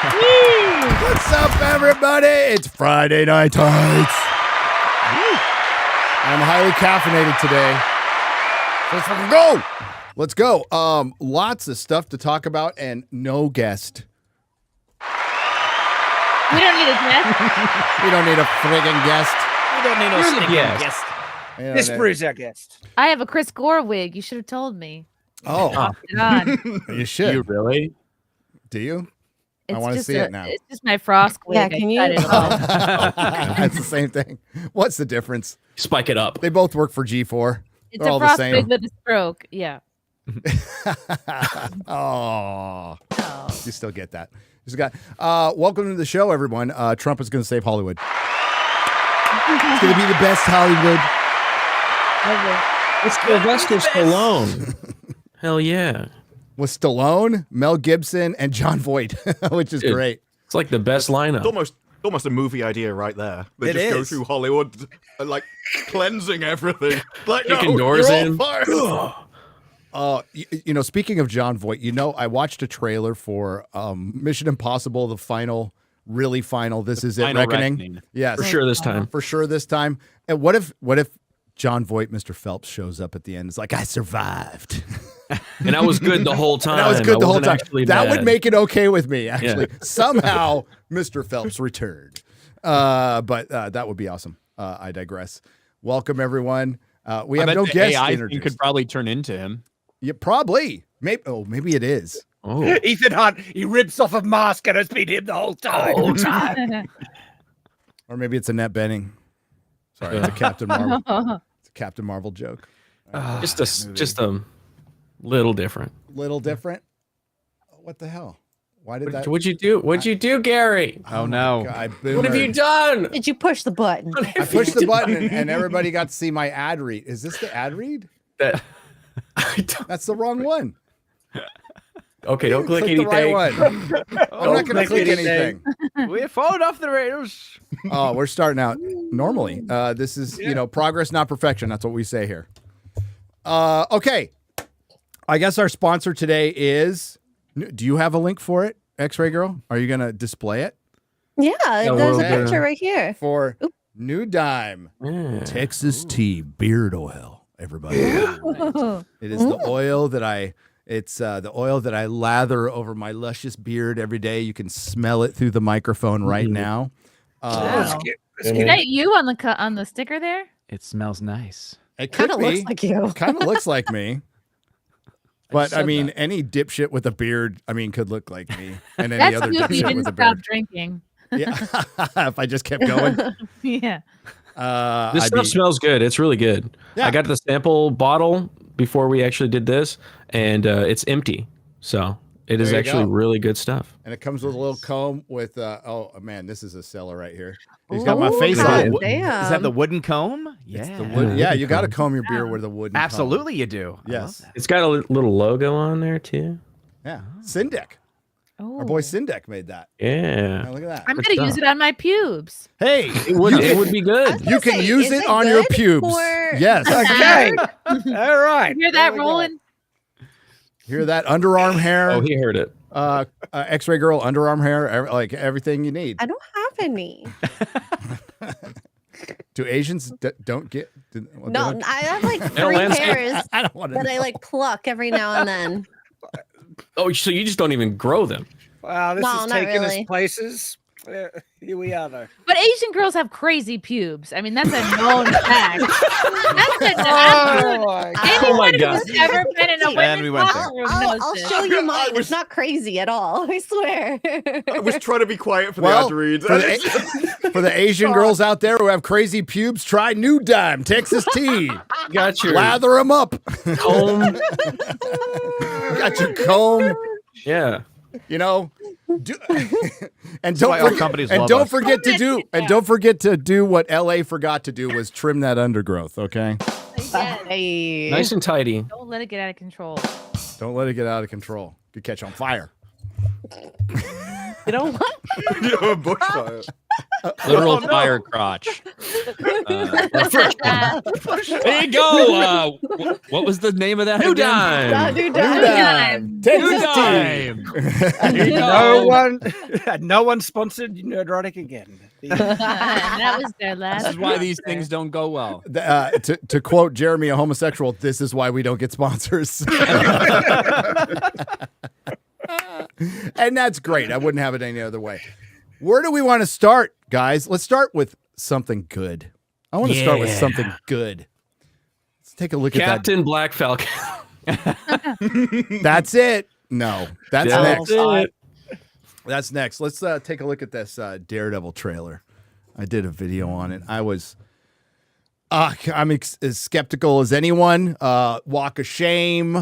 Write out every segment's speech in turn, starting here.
What's up, everybody? It's Friday Night Tights. I'm highly caffeinated today. Let's fucking go. Let's go. Lots of stuff to talk about and no guest. We don't need a guest. We don't need a friggin' guest. We don't need no stinking guest. Disparu's our guest. I have a Chris Gore wig. You should have told me. Oh, Put it on. you should. You really? Do you? It's I want to just see it now. It's just my frost wig. Yeah, can you- I cut it off. That's the same thing. What's the difference? Spike it up. They both work for G4. It's They're a all the frost same. wig with a stroke. Yeah. Oh, Oh. you still get that. Just got. Welcome to the show, everyone. Trump is going to save Hollywood. It's going to be the best Hollywood. It's Sylvester Stallone. Hell yeah. With Stallone, Mel Gibson, and John Voight, which is Dude. great. It's like the best lineup. It's almost a movie idea right there. They It just go is. through Hollywood and like cleansing everything. Like, Kicking no, doors you're all in. fired. You know, speaking of John Voight, you know, I watched a trailer for Mission Impossible, the final, really final. This is it, Final Reckoning. Reckoning. Yes, For sure this time. for sure this time. And what if John Voight, Mr. Phelps, shows up at the end? It's like, I survived. And I was good the whole time. That was good the I whole wasn't time. actually That would mad. make it okay with me, actually. Somehow, Mr. Phelps returned. But that would be awesome. I digress. Welcome, everyone. We have I bet no the guests AI thing introduced. could probably turn into him. Yeah, probably. Maybe it is. Oh. Ethan Hunt, he rips off a mask and it's been him the whole time. Or maybe it's Annette Bening. Sorry, it's a Captain Marvel. It's a Captain Marvel joke. Just a little different. Little different. What the hell? Why did that? What'd you do? What'd you do, Gary? Oh no. God, What have you done? Did you push the button? I pushed the button and everybody got to see my ad read. Is this the ad read? That, I don't, That's the wrong one. okay, don't click Click the anything. right one. I'm not going to click anything. We're falling off the rails. Oh, we're starting out normally. This is, progress, not perfection. That's what we say here. Okay. I guess our sponsor today is, do you have a link for it, X-Ray Girl? Are you going to display it? Yeah, there's a well, picture right here. For New Dime, Yeah. Texas Tea Beard Oil, everybody. It is the oil that the oil that I lather over my luscious beard every day. You can smell it through the microphone right now. Wow. Is that you on the sticker there? It smells nice. It could Kind of be. looks like you. Kind of looks like me. But I mean, any dipshit with a beard, could look like me. And any That's other you if you dipshit didn't with a stop beard. drinking. Yeah. If I just kept going. Yeah. This stuff smells good. It's really good. Yeah. I got the sample bottle before we actually did this, and it's empty. So it is There you actually go. really good stuff. And it comes with a little comb with, oh man, this is a seller right here. He's got my Ooh, face God on it. damn. Is that the wooden comb? Yeah. The wood, yeah, you got to comb your beard with a wooden comb. Absolutely you do. I love Yes. that. It's got a little logo on there too. Yeah. Syndek. Oh. Our boy Syndek made that. Yeah. Oh, look at that. I'm gonna use it on my pubes. Hey, It would be good. you can say, use is it it on your good pubes. for- Yes. Okay. All right. You hear that rolling? Hear that underarm hair? Oh, he heard it. X-ray girl underarm hair, like everything you need. I don't have any. Do Asians don't get? No, I have like No 3 landscape. hairs I don't want to. that I like pluck every now and then. Oh, so you just don't even grow them? Wow, this No, is not taking really. us places. Here we are, though. But Asian girls have crazy pubes. I mean, that's a known fact. That's an Oh, my God. Anyone my God. who's ever been in a And women's we went there. locker room knows I'll this. show you mine. was- It's not crazy at all. I swear. I was trying to be quiet for Well, the ad read. for the Asian girls out there who have crazy pubes, try New Dime Texas Tea. Got your Lather them up. comb. Got your comb. Yeah. You know. Do, and why don't all companies and love don't us. forget to do and don't forget to do what LA forgot to do was trim that undergrowth. Okay. Hey. Nice and tidy. Don't let it get out of control. Don't let it get out of control. Could catch on fire. You know what? You're a bushfire. Literal fire crotch. There you go. What was the name of that? New again? Dime. New New Dime. Texas Dime. tea. No one sponsored Nerdrotic again. That was their This last. is why these things don't go well. To quote Jeremy, a homosexual, this is why we don't get sponsors. And that's great. I wouldn't have it any other way. Where do we want to start, guys? Let's start with something good. I want to start with something good. Let's take a look Captain Black Falcon. at that. That's it. No, that's next. That's next. Let's take a look at this Daredevil trailer. I did a video on it. I'm as skeptical as anyone. Walk of shame.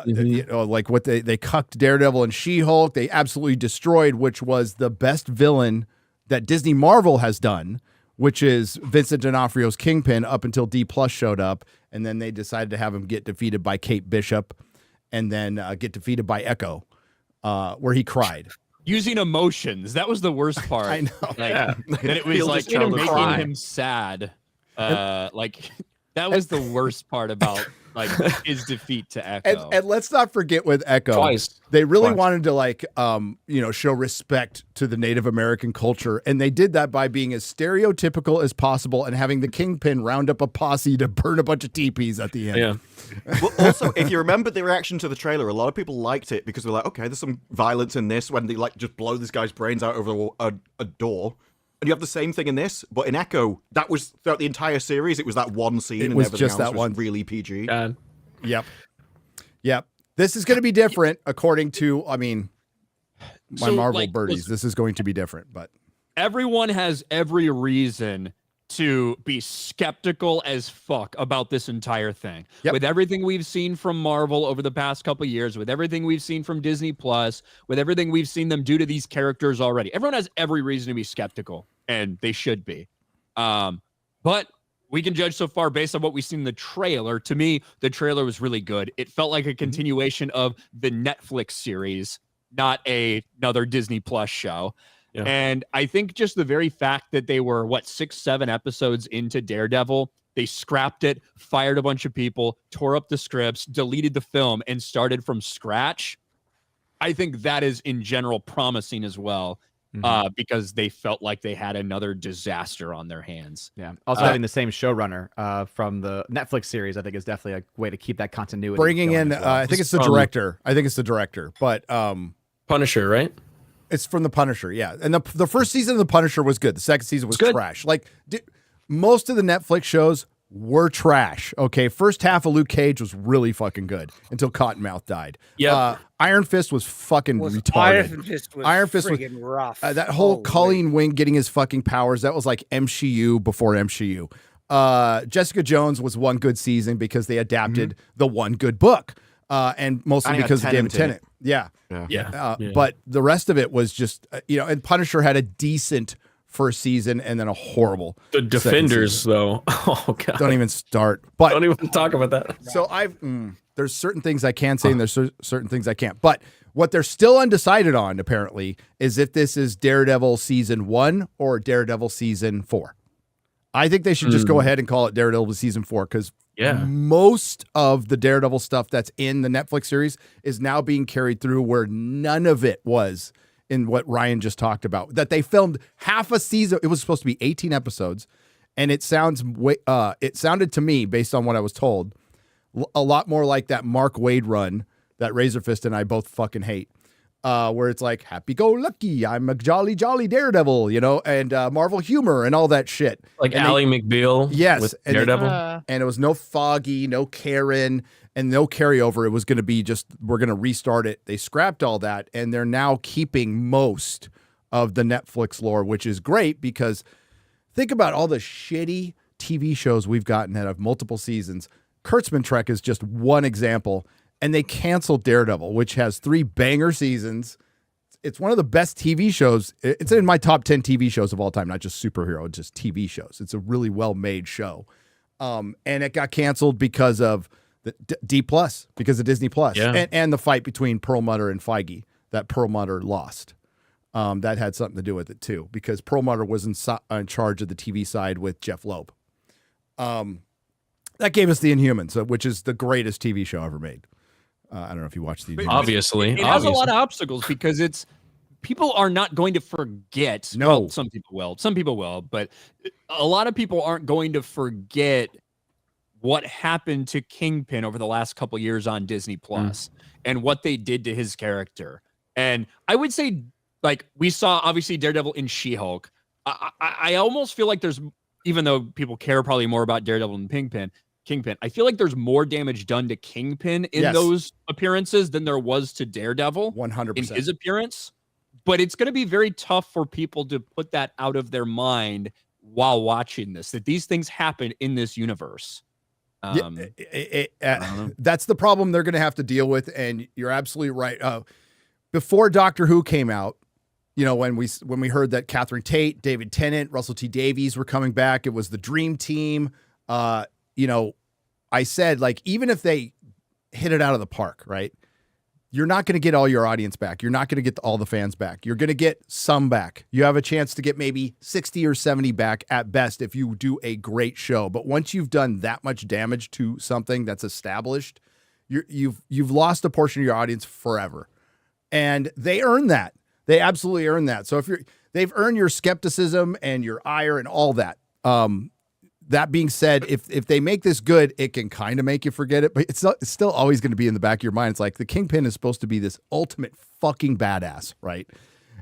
You know, like what they cucked Daredevil and She-Hulk. They absolutely destroyed, which was the best villain that Disney Marvel has done, which is Vincent D'Onofrio's Kingpin up until D+ showed up, and then they decided to have him get defeated by Kate Bishop, and then get defeated by Echo, where he cried. Using emotions. That was the worst part. I know. That it was like making him sad. Like that was the worst part about like his defeat to Echo. And let's not forget with Echo, they really wanted to like show respect to the Native American culture, and they did that by being as stereotypical as possible and having the Kingpin round up a posse to burn a bunch of teepees at the end. Yeah. Well, also, if you remember the reaction to the trailer, a lot of people liked it because they're like, okay, there's some violence in this when they like just blow this guy's brains out over a door. And you have the same thing in this, but in Echo, that was throughout the entire series. It was that one scene, and was everything just else that was one. really PG. Yep. This is going to be different, according to my Marvel birdies. This is going to be different, but everyone has every reason to be skeptical as fuck about this entire thing. Yep. With everything we've seen from Marvel over the past couple of years, with everything we've seen from Disney Plus, with everything we've seen them do to these characters already, everyone has every reason to be skeptical, and they should be. But we can judge so far based on what we've seen in the trailer. To me, the trailer was really good. It felt like a continuation of the Netflix series, not another Disney Plus show. Yeah. And I think just the very fact that they were, 6-7 episodes into Daredevil, they scrapped it, fired a bunch of people, tore up the scripts, deleted the film, and started from scratch. I think that is in general promising as well, because they felt like they had another disaster on their hands. Yeah. Also having the same showrunner from the Netflix series, I think is definitely a way to keep that continuity. Bringing in, well. I think it's the director. But Punisher, right? It's from the Punisher, yeah. And the first season of the Punisher was good. The second season was trash. Like most of the Netflix shows were trash. Okay, first half of Luke Cage was really fucking good until Cottonmouth died. Yeah, Iron Fist was fucking retarded. Iron Fist was rough. That whole Colleen Wing getting his fucking powers, that was like MCU before MCU. Jessica Jones was one good season because they adapted the one good book, and mostly because of David Tennant. Yeah. But the rest of it was just, and Punisher had a decent first season and then a horrible. The Defenders, though. Oh, God. Don't even start. But don't even talk about that. So there's certain things I can say and there's certain things I can't. But what they're still undecided on, apparently, is if this is Daredevil season 1 or Daredevil season 4. I think they should just go ahead and call it Daredevil season 4 because most of the Daredevil stuff that's in the Netflix series is now being carried through where none of it was in what Ryan just talked about. That they filmed half a season. It was supposed to be 18 episodes, and it sounded to me, based on what I was told, a lot more like that Mark Waid run that Razor Fist and I both fucking hate. Where it's like happy-go-lucky, I'm a jolly Daredevil, and Marvel humor and all that shit. Like Ally McBeal, yes, with Daredevil. And it was no Foggy, no Karen, and no carryover. It was going to be just, we're going to restart it. They scrapped all that, and they're now keeping most of the Netflix lore, which is great because think about all the shitty TV shows we've gotten that have multiple seasons. Kurtzman Trek is just one example. And they canceled Daredevil, which has 3 banger seasons. It's one of the best TV shows. It's in my top 10 TV shows of all time, not just superhero, just TV shows. It's a really well-made show. And it got canceled because of the D+, because of Disney+. And the fight between Perlmutter and Feige that Perlmutter lost. That had something to do with it too, because Perlmutter was in charge of the TV side with Jeff Loeb. That gave us the Inhumans, which is the greatest TV show ever made. I don't know if you watched the Inhumans. Obviously. It has a lot of obstacles because people are not going to forget. No. Well, some people will, but a lot of people aren't going to forget what happened to Kingpin over the last couple years on Disney Plus and what they did to his character. And I would say, like, we saw obviously Daredevil in She-Hulk. I almost feel like there's, even though people care probably more about Daredevil than Kingpin, I feel like there's more damage done to Kingpin in those appearances than there was to Daredevil 100% in his appearance. But it's going to be very tough for people to put that out of their mind while watching this, that these things happen in this universe. That's the problem they're going to have to deal with. And you're absolutely right. Before Doctor Who came out, you know, when we heard that Catherine Tate, David Tennant, Russell T Davies were coming back, it was the dream team. You know, I said, like, even if they hit it out of the park, right? You're not going to get all your audience back. You're not going to get all the fans back. You're going to get some back. You have a chance to get maybe 60 or 70 back at best if you do a great show. But once you've done that much damage to something that's established, you've lost a portion of your audience forever. And they earn that. They absolutely earn that. So they've earned your skepticism and your ire and all that. That being said, if they make this good, it can kind of make you forget it, but it's still always going to be in the back of your mind. It's like the Kingpin is supposed to be this ultimate fucking badass, right?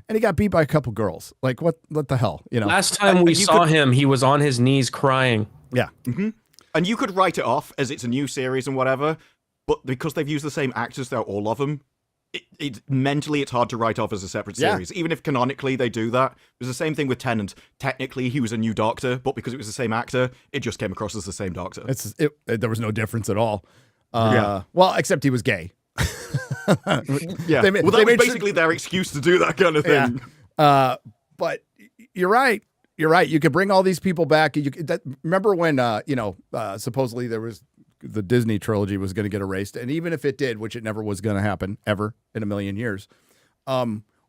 And he got beat by a couple girls. Like, what the hell? You know. Last time we saw him, he was on his knees crying. Yeah. Mm-hmm. And you could write it off as it's a new series and whatever, but because they've used the same actors throughout all of them, mentally it's hard to write off as a separate series, even if canonically they do that. It was the same thing with Tennant. Technically, he was a new Doctor, but because it was the same actor, it just came across as the same Doctor. There was no difference at all. Well, except he was gay. Yeah, that was basically their excuse to do that kind of thing. Yeah. But you're right. You're right. You could bring all these people back. Remember when supposedly there was the Disney trilogy was going to get erased, and even if it did, which it never was going to happen ever in a million years,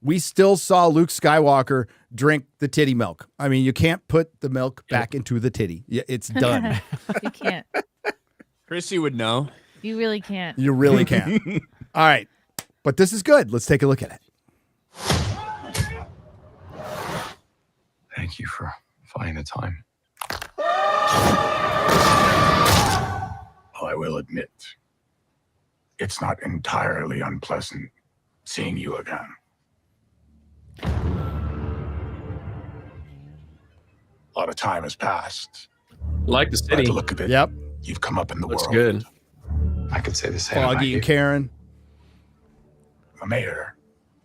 we still saw Luke Skywalker drink the titty milk. I mean, you can't put the milk back into the titty. It's done. You can't. Chrissy would know. You really can't. You really can't. All right, but this is good. Let's take a look at it. Thank you for finding the time. I will admit, it's not entirely unpleasant seeing you again. A lot of time has passed. Like the By city. the look of it, Yep. you've come up in the Looks world. good. I could say the same. Foggy and Karen. The mayor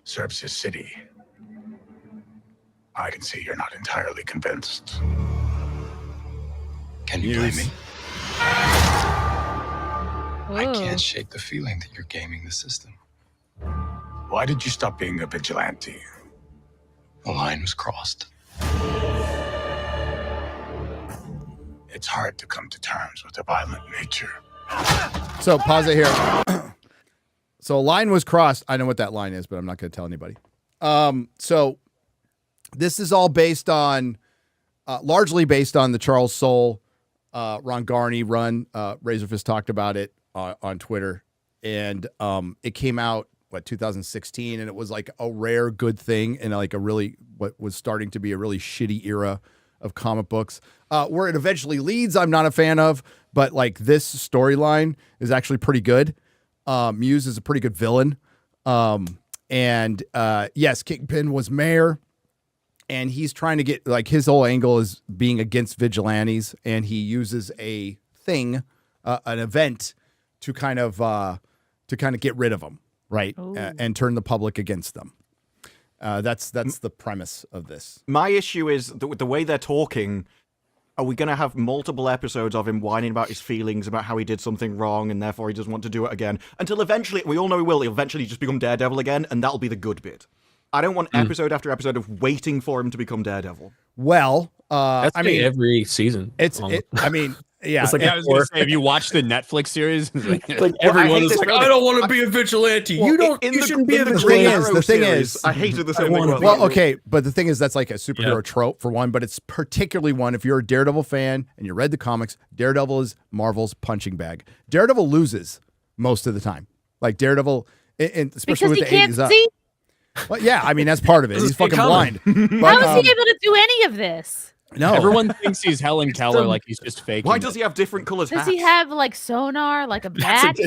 serves his city. I can see you're not entirely convinced. Can you blame me? I can't shake the feeling that you're gaming the system. Why did you stop being a vigilante? The line was crossed. It's hard to come to terms with a violent nature. So pause it here. So a line was crossed. I know what that line is, but I'm not going to tell anybody. So this is all based on, largely based on the Charles Soule, Ron Garney run. Razorfist talked about it on Twitter, and it came out 2016, and it was like a rare good thing in like what was starting to be a really shitty era of comic books. Where it eventually leads, I'm not a fan of, but like this storyline is actually pretty good. Muse is a pretty good villain. And yes, Kingpin was mayor, and he's trying to get, like, his whole angle is being against vigilantes, and he uses a thing, an event to kind of get rid of them, right? And turn the public against them. That's the premise of this. My issue is with the way they're talking. Are we going to have multiple episodes of him whining about his feelings, about how he did something wrong, and therefore he doesn't want to do it again? Until eventually, we all know he'll eventually just become Daredevil again, and that'll be the good bit. I don't want episode after episode of waiting for him to become Daredevil. Well, That's every season. I mean, Yeah, It's like Yeah, I was gonna say, have you watched the Netflix series? like Well, I everyone hate is this like, really- I don't want to be a vigilante. Well, You don't. in You the- shouldn't be in a the vigilante. Green is- Arrow the thing series, is- I hated the same wanna thing. be- well, okay, but the thing is, that's like a superhero Yeah. trope for one, but it's particularly one if you're a Daredevil fan and you read the comics. Daredevil is Marvel's punching bag. Daredevil loses most of the time. Like Daredevil, and especially Because with he the can't 80s up. see. Well, yeah, I mean that's part of it. He's fucking common. blind. How But, is he able to do any of this? no, Everyone thinks he's Helen Keller, the- like he's just faking. Why does he have different colored Does hats? he have like sonar, like a badge?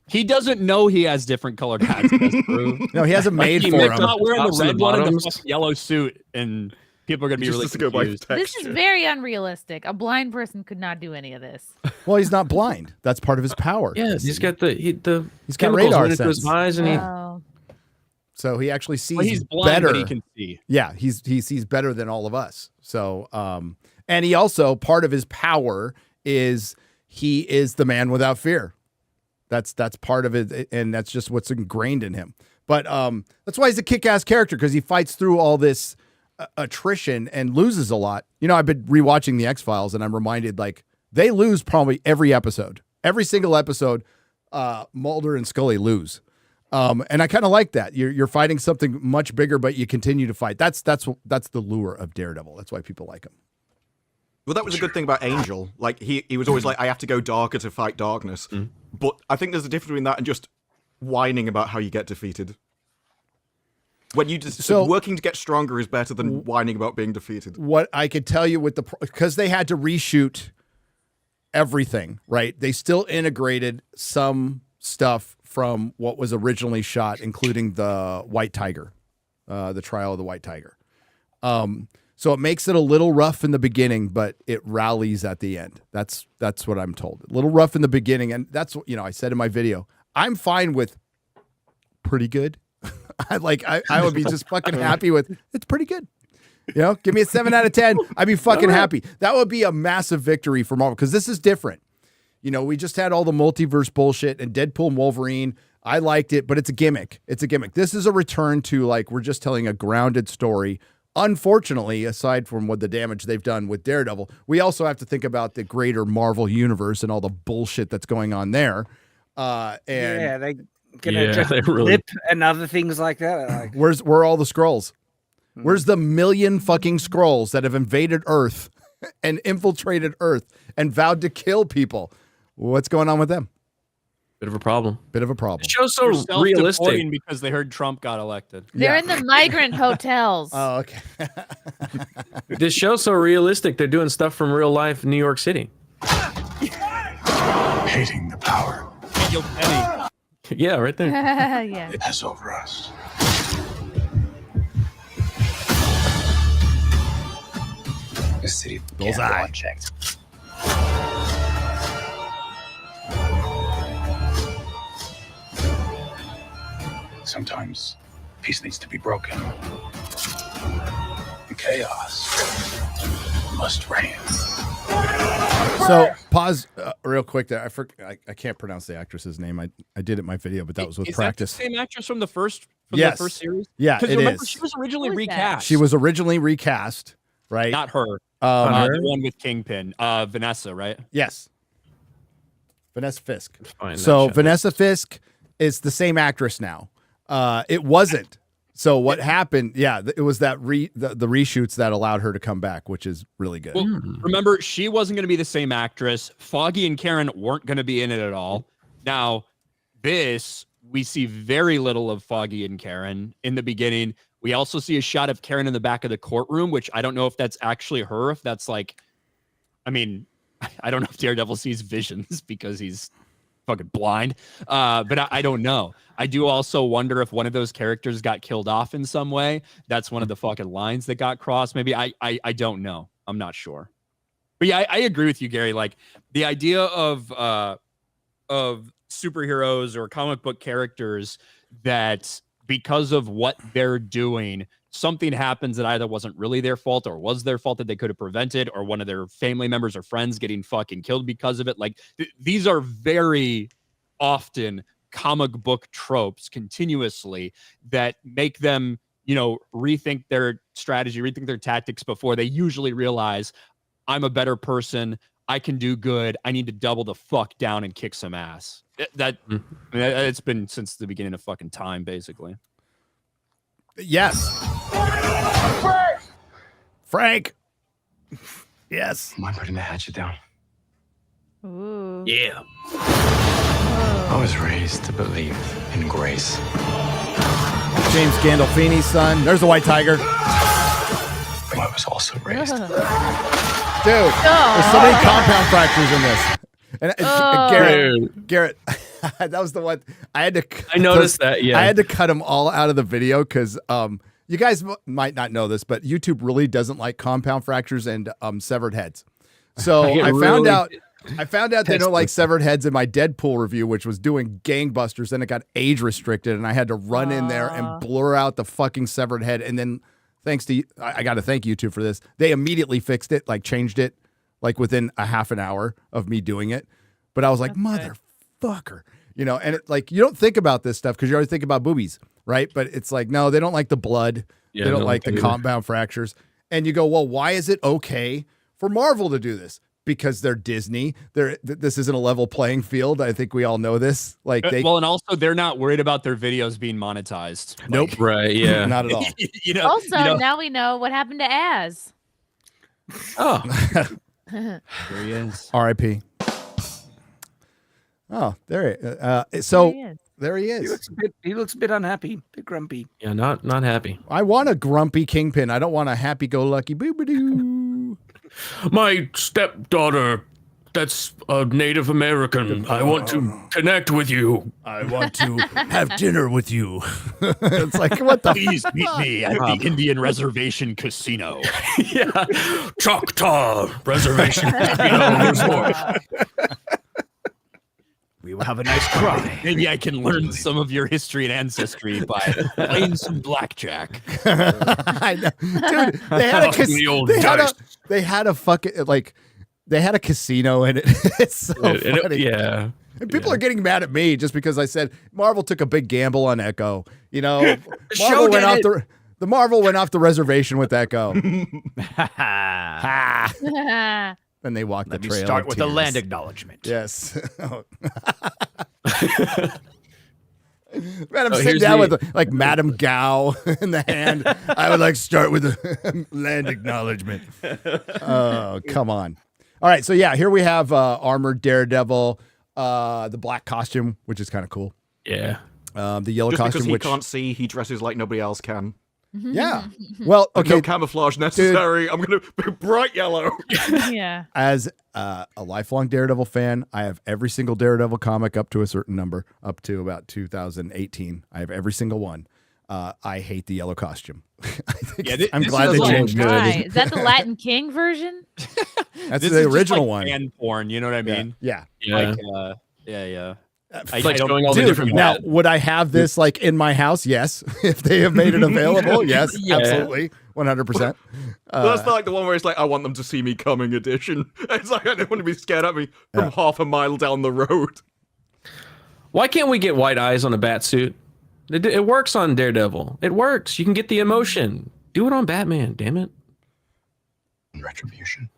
He doesn't know he has different colored hats. That's true. no, he hasn't made He's for him. not wearing the Tops and red the one and the bottoms. fucking yellow suit, and people are gonna be Just really has to go by confused. This is texture. very unrealistic. A blind person could not do any of this. Well, he's not blind. That's part of his power. Yeah, he's got the He's got chemicals radar went into his sense. eyes, and he Oh. So he actually sees Well, he's blind, better. but he can see. Yeah, he sees better than all of us. So, and he also, part of his power is he is the man without fear. That's part of it, and that's just what's ingrained in him. But that's why he's a kick-ass character, because he fights through all this attrition and loses a lot. You know, I've been rewatching the X-Files, and I'm reminded, like, they lose probably every episode. Every single episode, Mulder and Scully lose. And I kind of like that. You're fighting something much bigger, but you continue to fight. That's the lure of Daredevil. That's why people like him. Well, that was a good thing about Angel. Like he was always like, I have to go darker to fight darkness. But I think there's a difference between that and just whining about how you get defeated. When you just working to get stronger is better than whining about being defeated. What I could tell you with because they had to reshoot everything, right? They still integrated some stuff from what was originally shot, including the White Tiger, the trial of the White Tiger. So it makes it a little rough in the beginning, but it rallies at the end. That's what I'm told. A little rough in the beginning, and that's what I said in my video. I'm fine with pretty good. I would be just fucking happy with it's pretty good. Give me a 7 out of 10. I'd be fucking happy. That would be a massive victory for Marvel, because this is different. We just had all the multiverse bullshit and Deadpool and Wolverine. I liked it, but it's a gimmick. It's a gimmick. This is a return to, like, we're just telling a grounded story. Unfortunately, aside from what the damage they've done with Daredevil, we also have to think about the greater Marvel universe and all the bullshit that's going on there. Yeah, they gonna Yeah, just they really- lip and other things like that. Like, where are all the Skrulls? Where's the million fucking Skrulls that have invaded Earth and infiltrated Earth and vowed to kill people? What's going on with them? bit of a problem. Bit of a problem. The show's so They're self-deporting realistic. because they heard Trump got elected. They're in the migrant hotels. Oh, okay. This show's so realistic. They're doing stuff from real life in New York City. Hating the power Daniel Penny. Yeah, right there. Yeah. it has over us. This city Bullseye. can't go unchecked. Sometimes peace needs to be broken. Chaos must reign. So pause real quick there. I can't pronounce the actress's name. I did it in my video, but that was with Is practice. that the same actress from the first Yes. the first series? Yeah, Because it remember, is. she was originally Who is that? recast. She was originally recast, right? not her. her? The one with Kingpin, Vanessa, right? Yes. Vanessa Fisk. Fine, So that show. Vanessa Fisk is the same actress now. It wasn't. So what happened? Yeah, it was that the reshoots that allowed her to come back, which is really good. Well, remember, she wasn't going to be the same actress. Foggy and Karen weren't going to be in it at all. Now, we see very little of Foggy and Karen in the beginning. We also see a shot of Karen in the back of the courtroom, which I don't know if that's actually her, if that's like, I mean, I don't know if Daredevil sees visions because he's fucking blind. But I don't know. I do also wonder if one of those characters got killed off in some way. That's one of the fucking lines that got crossed. Maybe I don't know. I'm not sure. But yeah, I agree with you, Gary. Like the idea of superheroes or comic book characters that because of what they're doing, something happens that either wasn't really their fault or was their fault that they could have prevented, or one of their family members or friends getting fucking killed because of it. Like these are very often comic book tropes continuously that make them, rethink their strategy, rethink their tactics before they usually realize I'm a better person. I can do good. I need to double the fuck down and kick some ass. It's been since the beginning of fucking time, basically. Yes. Frank. Yes. Am I putting the hatchet down? Ooh. Yeah. I was raised to believe in grace. James Gandolfini's son. There's the white tiger. Dude, But I was also raised. there's so many compound fractures in this. And Garrett, that was the one I had to. I noticed that. Yeah. I had to cut them all out of the video because you guys might not know this, but YouTube really doesn't like compound fractures and severed heads. So I found out they don't like severed heads in my Deadpool review, which was doing gangbusters. Then it got age restricted, and I had to run in there and blur out the fucking severed head. And then, thanks to I got to thank YouTube for this. They immediately fixed it, like changed it, like within a half an hour of me doing it. But I was like, motherfucker, you know. And it, like, you don't think about this stuff because you always think about boobies, right? But it's like, no, they don't like the blood. Yeah, they don't like the either. compound fractures. And you go, well, why is it okay for Marvel to do this? Because they're Disney. This isn't a level playing field. I think we all know this. Like they, Well, and also they're not worried about their videos being monetized. nope, Right. Yeah. not at all. Also, now we know what happened to Az. Oh. There he is. R.I.P. Oh, there. There he is. He looks a bit unhappy, a bit grumpy. Yeah. Not happy. I want a grumpy Kingpin. I don't want a happy-go-lucky boo-ba-doo. My stepdaughter, that's a Native American. I want to connect with you. I want to have dinner with you. It's like, what the? Please meet me at the Indian Reservation Casino. Yeah. Choctaw Reservation. We will have a nice cry. Maybe I can learn some of your history and ancestry by playing some blackjack. I know. Dude, they had a The old dice. they had a fucking like they had a casino in it. It's so funny. Yeah. And people are getting mad at me just because I said Marvel took a big gamble on Echo. You know, Marvel went off the Marvel went off the reservation with Echo. Ha. Then they walked Let the me trail. start of with the tears. land acknowledgement. Yes. Madam, sit here's down the- with like Madam Gao in the hand. I would like to start with the land acknowledgement. Oh, come on. All right, so yeah, here we have armored Daredevil, the black costume, which is kind of cool. Yeah. The yellow Just costume, because he which can't see, he dresses like nobody else can. yeah. Well, okay. No camouflage necessary. I'm gonna be bright yellow. Yeah. As a lifelong Daredevil fan, I have every single Daredevil comic up to a certain number, up to about 2018. I have every single one. I hate the yellow costume. I'm glad they changed it. Why? Is that the Latin King version? That's This the is just original like one. fan porn, you know what I mean? Yeah. Yeah. Like, yeah. I Like don't- showing all the Dude, different. now, would I have this like in my house? Yes. If they have made it available, yes, Yeah. absolutely, 100%. That's like the one where it's like, I want them to see me coming edition. It's like, I don't want to be scared at me from half a mile down the road. Why can't we get white eyes on a bat suit? It works on Daredevil. It works. You can get the emotion. Do it on Batman. Damn it. Retribution.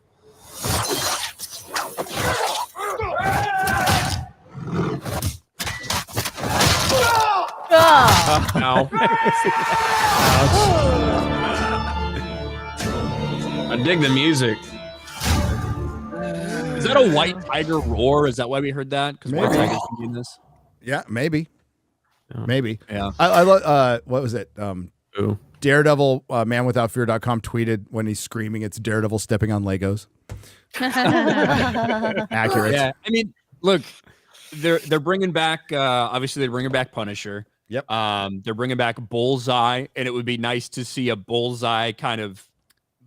Ow. I dig the music. Is that a white tiger roar? Is that why we heard that? Because white Maybe. tigers doing this. Yeah, maybe. Maybe. Yeah. I love, what was it? Ooh. Daredevil, manwithoutfear.com tweeted when he's screaming, it's Daredevil stepping on Legos. Accurate. Yeah. I mean, look, they're bringing back, obviously they're bringing back Punisher. Yep. They're bringing back Bullseye, and it would be nice to see a Bullseye kind of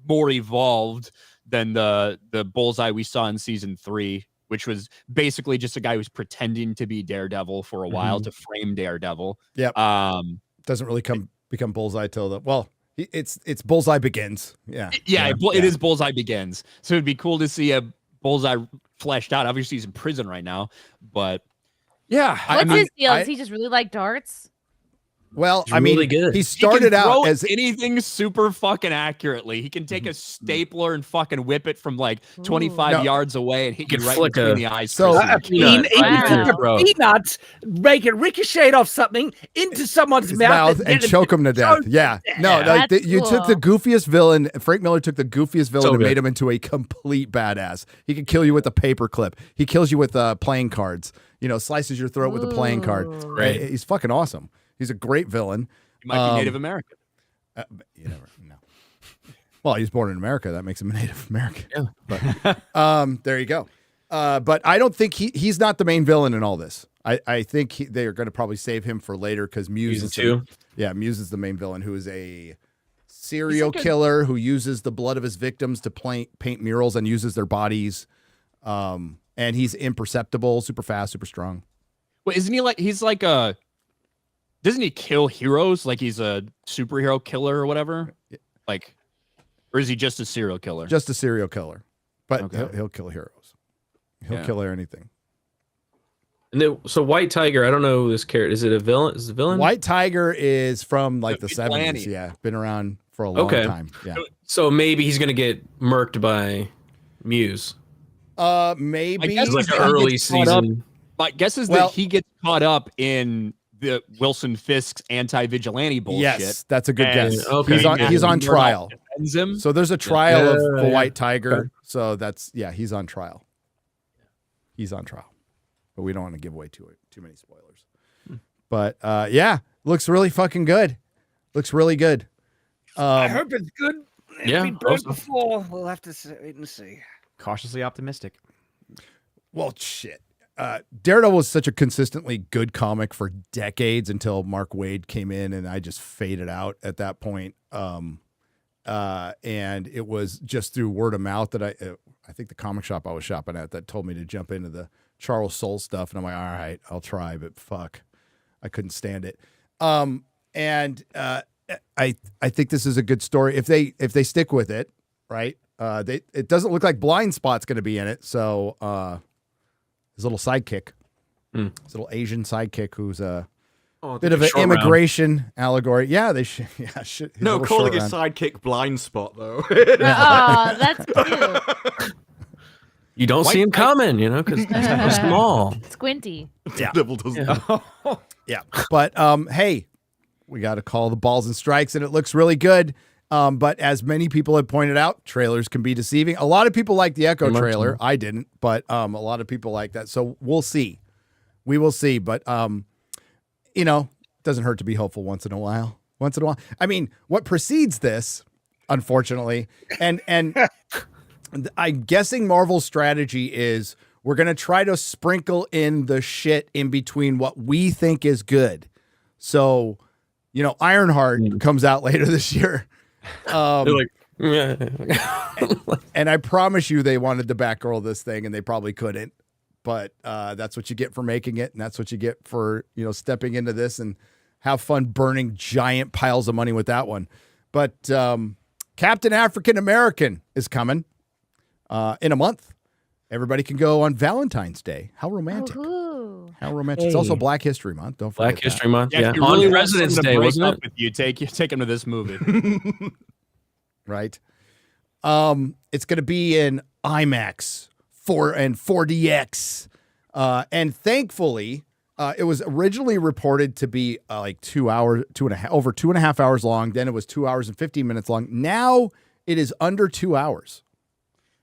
more evolved than the Bullseye we saw in season 3, which was basically just a guy who's pretending to be Daredevil for a while to frame Daredevil. Yep. Doesn't really become Bullseye till it's Bullseye Begins. Yeah. It is Bullseye Begins. So it'd be cool to see a Bullseye fleshed out. Obviously, he's in prison right now, but yeah. What's his deal? Does he just really like darts? Well, He's I mean, really good. he He started can out throw as anything super fucking accurately. He can take a stapler and fucking whip it from like 25 No. yards away and hit He you can right flick between a- the eyes. So- Chrissy. A Peanut he right can in took your a throat. peanut, make it ricochet off something into someone's his mouth, mouth and choke him to death. choke Yeah. him to No, death. like That's you took the goofiest villain. Frank Miller took the goofiest villain So and good. made him into a complete badass. He could kill you with a paper clip. He kills you with playing cards. You know, slices your throat with a playing card. Right. He's fucking awesome. He's a great villain. He might be Native American. You never know. Well, he's born in America. That makes him a Native American. Yeah. But there you go. But I don't think he's not the main villain in all this. I think they are going to probably save him for later because Muse Season is two. Muse is the main villain, who is a serial killer who uses the blood of his victims to paint murals and uses their bodies. And he's imperceptible, super fast, super strong. Well, isn't he like he's like a? Doesn't he kill heroes? Like he's a superhero killer or whatever? Like, or is he just a serial killer? Just a serial killer, but Okay. he'll kill heroes. He'll Yeah. kill anything. And then, so White Tiger, I don't know this character. Is it a villain? Is it a villain? White Tiger is from like the Vigilante. 70s. Yeah, been around for a long Okay. time. Yeah. So maybe he's gonna get murked by Muse. Maybe. guess It's like He's an gonna early get caught up. season. My guess is Well- that he gets caught up in the Wilson Fisk's anti-vigilante bullshit. Yes, that's a good And- guess. Okay. He's on Murdoch trial. defends him. So there's a trial of Yeah, the yeah. White Tiger. Okay. So that's he's on trial. He's on trial. But we don't want to give away too many spoilers. But yeah, looks really fucking good. Looks really good. I hope it's good. It's Yeah, been burnt also. before. We'll have to wait and see. Cautiously optimistic. Well, shit. Daredevil was such a consistently good comic for decades until Mark Waid came in, and I just faded out at that point. And it was just through word of mouth that I think the comic shop I was shopping at that told me to jump into the Charles Soule stuff, and I'm like, all right, I'll try, but fuck, I couldn't stand it. I think this is a good story if they stick with it, right? It doesn't look like Blind Spot's going to be in it, so his little sidekick, his little Asian sidekick, who's a bit of an short round. immigration allegory. Yeah, they should. Yeah, should. his No, little calling short his round. sidekick Blind Spot though. Oh, that's cute. You don't see him coming, you know, because they're small. Squinty. Devil doesn't. Yeah, but hey, we got to call the balls and strikes, and it looks really good. But as many people have pointed out, trailers can be deceiving. A lot of people like the Echo Very much trailer. so. I didn't, but a lot of people like that. So we'll see. We will see. But you know, doesn't hurt to be hopeful once in a while. Once in a while. I mean, what precedes this, unfortunately, and I'm guessing Marvel's strategy is we're going to try to sprinkle in the shit in between what we think is good. So, you know, Ironheart comes out later this year. They're like, yeah. And I promise you they wanted to Batgirl this thing and they probably couldn't. But that's what you get for making it. And that's what you get for, you know, stepping into this and have fun burning giant piles of money with that one. But Captain African American is coming in a month. Everybody can go on Valentine's Day. How romantic. Ooh. How romantic. It's also Black History Month. Don't forget Black History that. Month. Yeah, Yeah. if you On really want President's someone to Day, break wasn't up it? with you, take him to this movie. Right. It's going to be in IMAX 4DX. And thankfully, it was originally reported to be like 2 hours, over 2.5 hours long. Then it was 2 hours and 15 minutes long. Now it is under 2 hours.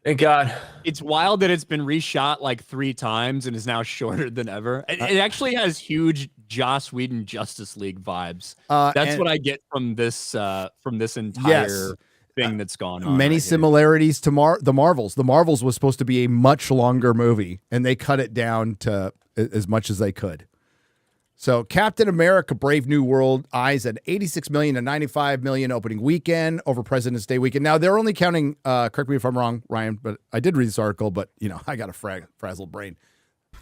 Thank God. It's wild that it's been reshot like 3 times and is now shorter than ever. It actually has huge Joss Whedon Justice League vibes. That's and- what I get from this entire thing that's gone on. Many right here. similarities to the Marvels. The Marvels was supposed to be a much longer movie, and they cut it down to as much as they could. So Captain America Brave New World eyes at 86 million to 95 million opening weekend over President's Day weekend. Now they're only counting, correct me if I'm wrong, Ryan, but I did read this article, but you know, I got a frazzled brain.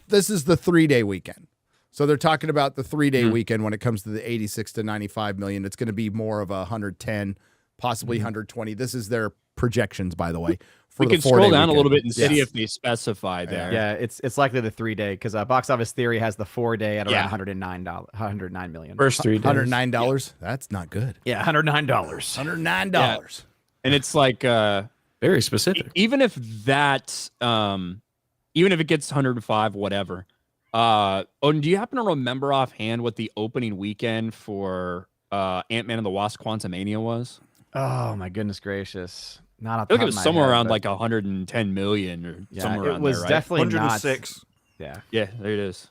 This is the 3-day weekend. So they're talking about the 3-day weekend when it comes to the 86 to 95 million. It's going to be more of a 110 possibly 120. This is their projections, by the way. For We the can scroll 4-day down a little weekend. bit and see Yes. if they specify there. Yeah, it's likely the 3-day because Box Office Theory has the 4-day at around Yeah. $109 million. First 3 days. $109. That's not good. Yeah, $109. $109. And it's like Very specific. even if that even if it gets 105, whatever. Odin, do you happen to remember offhand what the opening weekend for Ant-Man and the Wasp: Quantumania was? Oh my goodness gracious! Not I off think the it was top of my somewhere head, around but like 110 million or somewhere it around was there, right? definitely not. 106. Yeah, Yeah, there it is.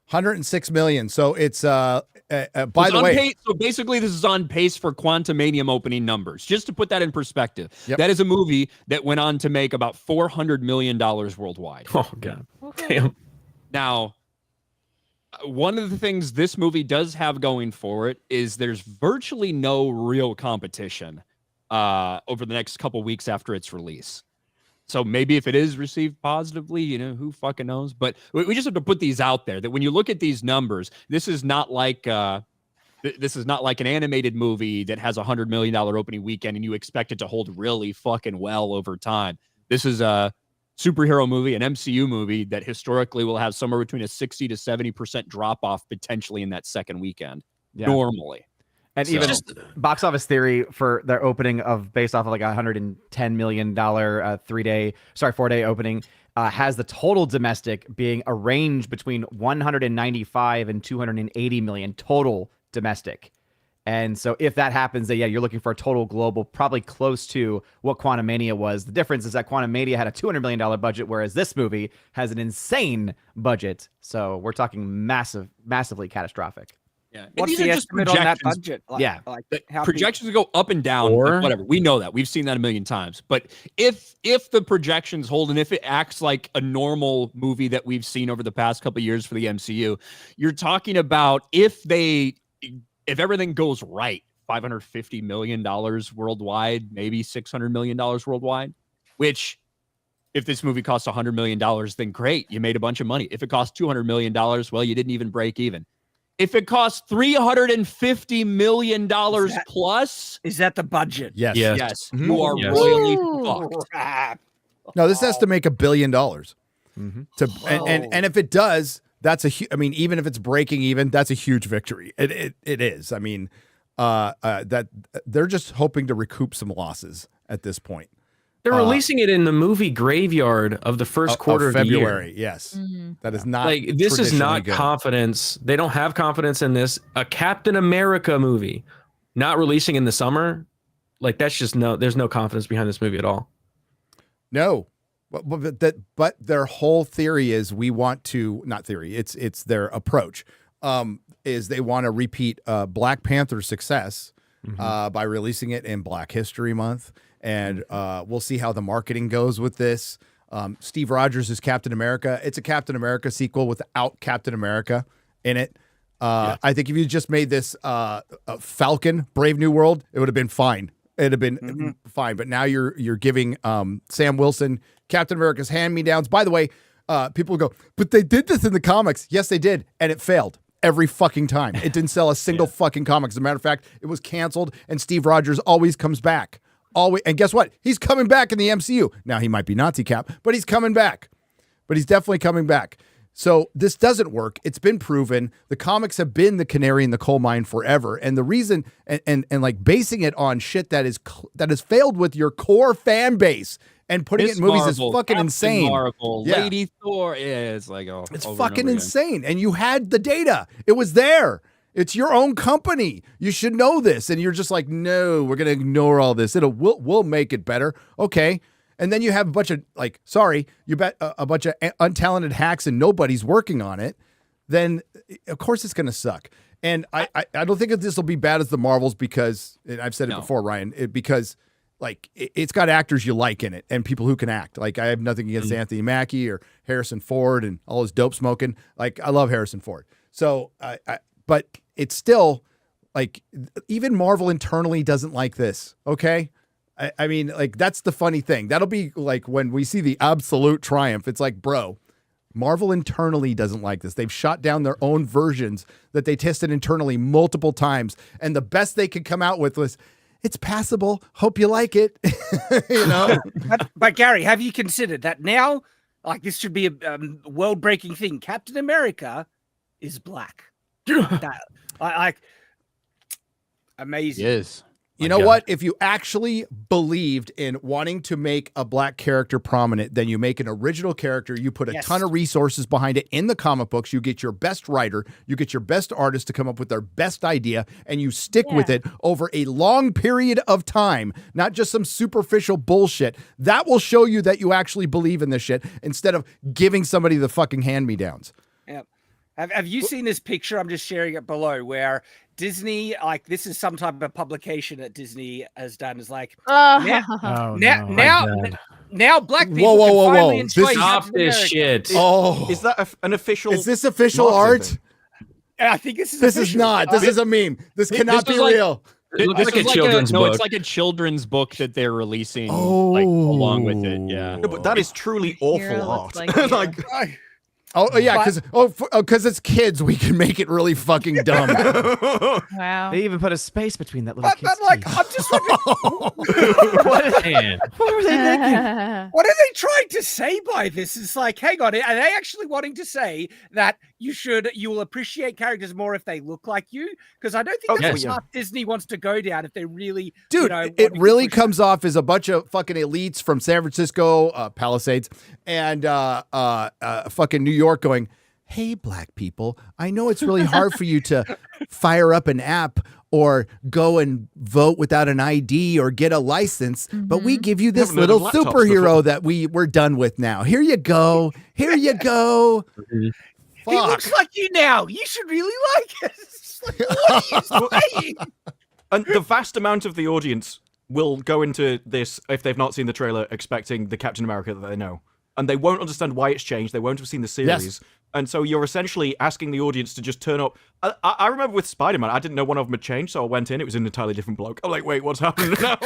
106 million. So it's by It's the on way, pace, so basically this is on pace for Quantumanium opening numbers. Just to put that in perspective, Yep. that is a movie that went on to make about $400 million worldwide. Oh god. Damn. Now, one of the things this movie does have going for it is there's virtually no real competition over the next couple weeks after its release. So maybe if it is received positively, who fucking knows? But we just have to put these out there that when you look at these numbers, this is not like an animated movie that has $100 million opening weekend and you expect it to hold really fucking well over time. This is a superhero movie, an MCU movie that historically will have somewhere between a 60 to 70% drop off potentially in that second weekend. Yeah. Normally. and So- even Box Office Theory for their opening of based off of like $110 million 4-day opening has the total domestic being a range between 195 and 280 million total domestic. And so if that happens, then yeah, you're looking for a total global, probably close to what Quantumania was. The difference is that Quantumania had a $200 million budget, whereas this movie has an insane budget. So we're talking massively catastrophic. Yeah. And What's these the are just estimate on that projections. budget? Yeah. How Projections go up and down, Or- but whatever. We know that. We've seen that a million times. But if the projections hold and if it acts like a normal movie that we've seen over the past couple of years for the MCU, you're talking about if everything goes right, $550 million worldwide, maybe $600 million worldwide, which if this movie costs $100 million, then great, you made a bunch of money. If it costs $200 million, well, you didn't even break even. If it costs $350 million plus, is that the budget? yes. Yeah. yes, Mhm. you are Yes. royally Ooh. fucked. Crap. No, this has to make $1 billion. Mm-hmm. And if it does, that's even if it's breaking even, that's a huge victory. It is. I mean, that they're just hoping to recoup some losses at this point. They're releasing it in the movie graveyard of the first quarter of February. the year. Yes, Mhm. that is not Like this is not traditionally good. confidence. They don't have confidence in this. A Captain America movie not releasing in the summer, like that's just there's no confidence behind this movie at all. No, but their whole theory is we want to not theory. It's their approach. Is they want to repeat Black Panther's success by releasing it in Black History Month, and we'll see how the marketing goes with this. Steve Rogers is Captain America. It's a Captain America sequel without Captain America in it. I think if you just made this Falcon, Brave New World, it would have been fine. It'd have been fine. But now you're giving Sam Wilson Captain America's hand-me-downs. By the way, people go, but they did this in the comics. Yes, they did, and it failed every fucking time. It didn't sell a single fucking comic. As a matter of fact, it was canceled, and Steve Rogers always comes back. Always, and guess what? He's coming back in the MCU. Now, he might be Nazi Cap, but he's coming back. But he's definitely coming back. So this doesn't work. It's been proven. The comics have been the canary in the coal mine forever. And the reason, and like basing it on shit that has failed with your core fan base and putting it in movies is fucking Captain insane. Marvel, Yeah. Lady Thor. Yeah, it's like It's over and fucking over again. insane. And you had the data. It was there. It's your own company. You should know this. And you're just like, no, we're going to ignore all this. We'll make it better. Okay. And then you have a bunch of you bet a bunch of untalented hacks and nobody's working on it. Then of course it's going to suck. And I don't think that this will be bad as the Marvels because, and I've said it before, Ryan, because like it's got actors you like in it and people who can act. Like I have nothing against Anthony Mackie or Harrison Ford and all his dope smoking. Like I love Harrison Ford. So but it's still like even Marvel internally doesn't like this. Okay. I mean, like that's the funny thing. That'll be like when we see the absolute triumph. It's like, bro, Marvel internally doesn't like this. They've shot down their own versions that they tested internally multiple times. And the best they could come out with was, it's passable. Hope you like it. You know. But Gary, have you considered that now? Like this should be a world-breaking thing. Captain America is black. Like amazing. Yes. You know what? If you actually believed in wanting to make a black character prominent, then you make an original character. You put a ton of resources behind it in the comic books. You get your best writer, you get your best artist to come up with their best idea, and you stick with it over a long period of time, not just some superficial bullshit. That will show you that you actually believe in this shit instead of giving somebody the fucking hand-me-downs. Yeah. Have you seen this picture? I'm just sharing it below where Disney, like this is some type of publication that Disney has done. Is like now black people can finally enjoy Stop this shit. Is that an official? Is this official art? I think this is. This is not. This is a meme. This cannot be real. It looks like a children's book. No, it's like a children's book that they're releasing like along with it. Yeah. No, but that is truly awful art. Like yeah, because it's kids, we can make it really fucking dumb. Wow. They even put a space between that little kid's like, teeth. I'm just wondering, What were they thinking? what are they trying to say by this? It's like, hang on, are they actually wanting to say that you will appreciate characters more if they look like you? Because I don't think that's the path Disney wants to go down if they really, dude, it really comes off as a bunch of fucking elites from San Francisco, Palisades, and fucking New York going, hey, black people, I know it's really hard for you to fire up an app or go and vote without an ID or get a license, but we give you this little superhero that we're done with now. Here you go. Here you go. He looks like you now. You should really like it. It's like, what are you saying? And the vast amount of the audience will go into this, if they've not seen the trailer, expecting the Captain America that they know. And they won't understand why it's changed. They won't have seen the series. Yes. And so you're essentially asking the audience to just turn up. I remember with Spider-Man, I didn't know one of them had changed, so I went in. It was an entirely different bloke. I'm like, wait, what's happening now?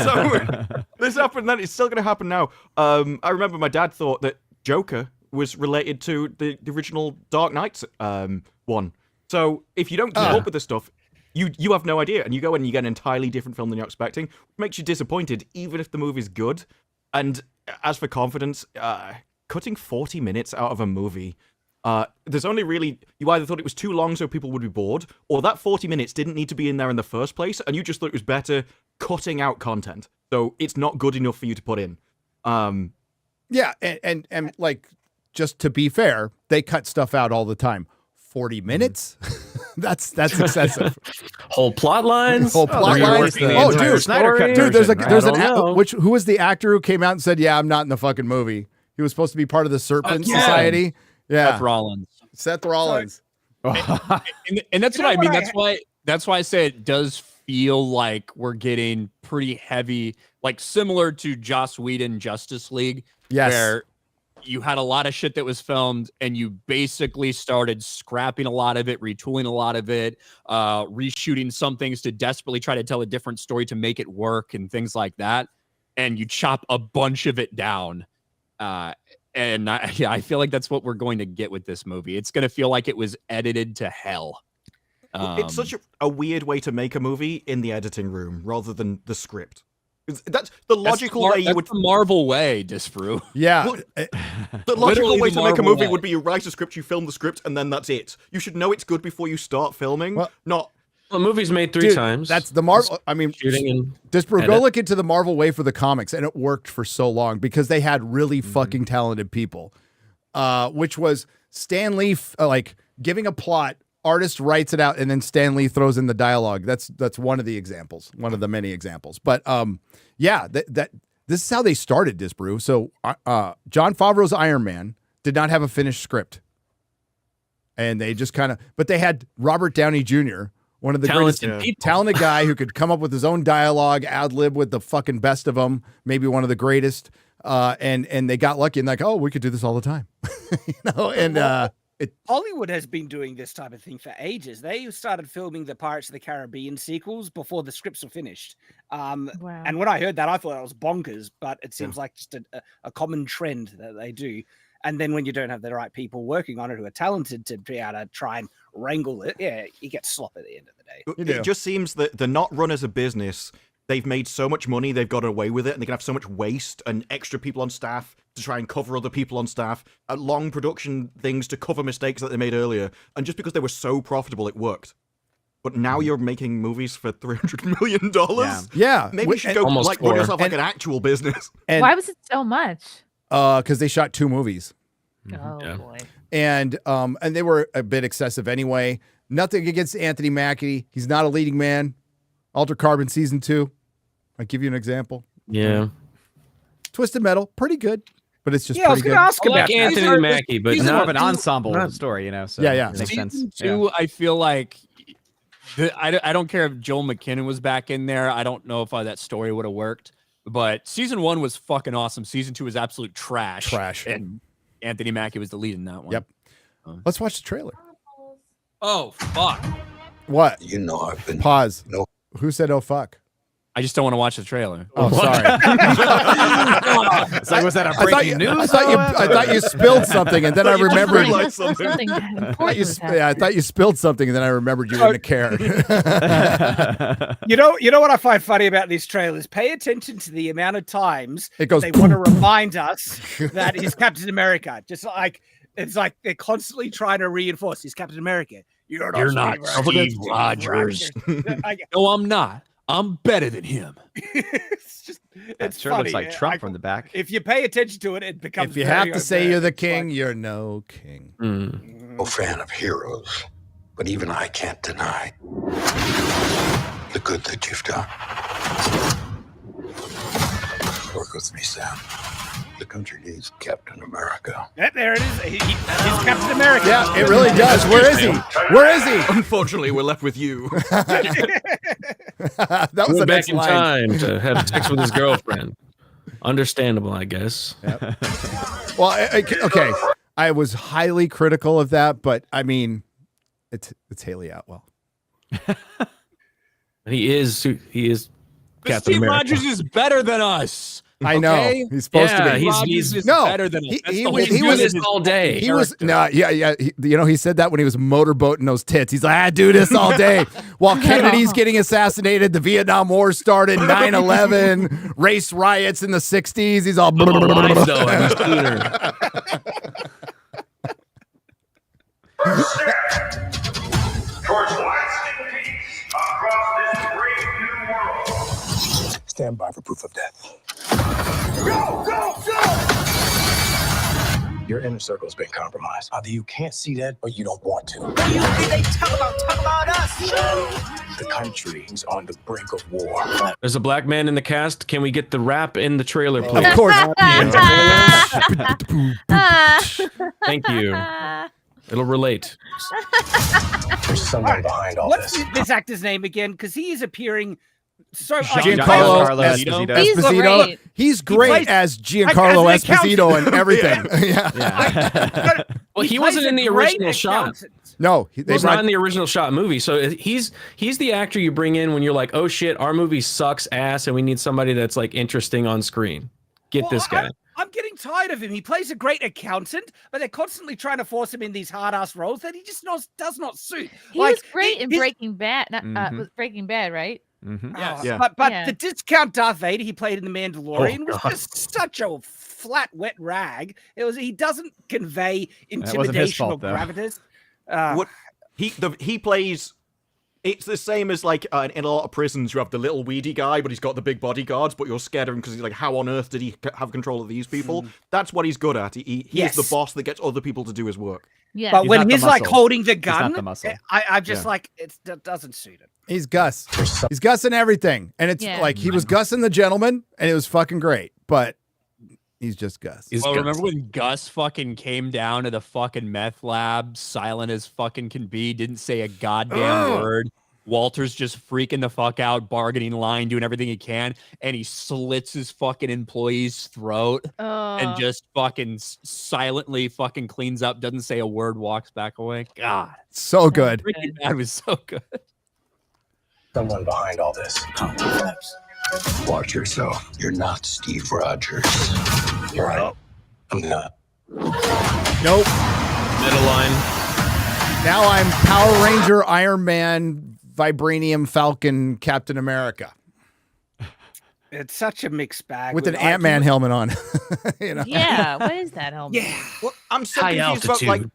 So this happened then. It's still going to happen now. I remember my dad thought that Joker was related to the original Dark Knight one. So if you don't keep up with this stuff, you have no idea. And you go in and you get an entirely different film than you're expecting. It makes you disappointed, even if the movie's good. And as for confidence, cutting 40 minutes out of a movie, there's only really, you either thought it was too long so people would be bored, or that 40 minutes didn't need to be in there in the first place, and you just thought it was better cutting out content. So it's not good enough for you to put in. Yeah, and like, just to be fair, they cut stuff out all the time. 40 minutes? That's excessive. Whole plot lines. Whole plot lines. Dude, Snyder cut dude, there's an know. who was the actor who came out and said, "Yeah, I'm not in the fucking movie." He was supposed to be part of the Serpent Society. Yeah, Seth Rollins. Seth Rollins. And that's what I mean. That's why I say it does feel like we're getting pretty heavy, like similar to Joss Whedon Justice League, where you had a lot of shit that was filmed and you basically started scrapping a lot of it, retooling a lot of it, reshooting some things to desperately try to tell a different story to make it work and things like that. And you chop a bunch of it down. And I feel like that's what we're going to get with this movie. It's going to feel like it was edited to hell. It's such a weird way to make a movie in the editing room rather than the script. That's the logical way you would. That's the Marvel way, Disparu. Yeah. Well, the logical way to make a movie would be you write a script, you film the script, and then that's it. You should know it's good before you start filming. Well, not. The movie's made three times. That's the Marvel. I mean, Disparu, go look into the Marvel way for the comics, and it worked for so long because they had really fucking talented people, which was Stan Lee like giving a plot. Artist writes it out, and then Stan Lee throws in the dialogue. That's one of the examples, one of the many examples. But yeah, that this is how they started Disparu. So Jon Favreau's Iron Man did not have a finished script, and they just kind of. But they had Robert Downey Jr., one of the talented guy who could come up with his own dialogue, ad lib with the fucking best of them, maybe one of the greatest. And they got lucky and like, oh, we could do this all the time, you know, and. Hollywood has been doing this type of thing for ages. They started filming the Pirates of the Caribbean sequels before the scripts were finished. Wow. And when I heard that, I thought it was bonkers, but it seems like just a common trend that they do. And then when you don't have the right people working on it who are talented to be able to try and wrangle it, you get slop at the end of the day. It just seems that they're not run as a business. they've made so much money, they've got away with it, and they can have so much waste and extra people on staff to try and cover other people on staff, long production things to cover mistakes that they made earlier. And just because they were so profitable, it worked. But now you're making movies for $300 million. Yeah. Maybe you should go like run yourself like an actual business. And, why was it so much? Because they shot 2 movies. Oh boy. And they were a bit excessive anyway. Nothing against Anthony Mackie. He's not a leading man. Altered Carbon season 2. I'll give you an example. Yeah. Twisted Metal, pretty good, but it's just I was pretty going to good. ask I about like Anthony Mackie, but He's more of not an ensemble story, So Yeah. it makes sense. Season 2, I feel like I don't care if Joel McKinnon was back in there. I don't know if that story would have worked. But season 1 was fucking awesome. Season 2 was absolute trash. And Anthony Mackie was the lead in that one. Yep. Let's watch the trailer. Oh fuck! What? You know I've been Pause. Who said "oh fuck"? I just don't want to watch the trailer. Oh, sorry. It's like, was that a breaking news? I thought you spilled something, and then I remembered. I thought you spilled something, and then I remembered you didn't care. You know what I find funny about these trailers? Pay attention to the amount of times it goes. They want to remind us that he's Captain America. Just like it's like they're constantly trying to reinforce he's Captain America. You're not Steve Rogers. No, I'm not. I'm better than him. It's sure funny. looks like Trump from the back. If you pay attention to it, it becomes. If you have to say you're the king, you're no king. no fan of heroes, but even I can't deny the good that you've done. Work with me, Sam. The country needs Captain America. Yeah, there it is. He's Captain America. Yeah, it really does. Where is he? Where is he? Unfortunately, we're left with you. That was the Went back next in line. time to have sex with his girlfriend. Understandable, I guess. Yep. Well, okay. I was highly critical of that, but I mean, it's Haley Atwell. He is Captain Steve America. Rogers is better than us. I know he's supposed to be. He's no, better than us. he was was this all day. He was no, yeah. He said that when he was motorboating those tits. He's like, I do this all day. While Kennedy's getting assassinated, the Vietnam War started, 9/11, race riots in the '60s. He's all. Alive, though, and he's cleaner. Towards lasting peace across this great new world. Stand by for proof of death. Go, go, go! Your inner circle has been compromised. Either you can't see that or you don't want to. What do you think they talk about us? The country is on the brink of war. There's a black man in the cast. Can we get the rap in the trailer, please? Of course. Thank you. It'll relate. There's someone behind all What's this. this actor's name again? Because he is appearing. So Giancarlo Esposito. He's great. He's great plays- as Giancarlo as an Esposito and everything. Yeah. Well, he wasn't in the original shot. No, He was not in the original shot movie. So he's the actor you bring in when you're like, oh shit, our movie sucks ass, and we need somebody that's like interesting on screen. Get this guy. I'm getting tired of him. He plays a great accountant, but they're constantly trying to force him in these hard-ass roles that he just does not suit. He was great in Breaking Bad. Was Breaking Bad, right? Yes. Yeah. But Yeah. the discount Darth Vader he played in The Mandalorian was just such a flat, wet rag. He doesn't convey intimidation or gravitas. What he plays. It's the same as like in a lot of prisons, you have the little weedy guy, but he's got the big bodyguards, but you're scared of him because he's like, how on earth did he have control of these people? That's what he's good at. He is the boss that gets other people to do his work. Yeah. But He's when not the he's like muscle. holding the not gun, the muscle. I'm just like, it doesn't suit him. He's Gus. He's Gus in everything. And it's like he was Gus in The Gentleman, and it was fucking great. But he's just Gus. Remember when Gus fucking came down to the fucking meth lab, silent as fucking can be, didn't say a goddamn word. Walter's just freaking the fuck out, bargaining line, doing everything he can, and he slits his fucking employee's throat and just fucking silently fucking cleans up, doesn't say a word, walks back away. God, so good. Breaking Bad was so good. Someone behind all this. Watch yourself. You're not Steve Rogers. You're right. I'm not. Nope. Middle line. Now I'm Power Ranger, Iron Man, Vibranium, Falcon, Captain America. It's such a mixed bag. with an Ant-Man helmet on. You know? Yeah, what is that helmet? Yeah. Well, I'm so High confused about altitude.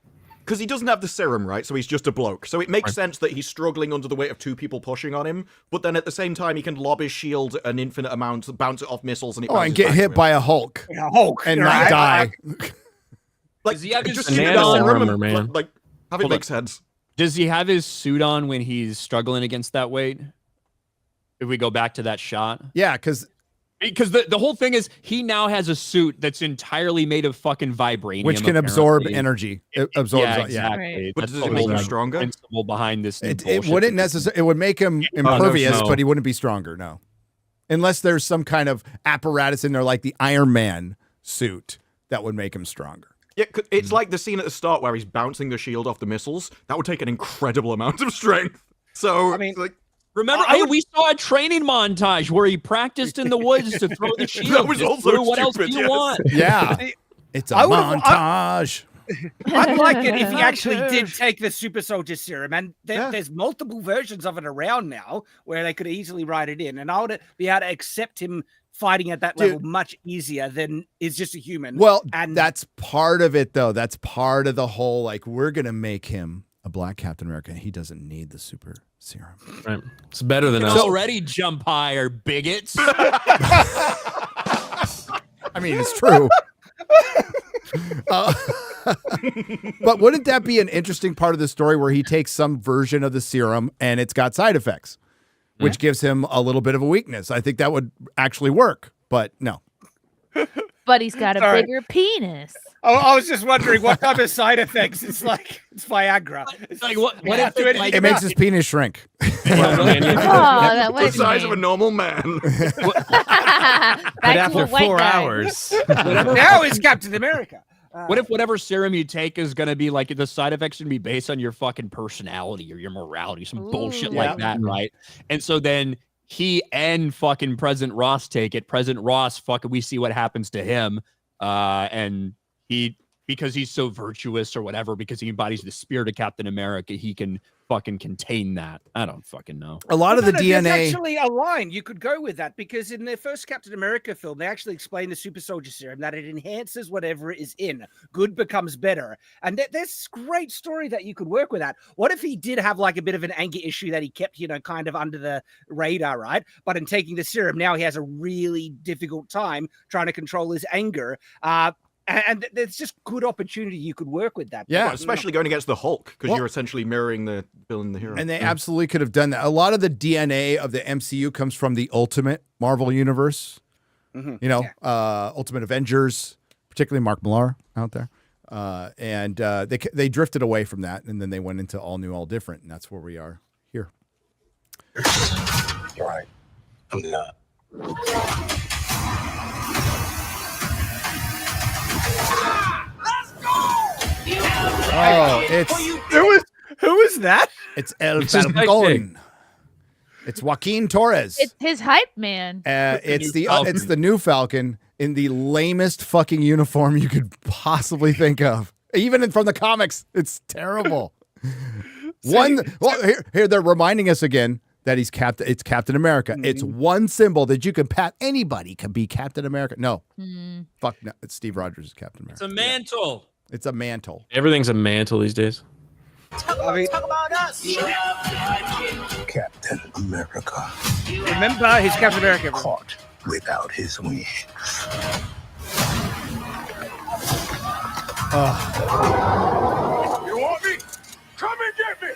because he doesn't have the serum, right? So he's just a bloke. So it makes sense that he's struggling under the weight of two people pushing on him. But then at the same time, he can lob his shield an infinite amount, bounce it off missiles, and it Oh, and get hit by a Hulk Hulk and right? not die. Like, Does he have his just suit give it a on? serum Armor, man. and, like, have it Hold make on. sense. Does he have his suit on when he's struggling against that weight? If we go back to that shot. Yeah, because The whole thing is he now has a suit that's entirely made of fucking vibranium, which can absorb apparently. energy. It absorbs. Yeah, Yeah, exactly. But That's does the it make him whole stronger? principle behind this. It bullshit wouldn't that- necessarily. It would make him impervious, no. but he wouldn't be stronger. No, unless there's some kind of apparatus in there, like the Iron Man suit, that would make him stronger. Yeah, it's like the scene at the start where he's bouncing the shield off the missiles. That would take an incredible amount of strength. So, I mean, it's like, Remember, we saw a training montage where he practiced in the woods to throw the shield. That was Just also threw. What else do stupid, you yes. want? Yeah, it's a I would've- montage. I'd like it if he actually did take the super soldier serum, and Yeah. there's multiple versions of it around now where they could easily write it in, and I would be able to accept him fighting at that Dude. level much easier than is just a human. Well, and that's part of it, though. That's part of the whole. Like, we're gonna make him a black Captain America. He doesn't need the super serum. Right. It's better than It's us. already jump higher, bigots. I mean, it's true. But wouldn't that be an interesting part of the story where he takes some version of the serum and it's got side effects, which gives him a little bit of a weakness? I think that would actually work, but no. But he's got a Sorry. bigger penis. I was just wondering what type of side effects. It's like it's Viagra. It's like what you if have to do it's anything It makes about his penis shrink. That the was size of a normal man. But after 4 hours, Now he's Captain America. What if whatever serum you take is going to be like the side effects should be based on your fucking personality or your morality, some bullshit Ooh. like that, right? And so then he and fucking President Ross take it. President Ross, fucking, we see what happens to him. And he, because he's so virtuous or whatever, because he embodies the spirit of Captain America, he can fucking contain that. I don't fucking know. A lot of the There's DNA. actually a line you could go with that, because in the first Captain America film, they actually explain the super soldier serum that it enhances whatever it is in. Good becomes better. And there's great story that you could work with that. What if he did have like a bit of an anger issue that he kept, kind of under the radar, right? But in taking the serum, now he has a really difficult time trying to control his anger. And there's just good opportunity you could work with that. Yeah. Well, especially going against the Hulk, because Well- you're essentially mirroring the villain and the hero. And they absolutely could have done that. A lot of the DNA of the MCU comes from the Ultimate Marvel Universe. Ultimate Avengers, particularly Mark Millar out there. And they drifted away from that, and then they went into all new, all different, and that's where we are here. You're right. I'm not. Oh, it's Who is that? It's his Falcon. It's Joaquin Torres. It's his hype man. It's new the Falcon. it's the new Falcon in the lamest fucking uniform you could possibly think of. Even from the comics, it's terrible. Here they're reminding us again that he's Captain. It's Captain America. It's one symbol that you can pat. Anybody can be Captain America. No, fuck no. It's Steve Rogers is Captain America. It's a mantle. It's a mantle. Everything's a mantle these days. Talk about us. Captain America. Remember, he's Captain America. Caught without his wings. You want me? Come and get me.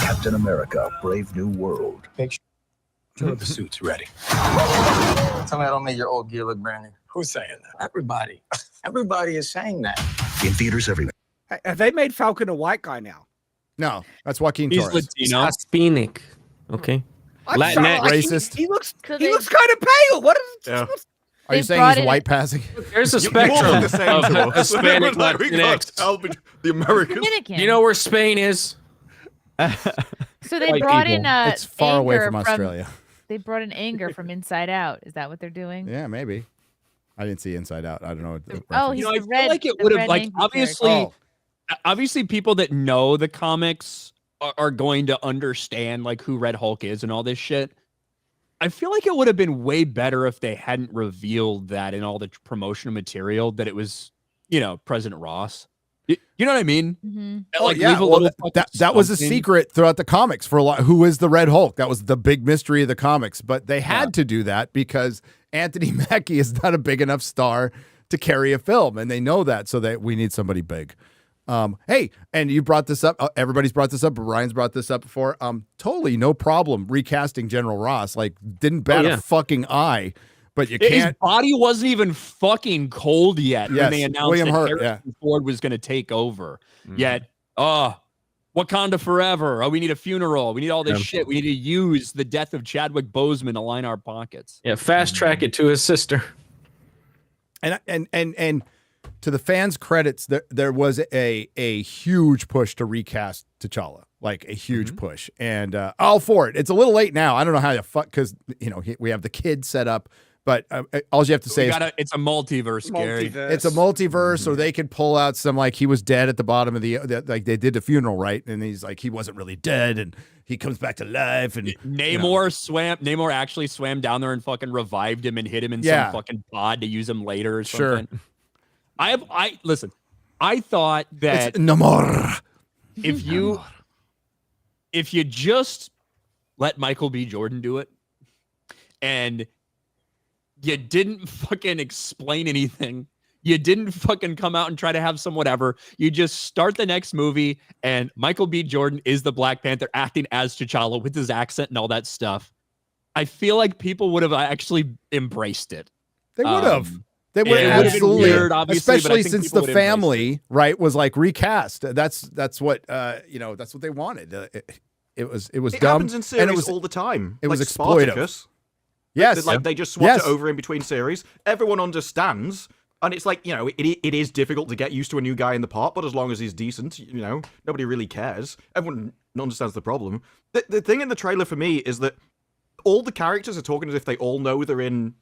Captain America, Brave New World. Make sure the suit's ready. Tell me I don't make your old gear look brand new. Who's saying that? Everybody. Everybody is saying that. In theaters everywhere. Have they made Falcon a white guy now? No, that's Joaquin He's Torres. Latino. Hispanic. Okay. I'm Latinx. sorry, Racist. He looks So he they- looks kind of pale. What is Yeah. Are you They saying brought he's in- white passing? There's a You all spectrum look the same to of us. Hispanic Like, we can't Latinx. tell the Americans. Dominican. You know where Spain is? So they white brought people. in It's far away anger from Australia. They brought in anger from Inside Out. Is that what they're doing? Yeah, maybe. I didn't see Inside Out. I don't know. What the Oh, reference he's You know, I the feel red. like it the would have, red like, angry obviously, character. obviously people that know the comics are going to understand like who Red Hulk is and all this shit. I feel like it would have been way better if they hadn't revealed that in all the promotional material that it was, President Ross. You know what I mean? Mm-hmm. Like, leave a little that was a something. secret throughout the comics for a lot. Who is the Red Hulk? That was the big mystery of the comics. But they had to do that because Anthony Mackie is not a big enough star to carry a film, and they know that, so that we need somebody big. Hey, and you brought this up. Everybody's brought this up. Ryan's brought this up before. Totally no problem recasting General Ross. Like, didn't bat a fucking eye. But you can't. His body wasn't even fucking cold yet when they announced William that Hurt, Harrison Ford was going to take over. Yet, Wakanda forever. Oh, we need a funeral. We need all this shit. We need to use the death of Chadwick Boseman to line our pockets. Yeah, fast track it to his sister. And to the fans' credits, there was a huge push to recast T'Challa, like a huge push, and all for it. It's a little late now. I don't know how to fuck because we have the kid set up. But all you have to say is it's a multiverse, Gary. It's a multiverse, or they could pull out some like he was dead at the bottom of the like they did the funeral, right? And he's like he wasn't really dead, and he comes back to life. And Namor actually swam down there and fucking revived him and hit him in some fucking pod to use him later or something. Sure. I listen. I thought that it's Namor. If you just let Michael B. Jordan do it, and you didn't fucking explain anything. You didn't fucking come out and try to have some whatever. You just start the next movie, and Michael B. Jordan is the Black Panther acting as T'Challa with his accent and all that stuff. I feel like people would have actually embraced it. They would have. They would have absolutely, weird, obviously, especially since the family, right, was like recast. That's what that's what they wanted. It was It dumb, happens in series and it was all the time. It was like exploitive. Spartacus. Yes, they just swapped it over in between series. Everyone understands, and it's like it is difficult to get used to a new guy in the part, but as long as he's decent, nobody really cares. Everyone understands the problem. The thing in the trailer for me is that all the characters are talking as if they all know they're in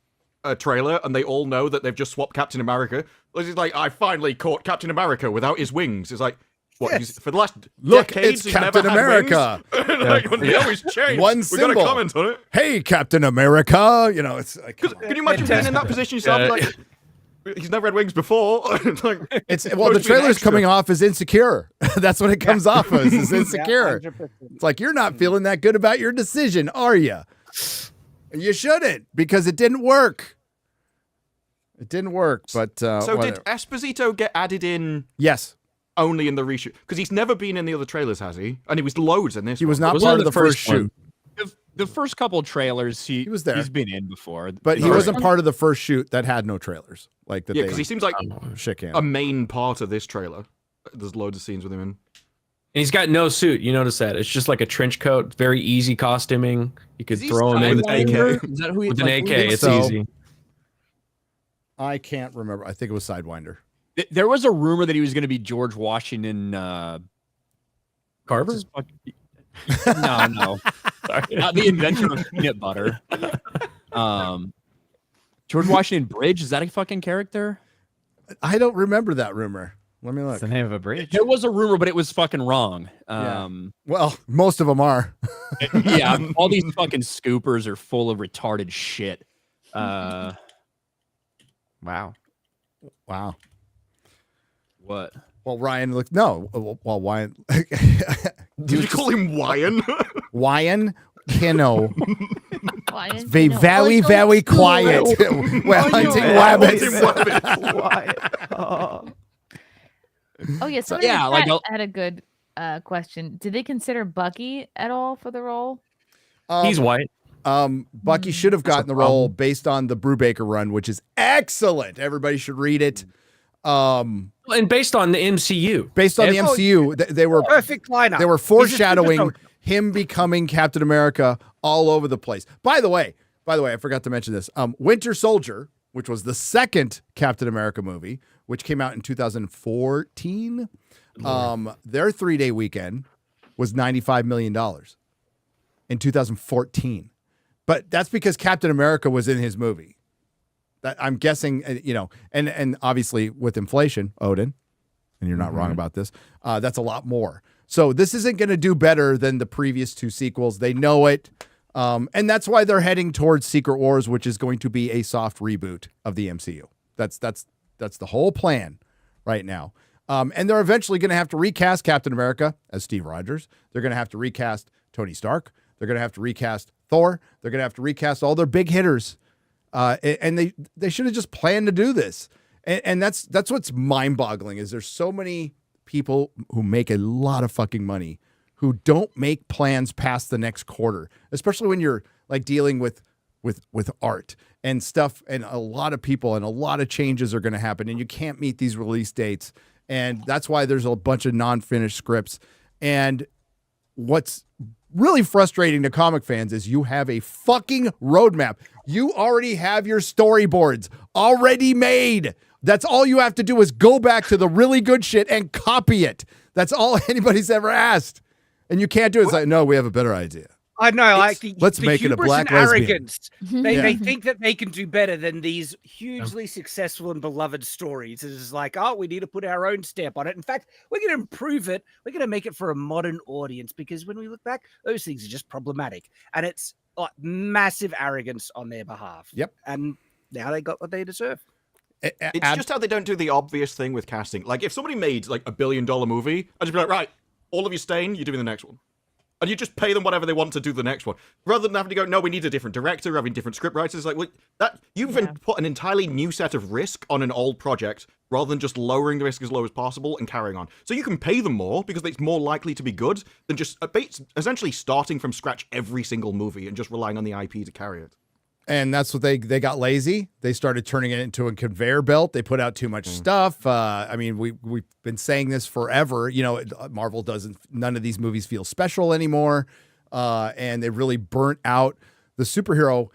a trailer, and they all know that they've just swapped Captain America. It's like, I finally caught Captain America without his wings. It's like, what? For the last decades, it's Captain America. Now he's changed. One We symbol. got to comment on it. Hey, Captain America. It's like, can you imagine being in that position yourself? Like, he's never had wings before. The trailer's coming off as insecure. That's what it comes off as. Is insecure. It's like, you're not feeling that good about your decision, are you? You shouldn't, because it didn't work. It didn't work, but so whatever. did Esposito get added in? Yes. Only in the reshoot, because he's never been in the other trailers, has he? And he was loads in this. He was not part of the first shoot. The first couple trailers, he was there. He's been in before, but he wasn't part of the first shoot that had no trailers. Like that. Yeah, because he seems like a main part of this trailer. There's loads of scenes with him in. And he's got no suit. You notice that? It's just like a trench coat. Very easy costuming. You could throw him in with an AK. Is that who with an AK? It's easy. I can't remember. I think it was Sidewinder. There was a rumor that he was going to be George Washington Carver. No. Sorry. Not the invention of peanut butter. George Washington Bridge, is that a fucking character? I don't remember that rumor. Let me look. It's the name of a bridge. There was a rumor, but it was fucking wrong. Well, most of them are. Yeah, all these fucking scoopers are full of retarded shit. Wow. What? Well, Ryan looked. No. Well, Ryan. Did you call him Wyan? Wyan Kino. Quiet. Very, very quiet. We're hunting rabbits. Oh yeah, somebody had a good question. Did they consider Bucky at all for the role? He's white. Bucky should have gotten the role based on the Brubaker run, which is excellent. Everybody should read it. And based on the MCU. Based on the MCU, they were perfect lineup. They were foreshadowing him becoming Captain America all over the place. By the way, I forgot to mention this. Winter Soldier, which was the second Captain America movie, which came out in 2014, their 3-day weekend was $95 million in 2014. But that's because Captain America was in his movie. That I'm guessing, and obviously with inflation, Odin, and you're not wrong about this, that's a lot more. So this isn't going to do better than the previous two sequels. They know it. And that's why they're heading towards Secret Wars, which is going to be a soft reboot of the MCU. That's the whole plan right now. And they're eventually going to have to recast Captain America as Steve Rogers. They're going to have to recast Tony Stark. They're going to have to recast Thor. They're going to have to recast all their big hitters. And they should have just planned to do this. And that's what's mind-boggling is there's so many people who make a lot of fucking money who don't make plans past the next quarter, especially when you're like dealing with art and stuff, and a lot of people and a lot of changes are going to happen, and you can't meet these release dates. And that's why there's a bunch of non-finished scripts. And what's really frustrating to comic fans is you have a fucking roadmap. You already have your storyboards already made. That's all you have to do is go back to the really good shit and copy it. That's all anybody's ever asked. And you can't do it. It's like, no, we have a better idea. I know, like let's make it a black lesbian. Arrogance. They think that they can do better than these hugely successful and beloved stories. It's just like, oh, we need to put our own stamp on it. In fact, we're going to improve it. We're going to make it for a modern audience, because when we look back, those things are just problematic, and it's like massive arrogance on their behalf. Yep. And now they got what they deserve. It's just how they don't do the obvious thing with casting. Like if somebody made like $1 billion movie, I'd just be like, right, all of you staying, you're doing the next one. And you just pay them whatever they want to do the next one. Rather than having to go, no, we need a different director, having different script writers. Like, you've put an entirely new set of risk on an old project, rather than just lowering the risk as low as possible and carrying on. So you can pay them more, because it's more likely to be good, than just essentially starting from scratch every single movie and just relying on the IP to carry it. And that's what they got lazy. They started turning it into a conveyor belt. They put out too much stuff. I mean, we've been saying this forever. You know, Marvel none of these movies feel special anymore. And they really burnt out the superhero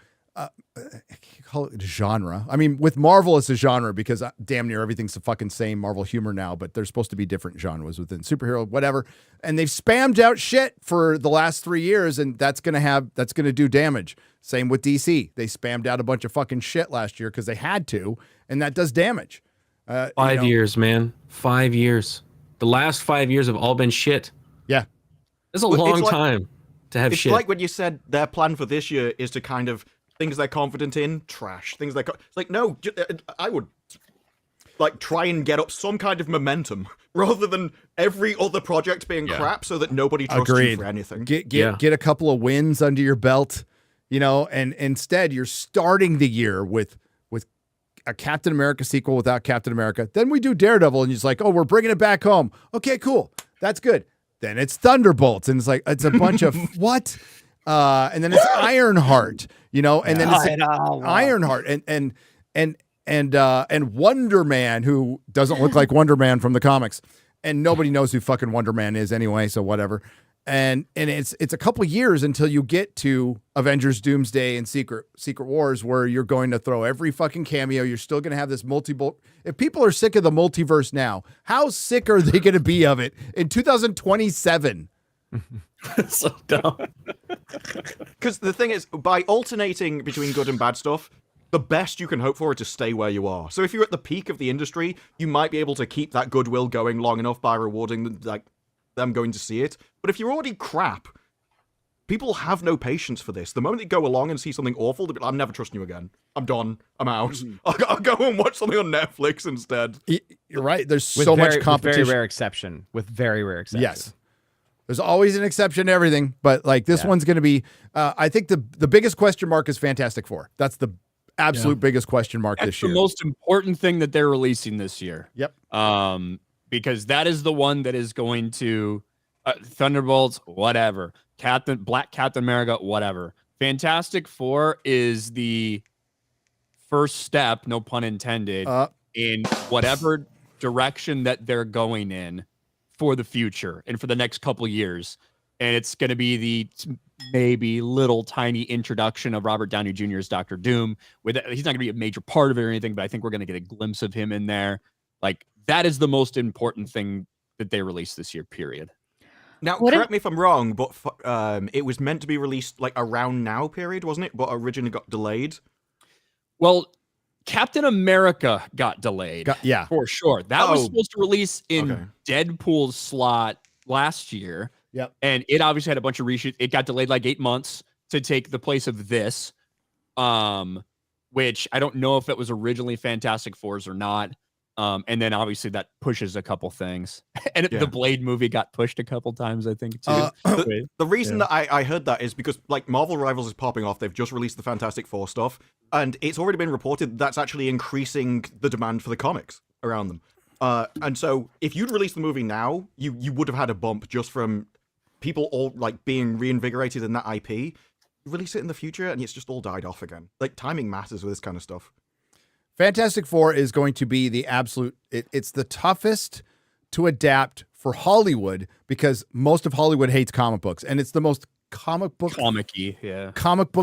call it genre. I mean, with Marvel, it's a genre because damn near everything's the fucking same Marvel humor now, but there's supposed to be different genres within superhero, whatever. And they've spammed out shit for the last 3 years, and that's going to do damage. Same with DC. They spammed out a bunch of fucking shit last year because they had to, and that does damage. 5 years, man. 5 years. The last 5 years have all been shit. Yeah. It's a long time to have shit. It's like when you said their plan for this year is to kind of things they're confident in, trash. Things it's like, no, I would like try and get up some kind of momentum rather than every other project being crap, so that nobody trusts you for anything. Get a couple of wins under your belt, you know, and instead you're starting the year with a Captain America sequel without Captain America. Then we do Daredevil, and you're just like, oh, we're bringing it back home. Okay, cool. That's good. Then it's Thunderbolts, and it's like, it's a bunch of what? And then it's Ironheart, you know, and then it's Ironheart and Wonder Man, who doesn't look like Wonder Man from the comics, and nobody knows who fucking Wonder Man is anyway, so whatever. And it's a couple years until you get to Avengers Doomsday and Secret Wars, where you're going to throw every fucking cameo. You're still going to have this if people are sick of the multiverse now, how sick are they going to be of it in 2027? So dumb. Because the thing is, by alternating between good and bad stuff, the best you can hope for is to stay where you are. So if you're at the peak of the industry, you might be able to keep that goodwill going long enough by rewarding them going to see it. But if you're already crap, people have no patience for this. The moment they go along and see something awful, they'll be like, I'm never trusting you again. I'm done. I'm out. I'll go and watch something on Netflix instead. You're right. There's so much competition. With very rare exception. Yes. There's always an exception to everything, but like this one's going to be, I think the biggest question mark is Fantastic Four. That's the absolute biggest question mark this year. The most important thing that they're releasing this year. Yep. Because that is the one that is going to Thunderbolts, whatever. Black Captain America, whatever. Fantastic Four is the first step, no pun intended, in whatever direction that they're going in for the future and for the next couple of years. And it's going to be the maybe little tiny introduction of Robert Downey Jr. as Dr. Doom. He's not going to be a major part of it or anything, but I think we're going to get a glimpse of him in there. Like, that is the most important thing that they released this year, period. Now, correct me if I'm wrong, but it was meant to be released like around now period, wasn't it? But originally got delayed. Well, Captain America got delayed. For sure. That was supposed to release in Deadpool's slot last year. Yep. And it obviously had a bunch of reshoots. It got delayed like 8 months. to take the place of this, which I don't know if it was originally Fantastic Fours or not. And then obviously that pushes a couple things. And the Blade movie got pushed a couple times, I think, too. The reason that I heard that is because like Marvel Rivals is popping off. They've just released the Fantastic Four stuff, and it's already been reported that's actually increasing the demand for the comics around them. And so if you'd released the movie now, you would have had a bump just from people all like being reinvigorated in that IP. You release it in the future, and it's just all died off again. Like timing matters with this kind of stuff. Fantastic Four is going to be the absolute, it's the toughest to adapt for Hollywood because most of Hollywood hates comic books, and it's the most comic book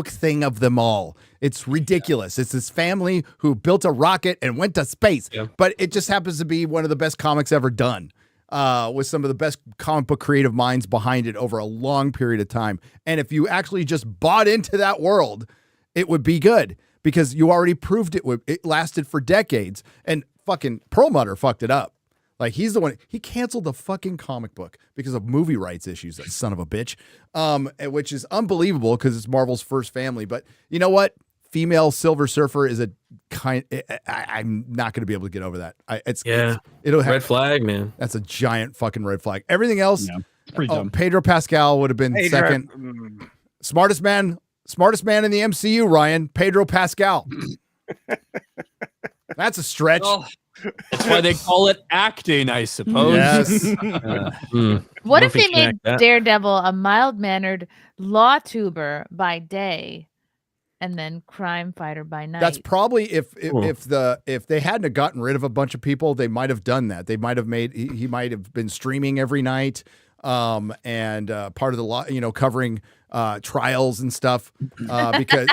thing of them all. It's ridiculous. It's this family who built a rocket and went to space, but it just happens to be one of the best comics ever done, with some of the best comic book creative minds behind it over a long period of time. And if you actually just bought into that world, it would be good. Because you already proved it lasted for decades, and fucking Perlmutter fucked it up. Like he's the one, he canceled the fucking comic book because of movie rights issues, that son of a bitch, which is unbelievable because it's Marvel's first family. But you know what? Female Silver Surfer is I'm not going to be able to get over that. It'll have, red flag, man. That's a giant fucking red flag. Everything else, it's pretty dumb. Pedro Pascal would have been second. Smartest man in the MCU, Ryan, Pedro Pascal. That's a stretch. Oh, that's why they call it acting, I suppose. Yes. What if they made Daredevil a mild-mannered law tuber by day and then crime fighter by night? That's probably if they hadn't gotten rid of a bunch of people, they might have done that. They might have he might have been streaming every night, and part of the law, covering trials and stuff, because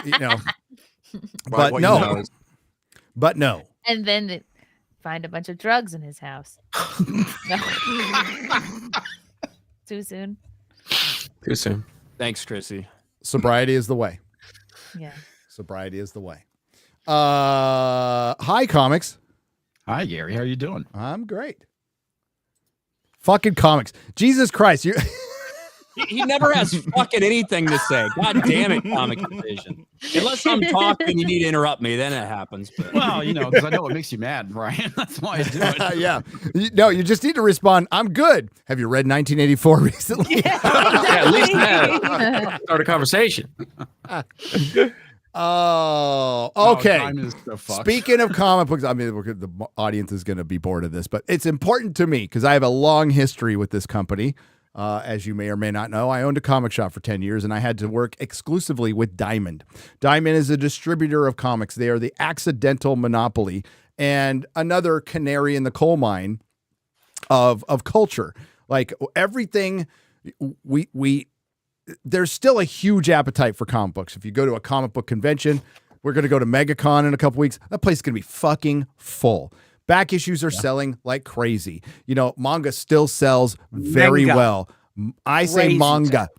but no. And then they find a bunch of drugs in his house. Too soon. Thanks, Chrissy. Sobriety is the way. Yeah. Sobriety is the way. Hi, comics. Hi, Gary. How are you doing? I'm great. Fucking comics. Jesus Christ. He never has fucking anything to say. God damn it, Comic Division. Unless I'm talking, you need to interrupt me. Then it happens. But. Well, because I know it makes you mad, Brian. That's why I do it. Yeah. No, you just need to respond. I'm good. Have you read 1984 recently? Yeah, at least that. Start a conversation. Oh, okay. Speaking of comic books, I mean, the audience is going to be bored of this, but it's important to me because I have a long history with this company. As you may or may not know, I owned a comic shop for 10 years, and I had to work exclusively with Diamond. Diamond is a distributor of comics. They are the accidental monopoly and another canary in the coal mine of culture. Like everything, there's still a huge appetite for comic books. If you go to a comic book convention, we're going to go to MegaCon in a couple weeks. That place is going to be fucking full. Back issues are selling like crazy. Manga still sells very well. I say manga.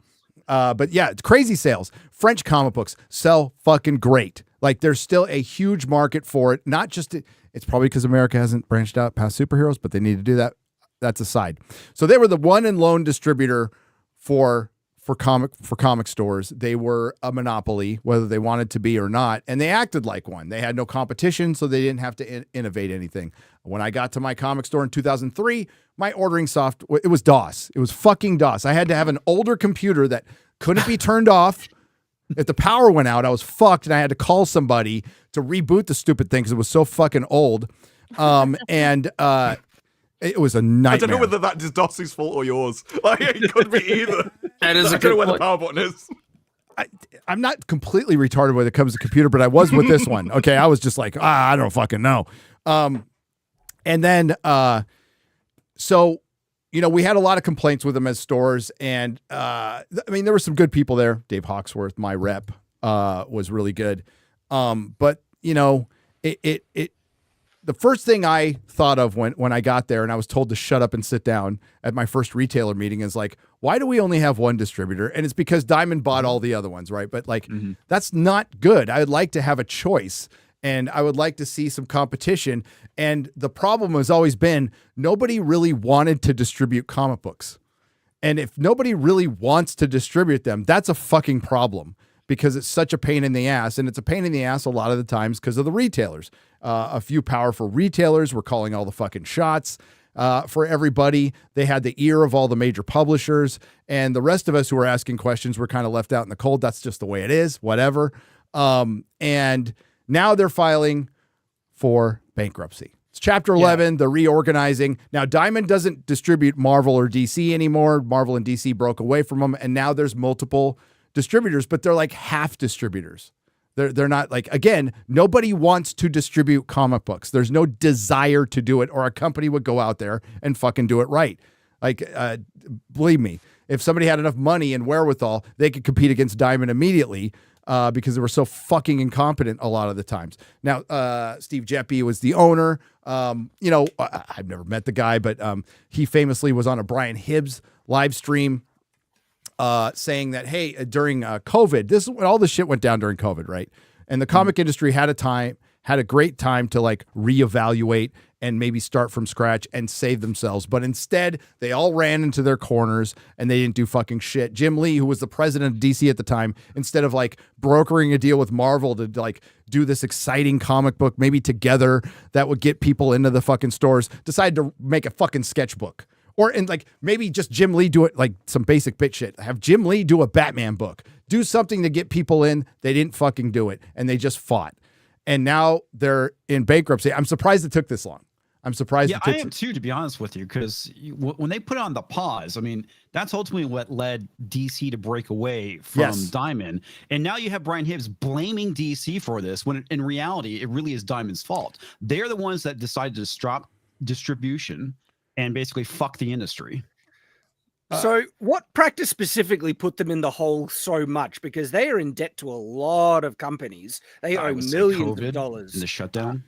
But yeah, it's crazy sales. French comic books sell fucking great. Like there's still a huge market for it. Not just, it's probably because America hasn't branched out past superheroes, but they need to do that. That's aside. So they were the one and lone distributor for comic stores. They were a monopoly, whether they wanted to be or not, and they acted like one. They had no competition, so they didn't have to innovate anything. When I got to my comic store in 2003, my ordering software, it was DOS. It was fucking DOS. I had to have an older computer that couldn't be turned off. If the power went out, I was fucked, and I had to call somebody to reboot the stupid thing because it was so fucking old. It was a nightmare. I don't know whether that is DOS's fault or yours. Like, it could be either. That is I don't know where the power button is. I'm not completely retarded when it comes to computer, but I was with this one. Okay, I was just like, I don't fucking know. And then, so, we had a lot of complaints with them as stores, and I mean, there were some good people there. Dave Hawksworth, my rep, was really good. But the first thing I thought of when I got there and I was told to shut up and sit down at my first retailer meeting is like, why do we only have one distributor? And it's because Diamond bought all the other ones, right? But that's not good. I would like to have a choice, and I would like to see some competition. And the problem has always been nobody really wanted to distribute comic books. And if nobody really wants to distribute them, that's a fucking problem. because it's such a pain in the ass. And it's a pain in the ass a lot of the times because of the retailers. A few powerful retailers were calling all the fucking shots for everybody. They had the ear of all the major publishers, and the rest of us who were asking questions were kind of left out in the cold. That's just the way it is, whatever. And now they're filing for bankruptcy. It's Chapter 11. They're reorganizing. Now, Diamond doesn't distribute Marvel or DC anymore. Marvel and DC broke away from them, and now there's multiple distributors, but they're like half distributors. They're not like, again, nobody wants to distribute comic books. There's no desire to do it, or a company would go out there and fucking do it right. Like, believe me, if somebody had enough money and wherewithal, they could compete against Diamond immediately because they were so fucking incompetent a lot of the times. Now, Steve Geppi was the owner. You know, I've never met the guy, but he famously was on a Brian Hibbs live stream saying that, hey, during COVID, this is when all this shit went down during COVID, right? And the comic industry had a great time to like reevaluate and maybe start from scratch and save themselves. But instead, they all ran into their corners and they didn't do fucking shit. Jim Lee, who was the president of DC at the time, instead of like brokering a deal with Marvel to like do this exciting comic book, maybe together that would get people into the fucking stores, decided to make a fucking sketchbook. Or, and like, maybe just Jim Lee do it, like some basic bitch shit. Have Jim Lee do a Batman book. Do something to get people in. They didn't fucking do it. And they just fought. And now they're in bankruptcy. I'm surprised it took this long. I'm surprised. Yeah, I am too, to be honest with you, because when they put on the pause, I mean, that's ultimately what led DC to break away from Diamond. And now you have Brian Hibbs blaming DC for this, when in reality, it really is Diamond's fault. They're the ones that decided to stop distribution and basically fuck the industry. So what practice specifically put them in the hole so much? Because they are in debt to a lot of companies. They owe millions of dollars. And the shutdown?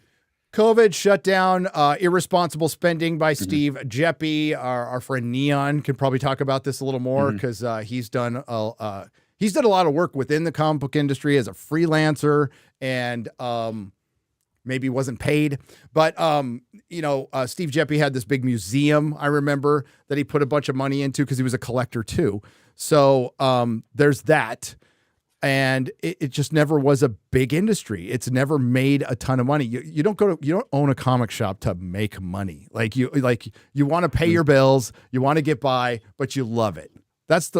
COVID, shutdown, irresponsible spending by Steve Geppi. Our friend Neon can probably talk about this a little more because he's done a lot of work within the comic book industry as a freelancer, and maybe wasn't paid. But, you know, Steve Geppi had this big museum, I remember, that he put a bunch of money into because he was a collector too. So there's that. And it just never was a big industry. It's never made a ton of money. You don't own a comic shop to make money. You want to pay your bills, you want to get by, but you love it. That's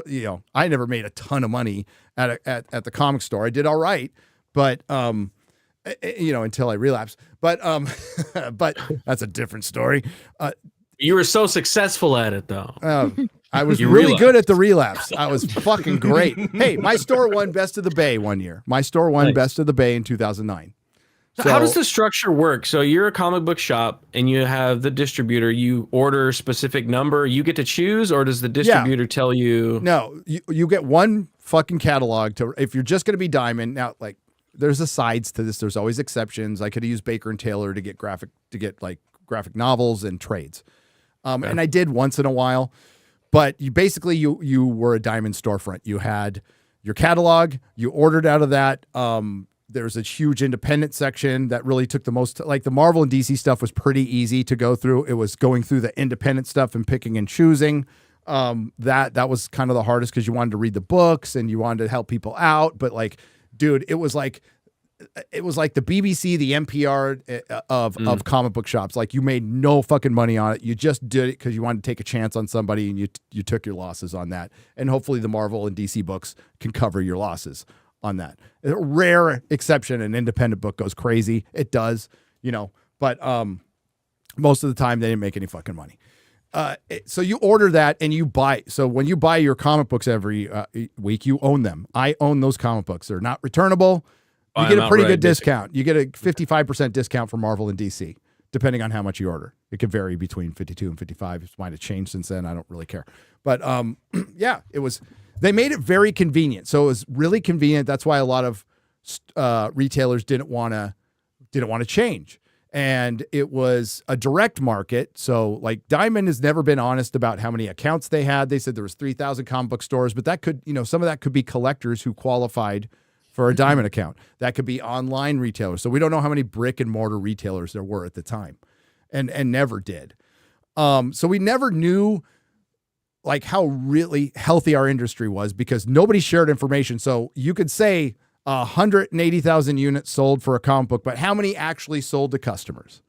I never made a ton of money at the comic store. I did all right, but until I relapsed. But but that's a different story. You were so successful at it, though. I was really good at the relapse. I was fucking great. Hey, my store won Best of the Bay one year. My store won Best of the Bay in 2009. So how does the structure work? So you're a comic book shop and you have the distributor. You order a specific number. You get to choose, or does the distributor tell you? No, you get one fucking catalog to. If you're just going to be Diamond, now like there's a sides to this. There's always exceptions. I could have used Baker and Taylor to get graphic novels and trades. And I did once in a while, but you were a Diamond storefront. You had your catalog, you ordered out of that. There's a huge independent section that really took the most, like the Marvel and DC stuff was pretty easy to go through. It was going through the independent stuff and picking and choosing. That was kind of the hardest because you wanted to read the books and you wanted to help people out. But like, dude, it was like the BBC, the NPR of comic book shops. Like, you made no fucking money on it. You just did it because you wanted to take a chance on somebody, and you took your losses on that. And hopefully the Marvel and DC books can cover your losses on that. A rare exception, an independent book goes crazy. It does, but most of the time they didn't make any fucking money. So you order that and you buy. So when you buy your comic books every week, you own them. I own those comic books. They're not returnable. You get a pretty good discount. You get a 55% discount for Marvel and DC, depending on how much you order. It could vary between 52 and 55. It might have changed since then. I don't really care. But they made it very convenient. So it was really convenient. That's why a lot of retailers didn't want to change. And it was a direct market. So like Diamond has never been honest about how many accounts they had. They said there was 3,000 comic book stores, but that could, some of that could be collectors who qualified for a Diamond account. That could be online retailers. So we don't know how many brick and mortar retailers there were at the time, and never did. So we never knew like how really healthy our industry was because nobody shared information. So you could say 180,000 units sold for a comic book, but how many actually sold to customers?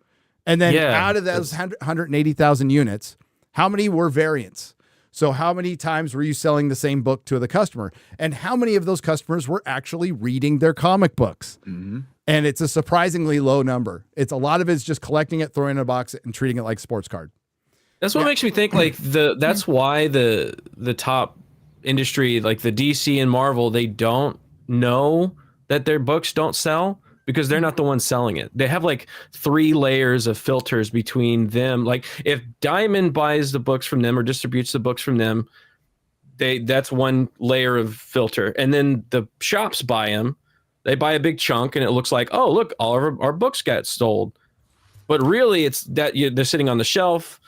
And then out of those 180,000 units, how many were variants? So how many times were you selling the same book to the customer? And how many of those customers were actually reading their comic books? Mm-hmm. And it's a surprisingly low number. It's a lot of it's just collecting it, throwing it in a box, and treating it like a sports card. That's what makes me think like that's why the top industry, like the DC and Marvel, they don't know that their books don't sell because they're not the ones selling it. They have like 3 layers of filters between them. Like if Diamond buys the books from them or distributes the books from them, that's one layer of filter. And then the shops buy them. They buy a big chunk and it looks like, oh, look, all of our books got sold. But really it's that they're sitting on the shelf.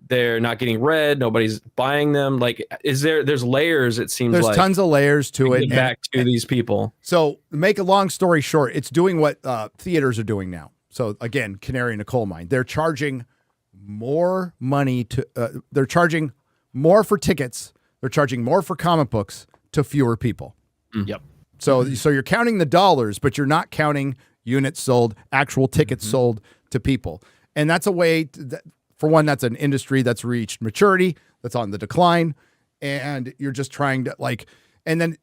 They're not getting read. Nobody's buying them. Like, there's layers, it seems like. There's tons of layers to it. Back to these people. So make a long story short, it's doing what theaters are doing now. So again, canary in a coal mine. They're charging more money they're charging more for tickets. They're charging more for comic books to fewer people. Yep. So you're counting the dollars, but you're not counting units sold, actual tickets sold to people. And that's a way for one, that's an industry that's reached maturity, that's on the decline, and you're just trying to and then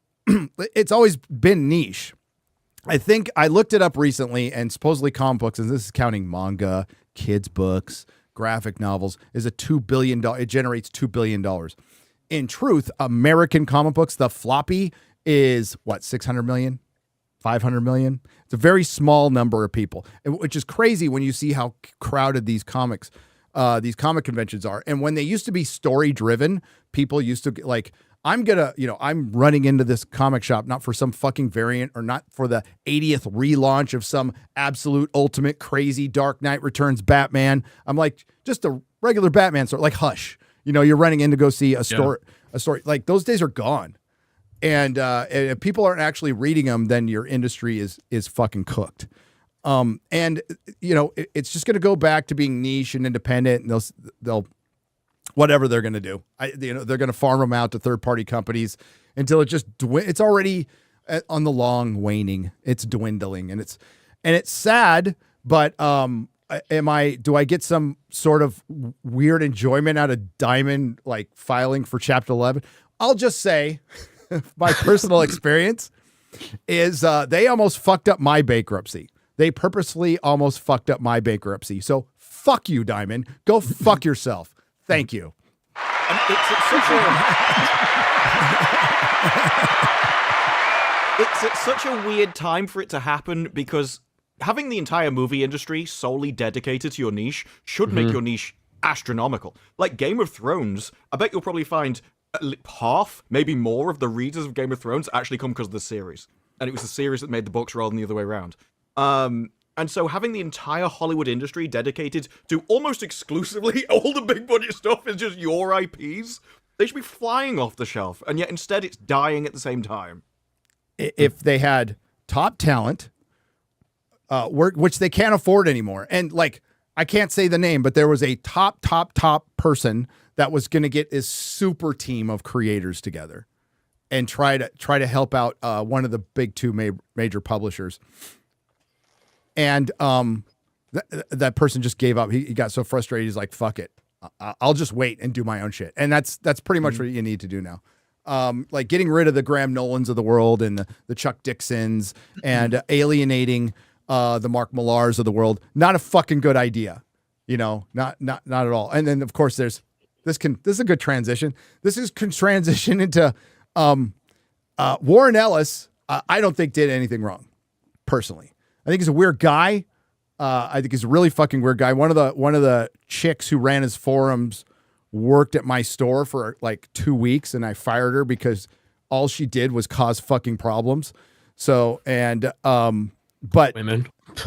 it's always been niche. I think I looked it up recently, and supposedly comic books, and this is counting manga, kids books, graphic novels, is a $2 billion. It generates $2 billion. In truth, American comic books, the floppy is what, 600 million, 500 million. It's a very small number of people, which is crazy when you see how crowded these comic conventions are. And when they used to be story driven, people used to I'm running into this comic shop, not for some fucking variant or not for the 80th relaunch of some absolute ultimate crazy Dark Knight Returns Batman. I'm like, just a regular Batman story, like Hush. You're running in to go see a story. Like those days are gone. And if people aren't actually reading them, then your industry is fucking cooked. And it's just going to go back to being niche and independent, and they'll whatever they're going to do. They're going to farm them out to third-party companies until it's already on the long waning. It's dwindling, and it's sad, but do I get some sort of weird enjoyment out of Diamond filing for Chapter 11? I'll just say my personal experience is they almost fucked up my bankruptcy. They purposely almost fucked up my bankruptcy. So fuck you, Diamond. Go fuck yourself. Thank you. And it's at such a weird time for it to happen because having the entire movie industry solely dedicated to your niche should make your niche astronomical. Like Game of Thrones, I bet you'll probably find half, maybe more of the readers of Game of Thrones actually come because of the series. And it was the series that made the books rather than the other way around. And so having the entire Hollywood industry dedicated to almost exclusively all the big budget stuff is just your IPs, they should be flying off the shelf. And yet instead it's dying at the same time. If they had top talent, which they can't afford anymore. And I can't say the name, but there was a top person that was going to get his super team of creators together and try to help out one of the big 2 major publishers. And that person just gave up. He got so frustrated. He's like, fuck it. I'll just wait and do my own shit. And that's pretty much what you need to do now. Getting rid of the Graham Nolans of the world and the Chuck Dixons and alienating the Mark Millars of the world. Not a fucking good idea. Not at all. And then of course this is a good transition. This is transition into Warren Ellis. I don't think did anything wrong personally. I think he's a weird guy. I think he's a really fucking weird guy. One of the chicks who ran his forums worked at my store for 2 weeks, and I fired her because all she did was cause fucking problems. So but women,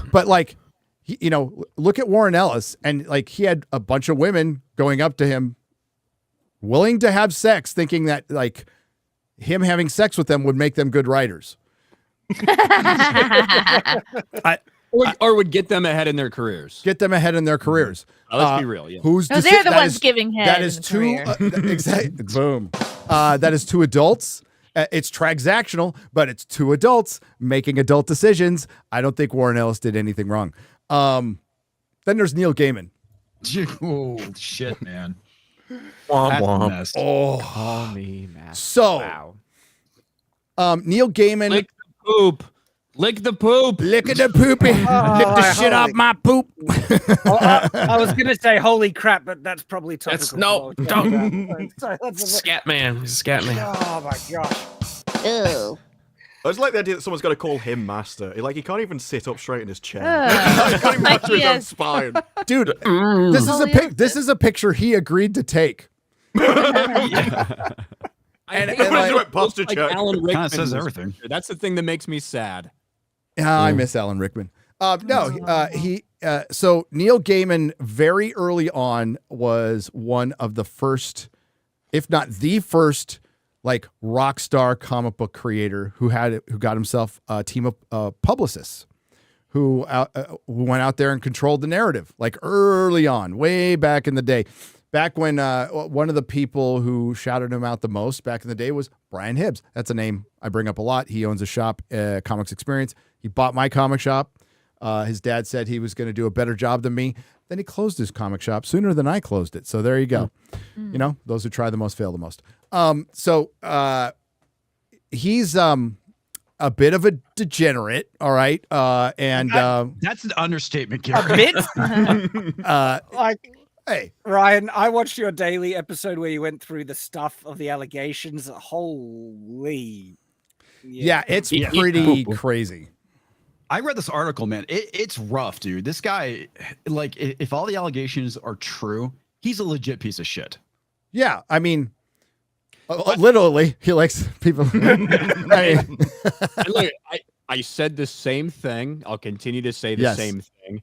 but look at Warren Ellis, and he had a bunch of women going up to him, willing to have sex, thinking that him having sex with them would make them good writers. Or would get them ahead in their careers. Let's be real. Yeah. They're the ones giving head. That is two. Exactly. Boom. That is 2 adults It's transactional, but it's two adults making adult decisions. I don't think Warren Ellis did anything wrong. Then there's Neil Gaiman. Oh shit, man. Womp womp. Oh, Call me master. So, Wow. Neil Gaiman. Lick the poop. Lick the poop. Lick at the poopy. Lick the shit off my poop. I was gonna say holy crap, but that's probably topical. That's no, don't. Scat man. Scat man. Oh my gosh. Ew. I just like the idea that someone's got to call him master. Like, he can't even sit up straight in his chair. Ugh. He can't even Like master his he own is. spine. Dude, this is a picture he agreed to take. And Everyone's doing posture like check. Alan Rickman. Kind of says was- everything. That's the thing that makes me sad. I miss Alan Rickman. So Neil Gaiman very early on was one of the first, if not the first, like rock star comic book creator who got himself a team of publicists who went out there and controlled the narrative, like early on, way back in the day. Back when one of the people who shouted him out the most back in the day was Brian Hibbs. That's a name I bring up a lot. He owns a shop, Comics Experience. He bought my comic shop. His dad said he was going to do a better job than me. Then he closed his comic shop sooner than I closed it. So there you go. You know, those who try the most fail the most. He's a bit of a degenerate, all right? That's an understatement, A Gary. bit. Like, hey, Ryan, I watched your daily episode where you went through the stuff of the allegations. Holy. yeah, it's pretty crazy. I read this article, man. It's rough, dude. This guy, like, if all the allegations are true, he's a legit piece of shit. Yeah, I mean, literally, he likes people. I said the same thing. I'll continue to say the Yes. same thing.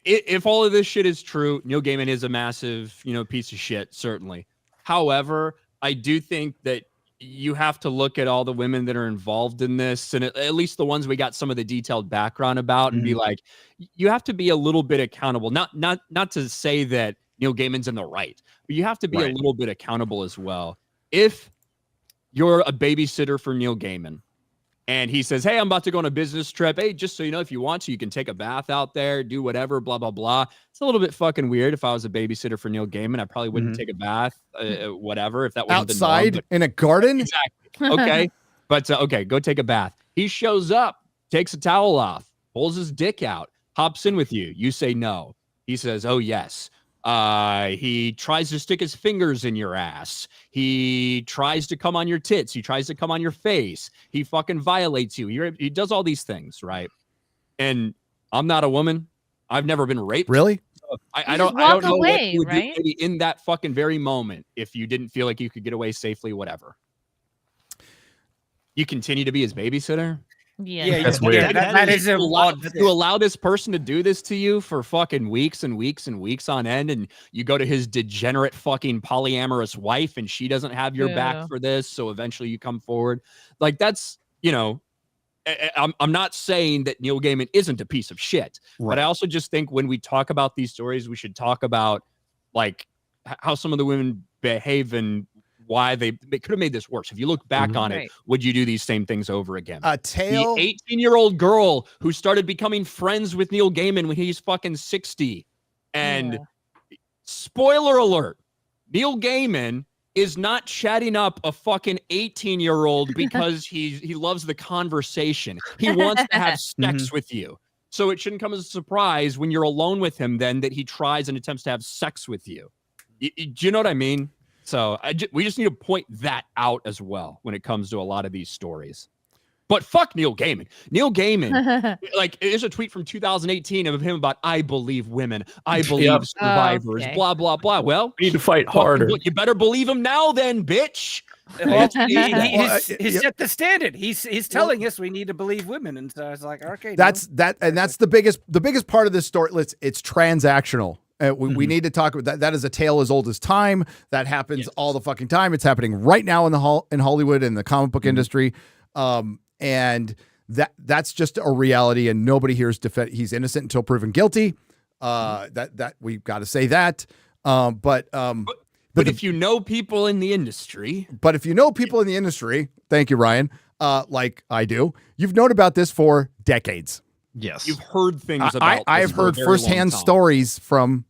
If all of this shit is true, Neil Gaiman is a massive, piece of shit, certainly. However, I do think that you have to look at all the women that are involved in this, and at least the ones we got some of the detailed background about, and be like, you have to be a little bit accountable. Not to say that Neil Gaiman's in the right, but you have to be a little bit accountable as well. If you're a babysitter for Neil Gaiman, and he says, hey, I'm about to go on a business trip. Hey, just so you know, if you want to, you can take a bath out there, do whatever, blah, blah, blah. It's a little bit fucking weird. If I was a babysitter for Neil Gaiman, I probably wouldn't take a bath, whatever, if that wasn't Outside the norm, in a garden? Exactly. Okay. But okay, go take a bath. He shows up, takes a towel off, pulls his dick out, hops in with you. You say no. He says, oh, yes. He tries to stick his fingers in your ass. He tries to come on your tits. He tries to come on your face. He fucking violates you. He does all these things, right? And I'm not a woman. I've never been raped. Really? So I don't know what you would do maybe in that fucking very moment if you didn't feel like you could get away safely, whatever. You continue to be his babysitter? Yeah, that's weird. That is a lot. You allow this person to do this to you for fucking weeks and weeks and weeks on end, and you go to his degenerate fucking polyamorous wife, and she doesn't have your back for this, so eventually you come forward. Like, that's, I'm not saying that Neil Gaiman isn't a piece of shit, but I also just think when we talk about these stories, we should talk about, like, how some of the women behave and why they could have made this worse. If you look back on it, would you do these same things over again? A tale. The 18-year-old girl who started becoming friends with Neil Gaiman when he's fucking 60. And spoiler alert, Neil Gaiman is not chatting up a fucking 18-year-old because he loves the conversation. He wants to have sex with you. So it shouldn't come as a surprise when you're alone with him then that he tries and attempts to have sex with you. Do you know what I mean? So we just need to point that out as well when it comes to a lot of these stories. But fuck Neil Gaiman. Neil Gaiman, like, there's a tweet from 2018 of him about, I believe women, I believe survivors, blah, blah, blah. Well, we need to fight harder. You better believe him now then, bitch. He set the standard. He's telling us we need to believe women, and so it's like, okay. That's the biggest part of this story. It's transactional. We need to talk about that. That is a tale as old as time. That happens all the fucking time. It's happening right now in Hollywood, in the comic book industry. And that's just a reality, and nobody here is he's innocent until proven guilty. That we've got to say that. But But if you know people in the industry. But if you know people in the industry, thank you, Ryan, like I do, you've known about this for decades. Yes. You've heard things about I've heard firsthand stories from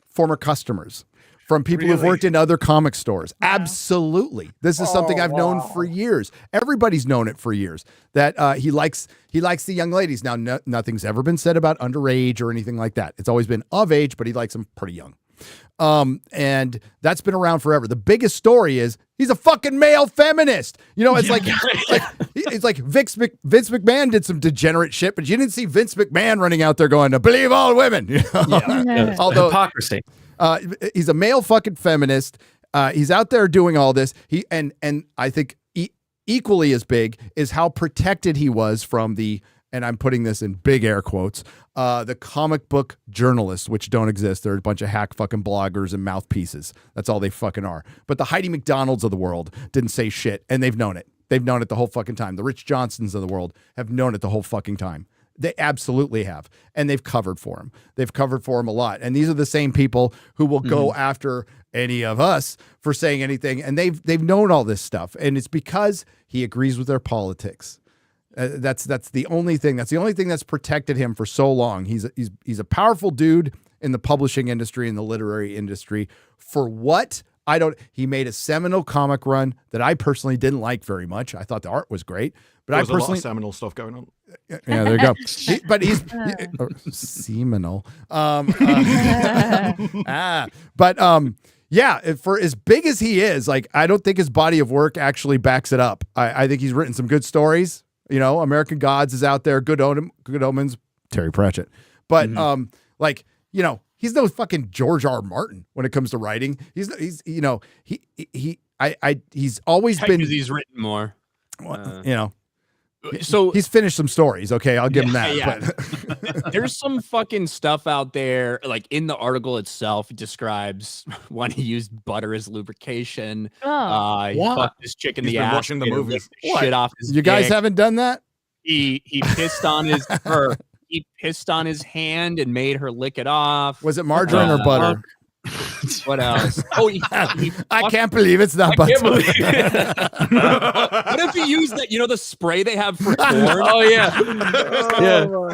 former customers, from people who've worked in other comic stores. Wow. Absolutely. This is something I've known for years. Everybody's known it for years, that he likes the young ladies. Now, nothing's ever been said about underage or anything like that. It's always been of age, but he likes them pretty young. And that's been around forever. The biggest story is he's a fucking male feminist. You know, it's like Vince McMahon did some degenerate shit, but you didn't see Vince McMahon running out there going to believe all women. You know? Although hypocrisy. He's a male fucking feminist. He's out there doing all this. And I think equally as big is how protected he was from and I'm putting this in big air quotes, the comic book journalists, which don't exist. They're a bunch of hack fucking bloggers and mouthpieces. That's all they fucking are. But the Heidi McDonalds of the world didn't say shit, and they've known it. They've known it the whole fucking time. The Rich Johnsons of the world have known it the whole fucking time. They absolutely have. And they've covered for him. They've covered for him a lot. And these are the same people who will go after any of us for saying anything. And they've known all this stuff. And it's because he agrees with their politics. That's the only thing. That's the only thing that's protected him for so long. He's a powerful dude in the publishing industry, in the literary industry. For what? He made a seminal comic run that I personally didn't like very much. I thought the art was great, but There's a lot of seminal stuff going on. Yeah, there you go. But he's seminal. Yeah, for as big as he is, like, I don't think his body of work actually backs it up. I think he's written some good stories. You know, American Gods is out there. Good Omens, Terry Pratchett. But like, you know, he's no fucking George R. Martin when it comes to writing. He's always been. He's written more. You know, so he's finished some stories. Okay, I'll give him that. Yeah. But there's some fucking stuff out there. Like in the article itself, it describes when he used butter as lubrication. He fucked this chick in the ass. Watching the movies. Shit off his you guys dick. haven't done that? He pissed on he pissed on his hand and made her lick it off. Was it margarine or butter? What else? Oh, I can't believe it's not butter. What if he used that? You know the spray they have for corn? Oh yeah,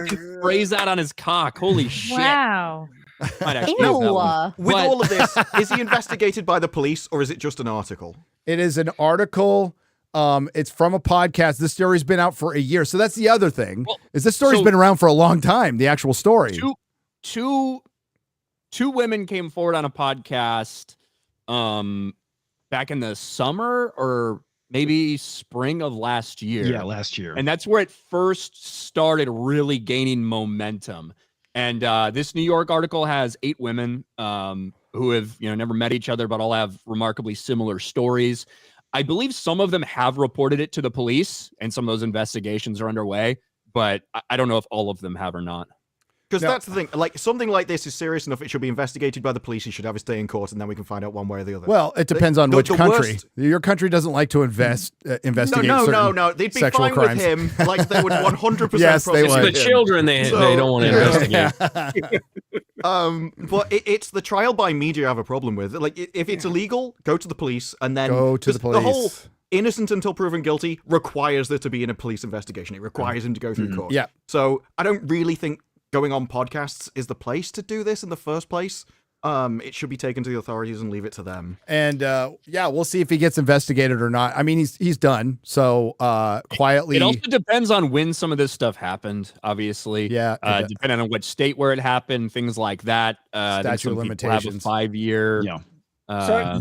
He sprays that on his cock. Holy shit! Wow. Ew. With all of this, is he investigated by the police or is it just an article? It is an article. It's from a podcast. This story's been out for a year. So that's the other thing. Is this story's been around for a long time, the actual story. Two women came forward on a podcast back in the summer or maybe spring of last year. Yeah, last year. And that's where it first started really gaining momentum. And this New York article has 8 women who have never met each other, but all have remarkably similar stories. I believe some of them have reported it to the police, and some of those investigations are underway, but I don't know if all of them have or not. Because that's the thing. Like, something like this is serious enough. It should be investigated by the police. He should have his day in court, and then we can find out one way or the other. Well, it depends on which country. Your country doesn't like to investigate. No. They'd be fine crimes. with him. Like, they would 100%. Yes, they would. It's the children they don't want to investigate. But it's the trial by media I have a problem with. Like, if it's illegal, go to the police, and then go to the police. The whole innocent until proven guilty requires there to be in a police investigation. It requires him to go through court. Yeah. So I don't really think going on podcasts is the place to do this in the first place. It should be taken to the authorities and leave it to them. And we'll see if he gets investigated or not. I mean, he's done. So quietly. It also depends on when some of this stuff happened, obviously. Yeah. Depending on which state where it happened, things like that. Statute of limitations. Have a 5-year. So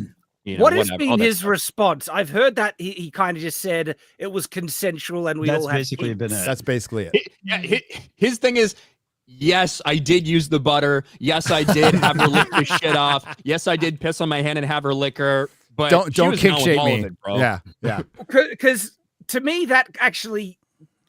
what has been his response? I've heard that he kind of just said it was consensual and That's basically been it. That's basically it. His thing is, yes, I did use the butter. Yes, I did have her lick the shit off. Yes, I did piss on my hand and have her lick her. But don't kick shame me, bro. Yeah. Because to me, that actually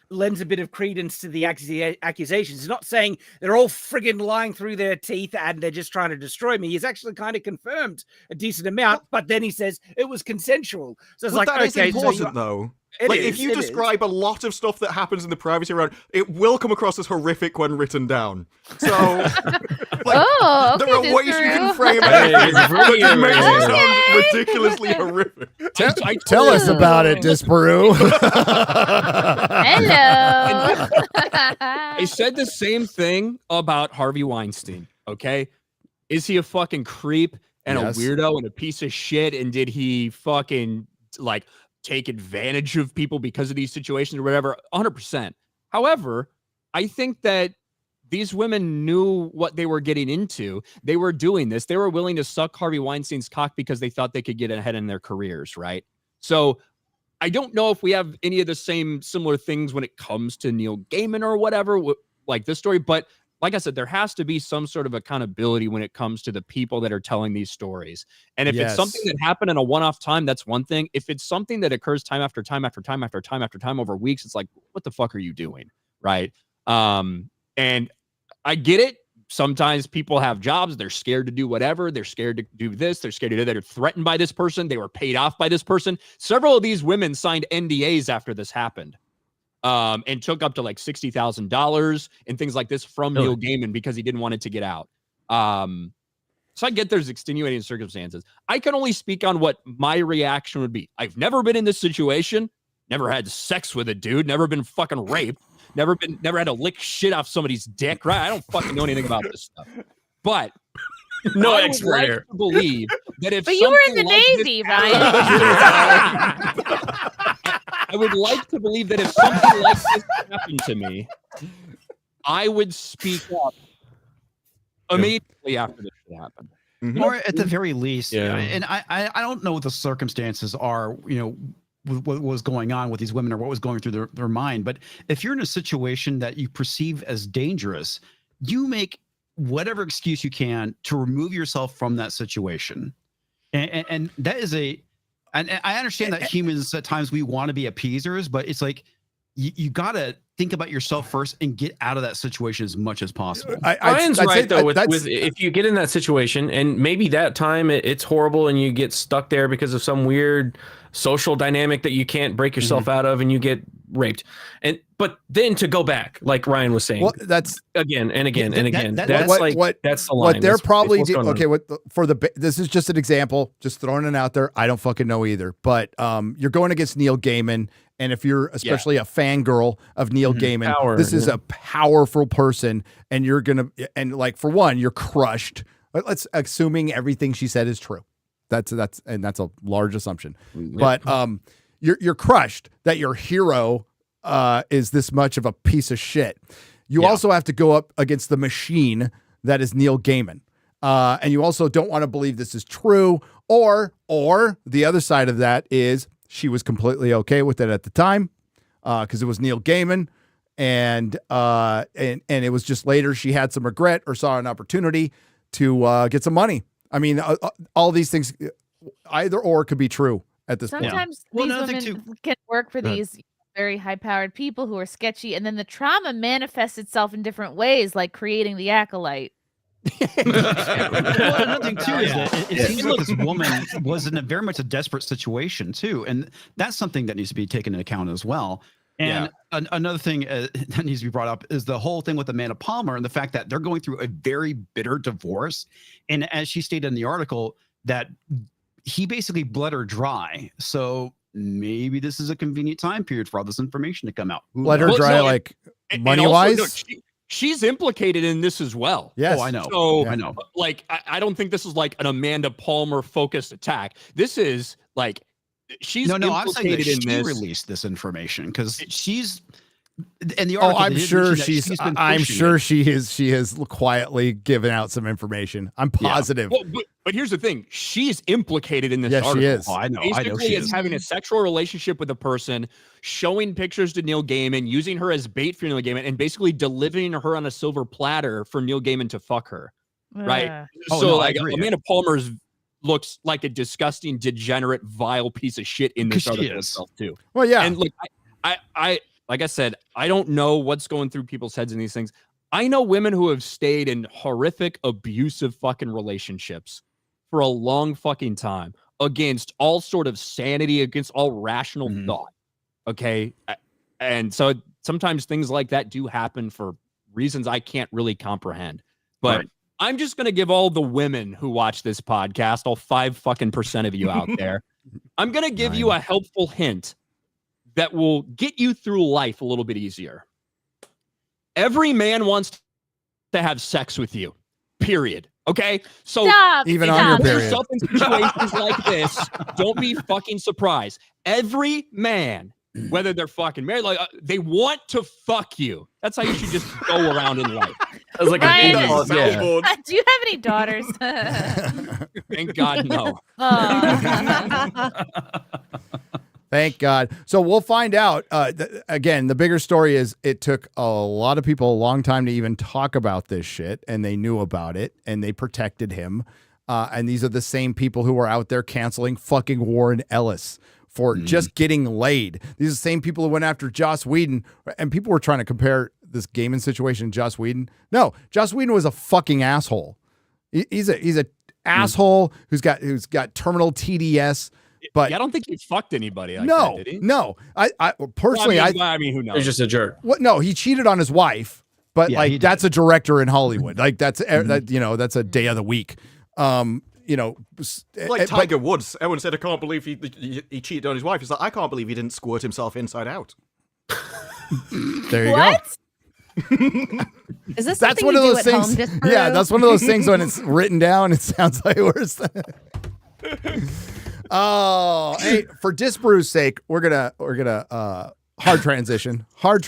lends a bit of credence to the accusations. He's not saying they're all friggin' lying through their teeth and they're just trying to destroy me. He's actually kind of confirmed a decent amount, but then he says it was consensual. So it's like, that okay, is important, though. If you describe a lot of stuff that happens in the privacy round, it will come across as horrific when written down. So, there are ways you can frame it that just makes it sound ridiculously horrific. Tell us about it, Disparu. Hello. I said the same thing about Harvey Weinstein. Okay, is he a fucking creep and a weirdo and a piece of shit? And did he fucking like take advantage of people because of these situations or whatever? 100%. However, I think that these women knew what they were getting into. They were doing this. They were willing to suck Harvey Weinstein's cock because they thought they could get ahead in their careers, right? So I don't know if we have any of the similar things when it comes to Neil Gaiman or whatever, like this story. But like I said, there has to be some sort of accountability when it comes to the people that are telling these stories. And if it's something that happened in a one-off time, that's one thing. If it's something that occurs time after time after time after time after time over weeks, it's like, what the fuck are you doing? Right. And I get it. Sometimes people have jobs. They're scared to do whatever. They're scared to do this. They're scared to do that. They're threatened by this person. They were paid off by this person. Several of these women signed NDAs after this happened. And took up to like $60,000 and things like this from Neil Gaiman because he didn't want it to get out. So I get there's extenuating circumstances. I can only speak on what my reaction would be. I've never been in this situation, never had sex with a dude, never been fucking raped, never had to lick shit off somebody's dick, right? I don't fucking know anything about this stuff. But no I expert would like here. to believe that if But you were in the like Navy, Ryan. I would like to believe that if something like this happened to me, I would speak up immediately after this shit happened. Or at the very least, Yeah. and I don't know what the circumstances are, what was going on with these women or what was going through their mind. But if you're in a situation that you perceive as dangerous, you make whatever excuse you can to remove yourself from that situation. And that is and I understand that humans at times we want to be appeasers, but it's like you got to think about yourself first and get out of that situation as much as possible. Ryan's right though. With if you get in that situation and maybe that time it's horrible and you get stuck there because of some weird social dynamic that you can't break yourself out of and you get raped, but then to go back, like Ryan was saying, that's again and again and again. That's that's what, like what, that's the line. What they're probably okay. This is just an example, just throwing it out there. I don't fucking know either, but you're going against Neil Gaiman, and if you're especially a fangirl of Neil Gaiman, this is a powerful person, and you're gonna like for one, you're crushed. Let's assuming everything she said is true. That's a large assumption, but you're crushed that your hero is this much of a piece of shit. You also have to go up against the machine that is Neil Gaiman, and you also don't want to believe this is true. Or the other side of that is she was completely okay with it at the time because it was Neil Gaiman, and it was just later she had some regret or saw an opportunity to get some money. I mean, all these things, either or could be true at this point. Sometimes these women can work for these very high-powered people who are sketchy, and then the trauma manifests itself in different ways, like creating the acolyte. Well, another thing too is that it seems like this woman was in a very much a desperate situation too, and that's something that needs to be taken into account as well. And another thing that needs to be brought up is the whole thing with Amanda Palmer and the fact that they're going through a very bitter divorce. And as she stated in the article, that he basically bled her dry. So maybe this is a convenient time period for all this information to come out. Bled her dry, like money-wise? She's implicated in this as well. Yes. Oh, I know. So, I know. Like, I don't think this is like an Amanda Palmer focused attack. This is like she's I'm saying that in she this. released this information because she's in the article. I'm sure I'm sure she she has quietly given out some information. I'm positive. Well, but here's the thing: she's implicated in this Yes, article. she is. Oh, I know. Basically, she it's is. having a sexual relationship with a person, showing pictures to Neil Gaiman, using her as bait for Neil Gaiman, and basically delivering her on a silver platter for Neil Gaiman to fuck her. Right. So like Amanda Palmer's looks like a disgusting, degenerate, vile piece of shit in this article itself too. Well, yeah. And look, I like I said, I don't know what's going through people's heads in these things. I know women who have stayed in horrific, abusive fucking relationships for a long fucking time against all sort of sanity, against all rational thought. Okay. And so sometimes things like that do happen for reasons I can't really comprehend. But I'm just going to give all the women who watch this podcast, all 5% of you out there, I'm going to give you a helpful hint that will get you through life a little bit easier. Every man wants to have sex with you, period. Okay? So even on your period. Yourself in situations like this, don't be fucking surprised. Every man, whether they're fucking married, like they want to fuck you. That's how you should just go around in life. I was like, Do you have any daughters? Thank God, no. Thank God. So we'll find out. Again, the bigger story is it took a lot of people a long time to even talk about this shit, and they knew about it, and they protected him. And these are the same people who were out there canceling fucking Warren Ellis for just getting laid. These are the same people who went after Joss Whedon, and people were trying to compare this Gaiman situation to Joss Whedon. No, Joss Whedon was a fucking asshole. He's a asshole who's got terminal TDS. But I don't think he fucked anybody. Like no, that, did he? No. I personally, I mean, who knows? He's just a jerk. No, he cheated on his wife, but like that's a director in Hollywood. Like that's that's a day of the week. Like Tiger Woods. Everyone said, I can't believe he cheated on his wife. He's like, I can't believe he didn't squirt himself inside out. There you go. Is this that's something one you of do those at things? home, Disparu? Yeah, that's one of those things when it's written down, it sounds like worse. Oh, hey, for Disparu's sake, we're gonna hard transition, kind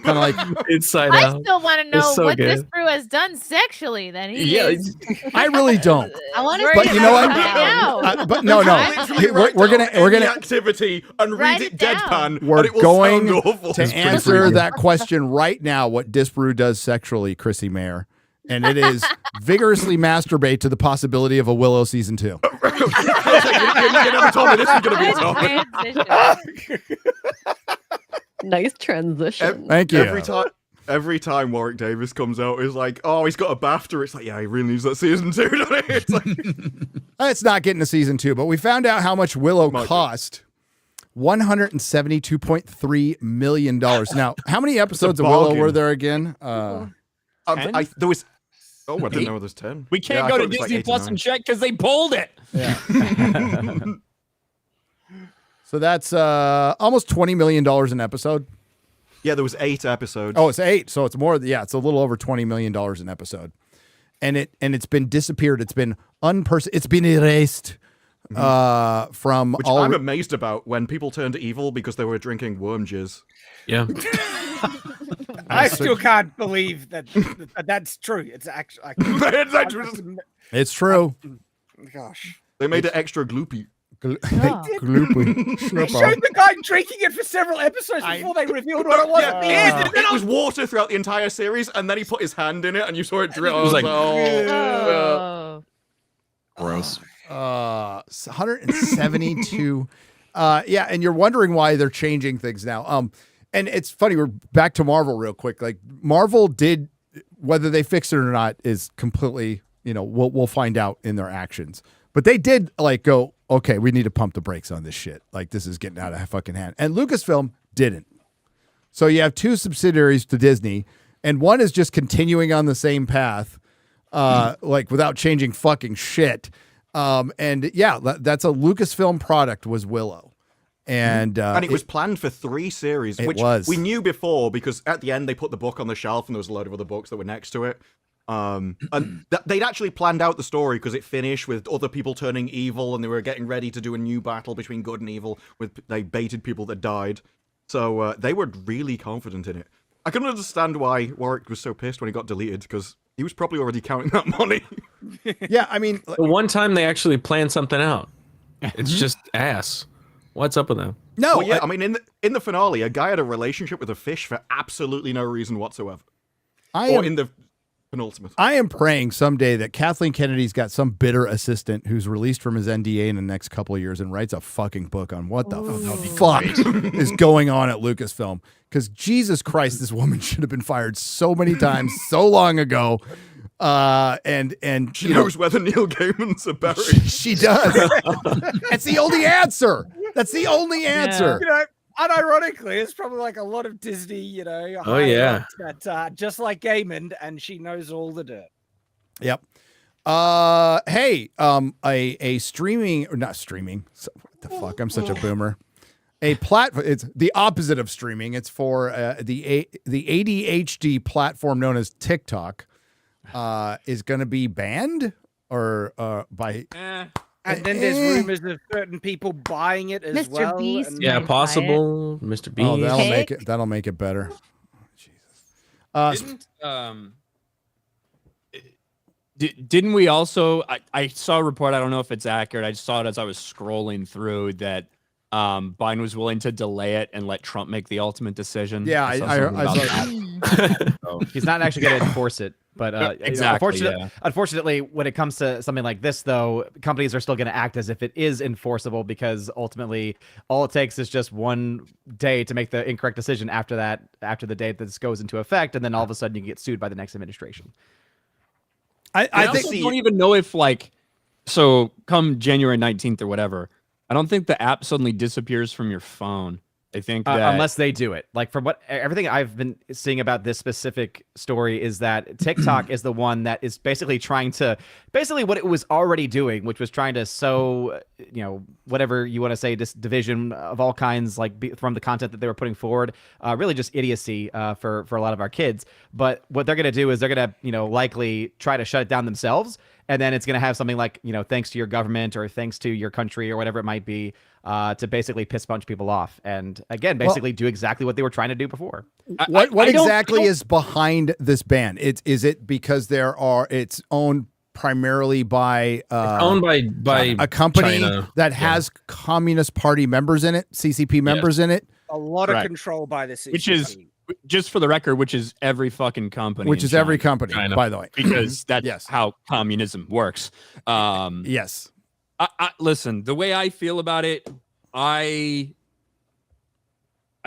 of like inside I out. still want to know so what good. this brew has done sexually. Then I really don't. I want to. But you know what? Now. But no. We're gonna activity and read it deadpan. We're and it will going sound awful. to answer that question right now. What Disparu does sexually, Chrissy Mayer. And it is vigorously masturbate to the possibility of a Willow season 2. You never told me this was going to be a topic. Nice transition. Thank you. Every time Warwick Davis comes out, it's like, oh, he's got a BAFTA. It's like, yeah, he really needs that season 2, doesn't he? It's like, it's not getting a season 2, but we found out how much Willow cost. $172.3 million. Now, how many episodes of Willow were there again? there was. Oh, I didn't know there's 10. We can't go to Disney Plus and check because they pulled it. Yeah. So that's almost $20 million an episode. Yeah, there was 8 episodes. Oh, it's 8. So it's more. Yeah, it's a little over $20 million an episode. And it's been disappeared. It's been it's been erased from which all. I'm amazed about when people turned evil because they were drinking worm jizz. Yeah. I still can't believe that that's true. It's actually. It's true. Gosh. They made it extra gloopy. Gloopy. They showed the guy drinking it for several episodes before they revealed what it was. It was water throughout the entire series, and then he put his hand in it, and you saw it drip. It was like, gross. 172. Yeah, and you're wondering why they're changing things now. And it's funny, we're back to Marvel real quick. Like Marvel did, whether they fix it or not is completely, we'll find out in their actions. But they did like go, okay, we need to pump the brakes on this shit. Like this is getting out of fucking hand. And Lucasfilm didn't. So you have 2 subsidiaries to Disney, and one is just continuing on the same path, like without changing fucking shit. And yeah, that's a Lucasfilm product was Willow. And it was planned for 3 series, which we knew before because at the end they put the book on the shelf and there was a load of other books that were next to it. And they'd actually planned out the story because it finished with other people turning evil and they were getting ready to do a new battle between good and evil. They baited people that died. So they were really confident in it. I couldn't understand why Warwick was so pissed when he got deleted because he was probably already counting that money. Yeah, I mean... The one time they actually planned something out. It's just ass. What's up with them? No, well, yeah, I mean, in the finale, a guy had a relationship with a fish for absolutely no reason whatsoever. In the penultimate. I am praying someday that Kathleen Kennedy's got some bitter assistant who's released from his NDA in the next couple of years and writes a fucking book on what the fuck is going on at Lucasfilm. Because Jesus Christ, this woman should have been fired so many times, so long ago. And she knows whether Neil Gaiman's a buried. She does. That's the only answer. That's the only answer. unironically, it's probably like a lot of Disney, you know. Oh yeah. That just like Gaiman, and she knows all the dirt. Yep. Hey, a streaming or not streaming. What the fuck? I'm such a boomer. A platform. It's the opposite of streaming. It's for the ADHD platform known as TikTok. Is going to be banned or by. And then there's rumors of certain people buying it as well. Mr. Beast. Yeah, possible. Mr. Beast. Oh, that'll make it better. Jesus. Didn't we also? I saw a report. I don't know if it's accurate. I just saw it as I was scrolling through that Biden was willing to delay it and let Trump make the ultimate decision. Yeah, I saw that. So he's not actually going to enforce it. But exactly, unfortunately, when it comes to something like this, though, companies are still going to act as if it is enforceable because ultimately, all it takes is just one day to make the incorrect decision after the date that this goes into effect, and then all of a sudden you can get sued by the next administration. I don't even know if so come January 19th or whatever, I don't think the app suddenly disappears from your phone. I think that unless they do it, like from everything I've been seeing about this specific story is that TikTok is the one that is basically trying to what it was already doing, which was trying to sow, whatever you want to say, this division of all kinds, from the content that they were putting forward, really just idiocy for a lot of our kids. But what they're going to do is they're going to, likely try to shut it down themselves. And then it's going to have something like, thanks to your government or thanks to your country or whatever it might be, to basically piss a bunch of people off. And again, basically do exactly what they were trying to do before. What exactly is behind this ban? Is it because it's owned primarily by owned by a company China. that has Communist Party members in it, CCP members in it? A lot of control by the CCP. Which is, just for the record, which is every fucking company. Which is China, every company, by the way. Because that's how communism works. Yes. I listen, the way I feel about it, I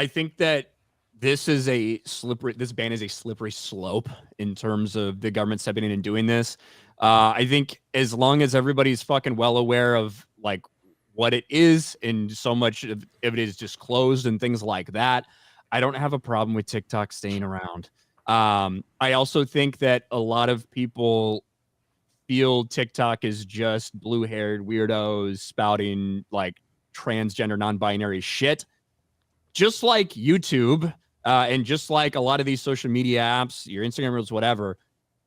think that this ban is a slippery slope in terms of the government stepping in and doing this. I think as long as everybody's fucking well aware of what it is and so much of it is disclosed and things like that, I don't have a problem with TikTok staying around. I also think that a lot of people feel TikTok is just blue-haired weirdos spouting transgender, non-binary shit. Just like YouTube and just like a lot of these social media apps, your Instagram reels, whatever,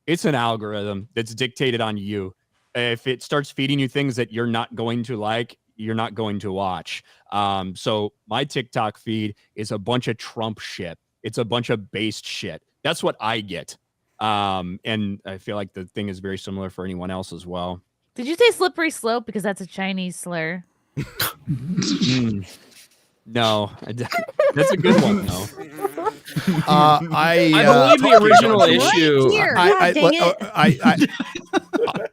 it's an algorithm that's dictated on you. If it starts feeding you things that you're not going to like, you're not going to watch. So my TikTok feed is a bunch of Trump shit. It's a bunch of based shit. That's what I get. And I feel like the thing is very similar for anyone else as well. Did you say slippery slope? Because that's a Chinese slur. No, that's a good one though. I believe the original issue.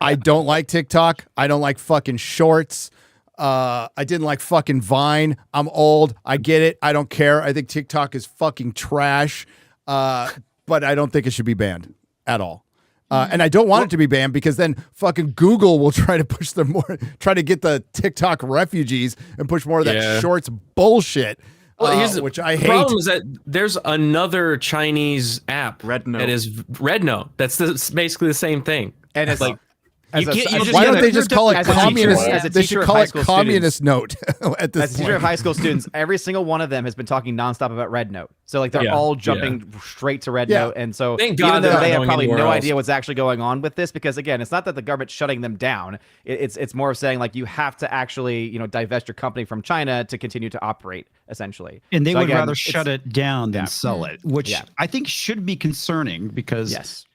I don't like TikTok. I don't like fucking shorts. I didn't like fucking Vine. I'm old. I get it. I don't care. I think TikTok is fucking trash. But I don't think it should be banned at all. And I don't want it to be banned because then fucking Google will try to push try to get the TikTok refugees and push more of that shorts bullshit. Which I hate. The problem is that there's another Chinese app Redno. that is Redno. That's basically the same thing. And it's why don't they just call it communist? They should call it communist note at this point. As a teacher of high school students, every single one of them has been talking nonstop about Red Note. So they're all jumping straight to Red Note. And so even though they have probably no idea what's actually going on with this, because again, it's not that the government's shutting them down. It's more of saying you have to actually divest your company from China to continue to operate essentially. And they would rather shut it down than sell it, which I think should be concerning because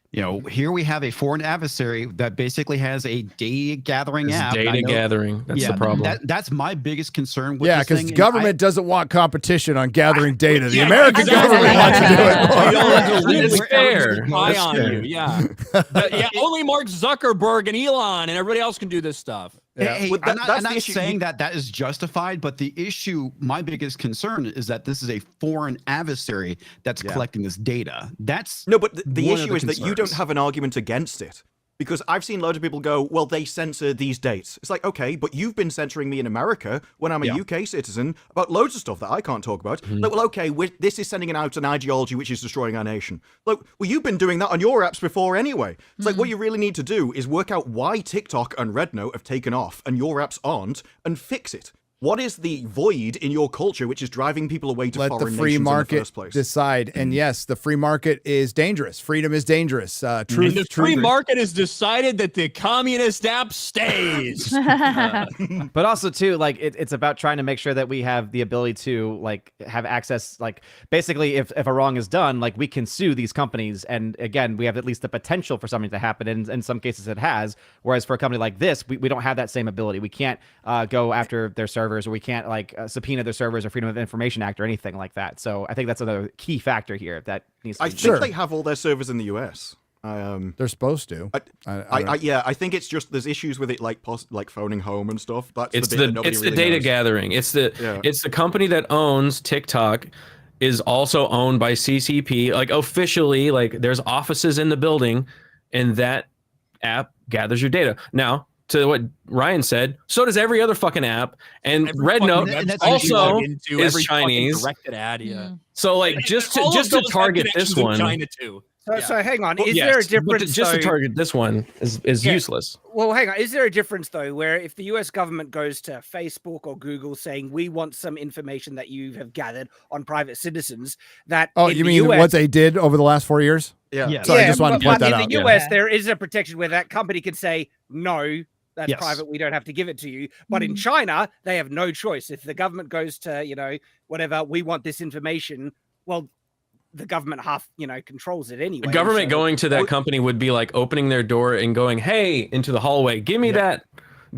here we have a foreign adversary that basically has a data gathering app. Data gathering. That's the problem. That's my biggest concern with this because the government doesn't want competition on gathering data. The American government wants to do it. It's fair. Eye on you. Yeah. Only Mark Zuckerberg and Elon and everybody else can do this stuff. Hey, I'm not saying that is justified, but the issue, my biggest concern is that this is a foreign adversary that's collecting this data. That's but the issue is that you don't have an argument against it. Because I've seen loads of people go, well, they censor these dates. It's like, okay, but you've been censoring me in America when I'm a UK citizen about loads of stuff that I can't talk about. Like, well, okay, this is sending out an ideology which is destroying our nation. Like, well, you've been doing that on your apps before anyway. It's like, what you really need to do is work out why TikTok and Rednote have taken off and your apps aren't, and fix it. What is the void in your culture which is driving people away to foreign nations in the first place? Let the free market decide. And yes, the free market is dangerous. Freedom is dangerous. The free market has decided that the communist app stays. But also too, like it's about trying to make sure that we have the ability to like have access. Like basically, if a wrong is done, like we can sue these companies. And again, we have at least the potential for something to happen. And in some cases, it has. Whereas for a company like this, we don't have that same ability. We can't go after their servers, or we can't like subpoena their servers or Freedom of Information Act or anything like that. So I think that's another key factor here that needs to be. I think they have all their servers in the US. They're supposed to. I think it's just there's issues with it, like phoning home and stuff. That's the data gathering. It's the company that owns TikTok is also owned by CCP. Like officially, like there's offices in the building, and that app gathers your data. Now, to what Ryan said, so does every other fucking app, and Rednote also is Chinese. Directed ad, yeah. So like just to target this one. China too. So hang on, is there a difference? Just to target this one is useless. Well, hang on, is there a difference though, where if the US government goes to Facebook or Google saying we want some information that you have gathered on private citizens, that you mean what they did over the last 4 years? Yeah. Sorry, I just wanted to point that out. In the US, there is a protection where that company can say no. That's private. We don't have to give it to you. But in China, they have no choice. If the government goes to, whatever, we want this information, well, the government controls it anyway. The government going to that company would be like opening their door and going, hey, into the hallway, give me that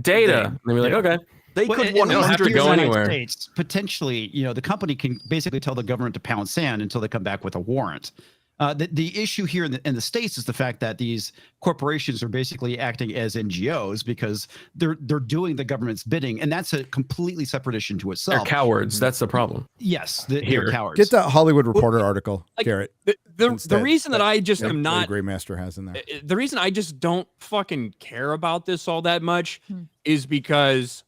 data. And they'd be like, okay. They could 100 go anywhere. States, potentially, the company can basically tell the government to pound sand until they come back with a warrant. The issue here in the States is the fact that these corporations are basically acting as NGOs because they're doing the government's bidding, and that's a completely separate issue to itself. They're cowards. That's the problem. Yes, they're cowards. Get that Hollywood Reporter article, Garrett. The reason that I just am not Greymaster has in there. The reason I just don't fucking care about this all that much is because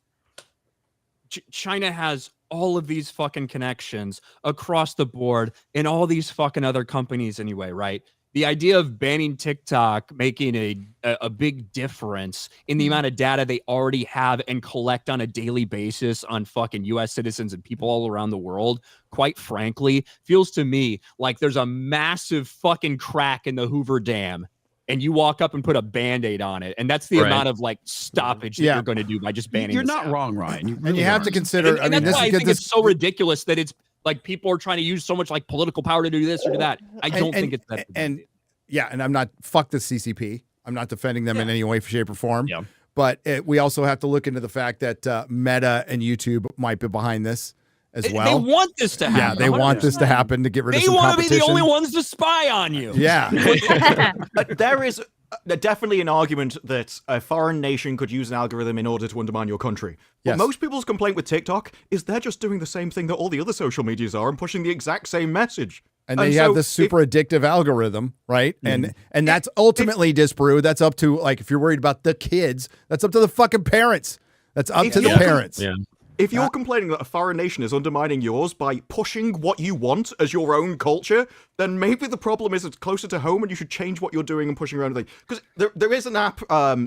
China has all of these fucking connections across the board in all these fucking other companies anyway, right? The idea of banning TikTok making a big difference in the amount of data they already have and collect on a daily basis on fucking US citizens and people all around the world, quite frankly, feels to me like there's a massive fucking crack in the Hoover Dam. And you walk up and put a Band-Aid on it. And that's the amount of like stoppage that you're going to do by just banning You're not wrong, Ryan. And you have to consider, and that's why I think it's so ridiculous that it's like people are trying to use so much like political power to do this or do that. I don't think it's that. And I'm not, fuck the CCP. I'm not defending them in any way, shape, or form. Yeah. But we also have to look into the fact that Meta and YouTube might be behind this as well. They want this to happen. Yeah, they 100%. Want this to happen to get rid of some competition. They want to be the only ones to spy on you. Yeah. There is definitely an argument that a foreign nation could use an algorithm in order to undermine your country. But most people's complaint with TikTok is they're just doing the same thing that all the other social medias are and pushing the exact same message. And they have this super addictive algorithm, right? And that's ultimately Disparu. That's up to, like, if you're worried about the kids, that's up to the fucking parents. That's up to the parents. Yeah. If you're complaining that a foreign nation is undermining yours by pushing what you want as your own culture, then maybe the problem is it's closer to home and you should change what you're doing and pushing around. Because there is an app,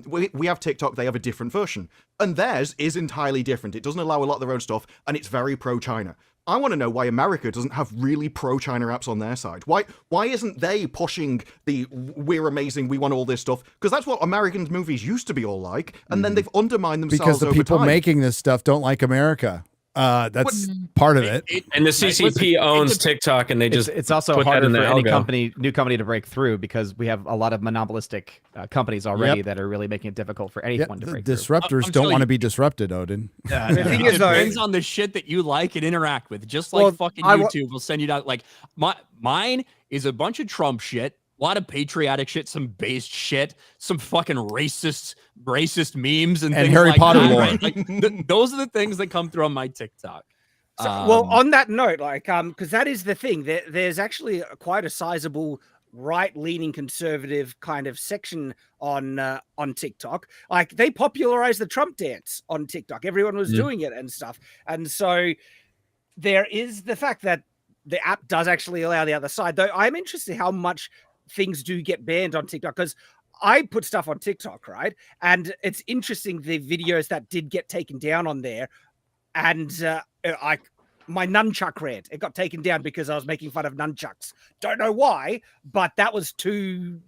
we have TikTok, they have a different version. And theirs is entirely different. It doesn't allow a lot of their own stuff, and it's very pro-China. I want to know why America doesn't have really pro-China apps on their side. Why isn't they pushing the we're amazing, we want all this stuff? Because that's what American movies used to be all like, and then they've undermined themselves because the over people time. making this stuff don't like America. That's part of it. And the CCP owns TikTok, and they just it's also harder for any new company to break through because we have a lot of monopolistic companies already that are really making it difficult for anyone to break through. Disruptors don't want to be disrupted, Odin. The thing is, depends on the shit that you like and interact with. Just like fucking YouTube will send you down. Like mine is a bunch of Trump shit. A lot of patriotic shit, some based shit, some fucking racist memes and things Harry like Potter that, lore. right? Like, those are the things that come through on my TikTok. So, well, on that note, like, because that is the thing. There's actually quite a sizable right-leaning conservative kind of section on TikTok. Like they popularized the Trump dance on TikTok. Everyone was doing it and stuff. And so there is the fact that the app does actually allow the other side. Though I'm interested how much things do get banned on TikTok, because I put stuff on TikTok, right? And it's interesting the videos that did get taken down on there. And my nunchuck rant, it got taken down because I was making fun of nunchucks. Don't know why, but that was too,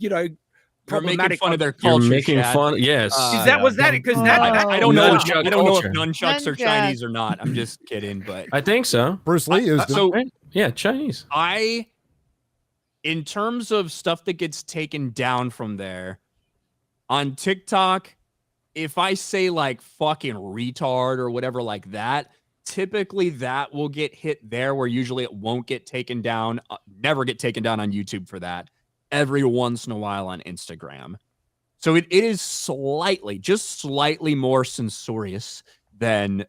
problematic. Making fun of their culture. You're making fun. Yes. Was that because I don't know. I don't know if culture. nunchucks are Chinese or not. I'm just kidding, but I think so. Bruce Lee is yeah, Chinese. In terms of stuff that gets taken down from there on TikTok, if I say like fucking retard or whatever like that, typically that will get hit there, where usually it won't get taken down, never get taken down on YouTube for that, every once in a while on Instagram. So it is just slightly more censorious than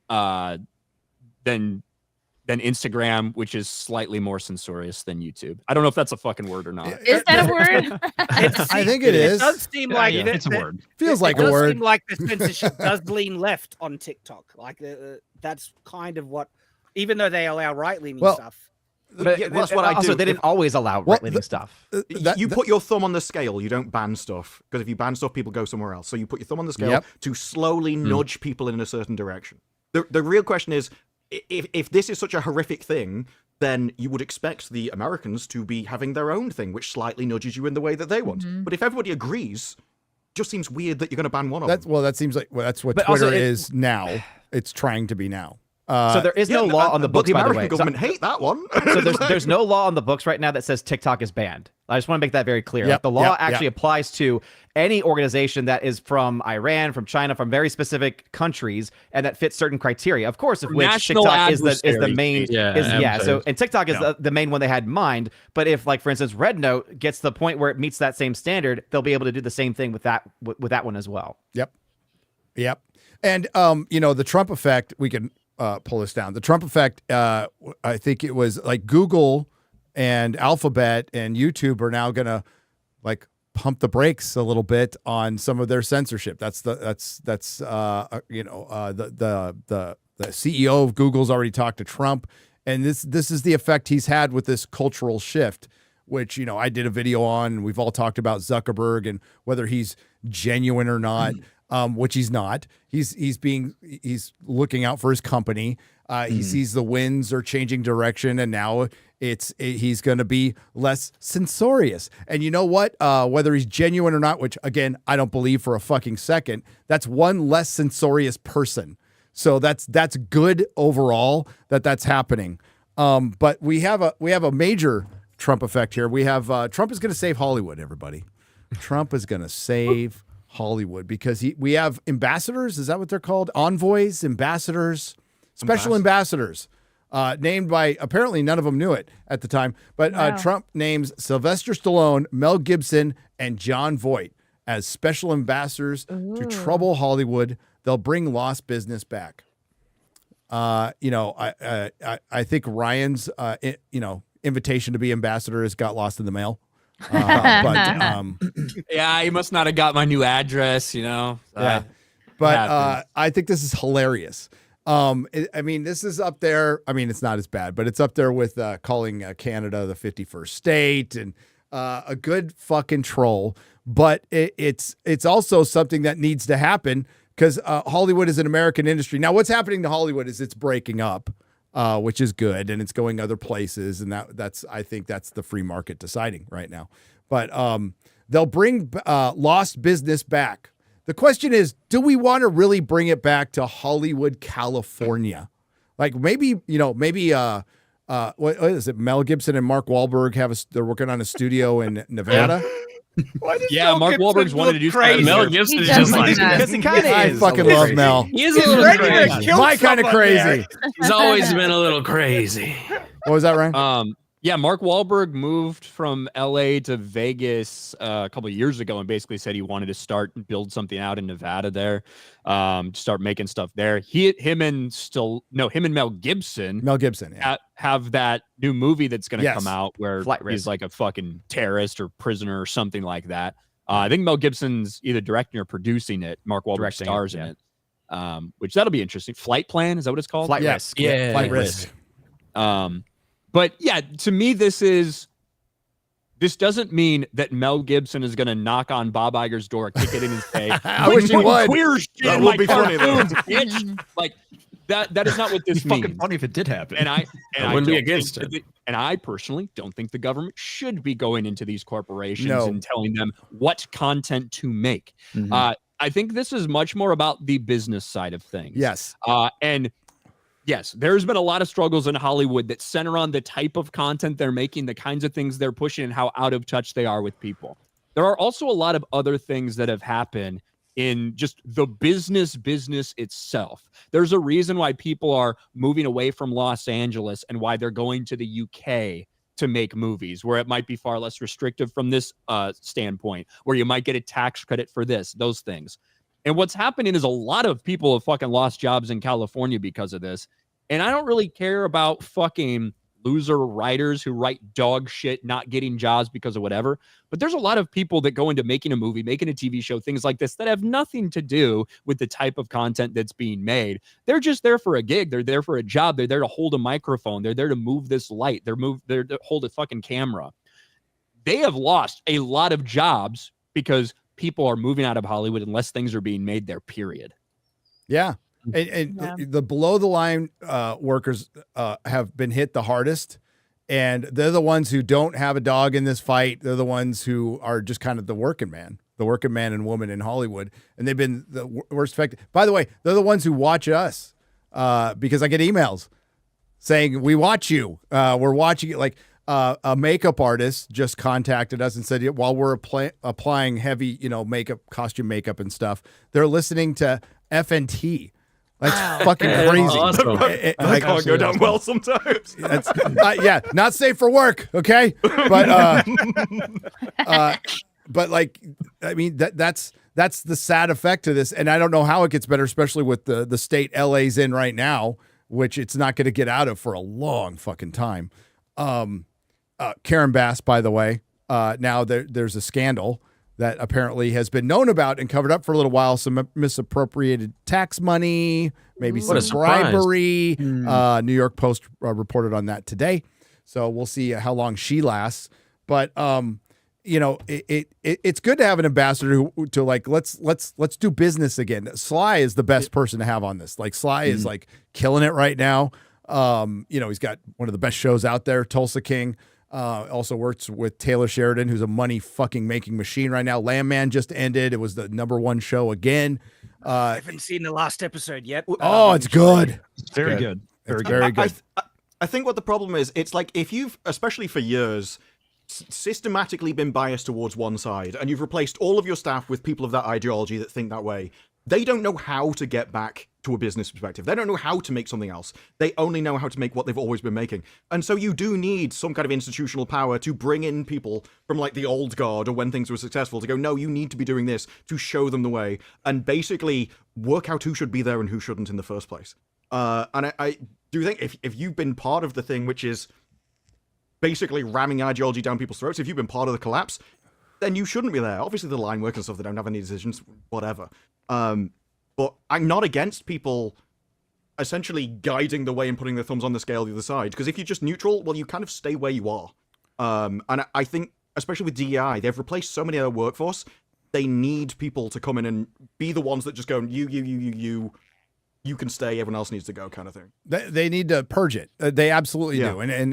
Instagram, which is slightly more censorious than YouTube. I don't know if that's a fucking word or not. Is that a word? I think it is. It does seem like it's a word. Feels like a word. Seem like the censorship does lean left on TikTok. Like that's kind of what, even though they allow right-leaning stuff. But that's what I do. Also, they didn't always allow right-leaning stuff. You put your thumb on the scale. You don't ban stuff, because if you ban stuff, people go somewhere else. So you put your thumb on the scale to slowly nudge people in a certain direction. The real question is, if this is such a horrific thing, then you would expect the Americans to be having their own thing, which slightly nudges you in the way that they want. But if everybody agrees, it just seems weird that you're going to ban one of them. Well, that seems like that's what Twitter is now. It's trying to be now. So there is no law on the books, but the by the American way. government hate that one. So there's no law on the books right now that says TikTok is banned. I just want to make that very clear. Like, the law actually applies to any organization that is from Iran, from China, from very specific countries, and that fits certain criteria. Of course, of which TikTok is the main. So and TikTok is the main one they had in mind. But if, like, for instance, Red Note gets to the point where it meets that same standard, they'll be able to do the same thing with that one as well. Yep. And the Trump effect, we can pull this down. The Trump effect, I think it was like Google and Alphabet and YouTube are now going to like pump the brakes a little bit on some of their censorship. The CEO of Google's already talked to Trump, and this is the effect he's had with this cultural shift, which, I did a video on. We've all talked about Zuckerberg and whether he's genuine or not. Which he's not. He's looking out for his company. He sees the winds are changing direction, and now he's going to be less censorious. And you know what? Whether he's genuine or not, which again I don't believe for a fucking second, that's one less censorious person. So that's good overall that's happening. But we have a major Trump effect here. We have Trump is going to save Hollywood. Everybody, Trump is going to save Hollywood, because we have ambassadors. Is that what they're called? Envoys, ambassadors, special ambassadors, named by, apparently none of them knew it at the time, but Trump names Sylvester Stallone, Mel Gibson, and Jon Voight as special ambassadors to trouble Hollywood. They'll bring lost business back. I think Ryan's invitation to be ambassador has got lost in the mail. Yeah, he must not have got my new address, But I think this is hilarious. This is up there. I mean, it's not as bad, but it's up there with calling Canada the 51st state and a good fucking troll. But it's also something that needs to happen, because Hollywood is an American industry. Now, what's happening to Hollywood is it's breaking up. Which is good, and it's going other places, and I think that's the free market deciding right now. But they'll bring lost business back. The question is, do we want to really bring it back to Hollywood, California? Like maybe what is it? Mel Gibson and Mark Wahlberg they're working on a studio in Nevada. Mark Wahlberg's wanted to do crazy. Mel Gibson is just like, because he kind of I is. fucking love Mel. He is a little crazy. My kind of crazy. He's always been a little crazy. What was that, Ryan? Yeah, Mark Wahlberg moved from LA to Vegas a couple of years ago and basically said he wanted to start and build something out in Nevada there, start making stuff there. Him and Mel Gibson. Have that new movie that's going to come out where he's like a fucking terrorist or prisoner or something like that. I think Mel Gibson's either directing or producing it. Mark Wahlberg stars in it, which that'll be interesting. Flight Plan, is that what it's called? Flight Risk. Yeah, Flight Risk. But yeah, to me, this doesn't mean that Mel Gibson is going to knock on Bob Iger's door, kick it in his face. I wish he would. Queer shit That in would my be funny, though. cartoons, bitch. Like that is not what this It's means. fucking funny if it did happen. And I wouldn't be don't against think it. And I personally don't think the government should be going into these corporations and telling them what content to make. I think this is much more about the business side of things. Yes. And yes, there's been a lot of struggles in Hollywood that center on the type of content they're making, the kinds of things they're pushing, and how out of touch they are with people. There are also a lot of other things that have happened in just the business itself. There's a reason why people are moving away from Los Angeles and why they're going to the UK to make movies, where it might be far less restrictive from this standpoint, where you might get a tax credit for those things. And what's happening is a lot of people have fucking lost jobs in California because of this. And I don't really care about fucking loser writers who write dog shit, not getting jobs because of whatever. But there's a lot of people that go into making a movie, making a TV show, things like this that have nothing to do with the type of content that's being made. They're just there for a gig. They're there for a job. They're there to hold a microphone. They're there to move this light. They're there to hold a fucking camera. They have lost a lot of jobs because people are moving out of Hollywood unless things are being made there, period. Yeah. And the below the line workers have been hit the hardest, and they're the ones who don't have a dog in this fight. They're the ones who are just kind of the working man and woman in Hollywood, and they've been the worst affected. By the way, they're the ones who watch us because I get emails saying we watch you. We're watching it. Like a makeup artist just contacted us and said, while we're applying heavy, makeup, costume makeup and stuff, they're listening to FNT. That's fucking crazy. Awesome. That can't go down well sometimes. That's not safe for work. Okay, but like, I mean, that's the sad effect of this, and I don't know how it gets better, especially with the state LA's in right now, which it's not going to get out of for a long fucking time. Karen Bass, by the way, now there's a scandal that apparently has been known about and covered up for a little while. Some misappropriated tax money, maybe some bribery. New York Post reported on that today. So we'll see how long she lasts. But it's good to have an ambassador to like let's do business again. Sly is the best person to have on this. Like Sly is like killing it right now. He's got one of the best shows out there, Tulsa King. Also works with Taylor Sheridan, who's a money fucking making machine right now. Landman just ended. It was the #1 show again. I haven't seen the last episode yet. It's good. It's very good. Very good. I think what the problem is, it's like if you've, especially for years, systematically been biased towards one side, and you've replaced all of your staff with people of that ideology that think that way, they don't know how to get back to a business perspective. They don't know how to make something else. They only know how to make what they've always been making. And so you do need some kind of institutional power to bring in people from like the old guard or when things were successful to go, no, you need to be doing this, to show them the way and basically work out who should be there and who shouldn't in the first place. And I do think if you've been part of the thing, which is basically ramming ideology down people's throats, if you've been part of the collapse, then you shouldn't be there. Obviously the line work and stuff, they don't have any decisions, whatever. But I'm not against people essentially guiding the way and putting their thumbs on the scale the other side. Because if you're just neutral, well, you kind of stay where you are. And I think, especially with DEI, they've replaced so many of their workforce. They need people to come in and be the ones that just go, you can stay, everyone else needs to go, kind of thing. They need to purge it. They absolutely do. And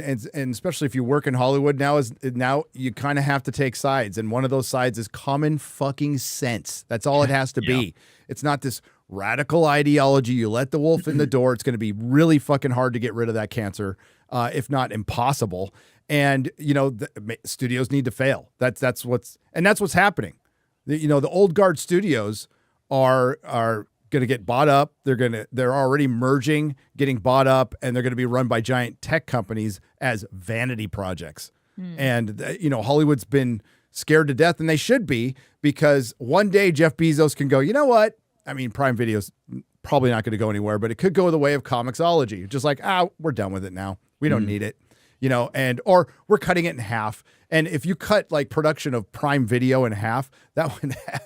especially if you work in Hollywood now you kind of have to take sides. And one of those sides is common fucking sense. That's all it has to be. It's not this radical ideology. You let the wolf in the door. It's going to be really fucking hard to get rid of that cancer, if not impossible. And, the studios need to fail. That's what's happening. The old guard studios are going to get bought up. They're already merging, getting bought up, and they're going to be run by giant tech companies as vanity projects. And Hollywood's been scared to death, and they should be, because one day Jeff Bezos can go, you know what? I mean, Prime Video's probably not going to go anywhere, but it could go the way of Comixology. Just like, we're done with it now. We don't need it, or we're cutting it in half. And if you cut like production of Prime Video in half, that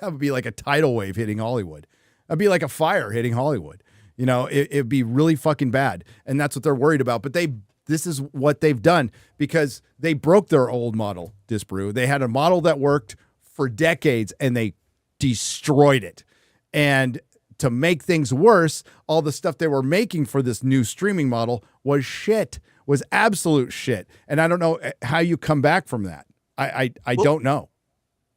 would be like a tidal wave hitting Hollywood. It'd be like a fire hitting Hollywood. It'd be really fucking bad. And that's what they're worried about. But this is what they've done, because they broke their old model, Disparu. They had a model that worked for decades and they destroyed it. And to make things worse, all the stuff they were making for this new streaming model was absolute shit. And I don't know how you come back from that. I don't know.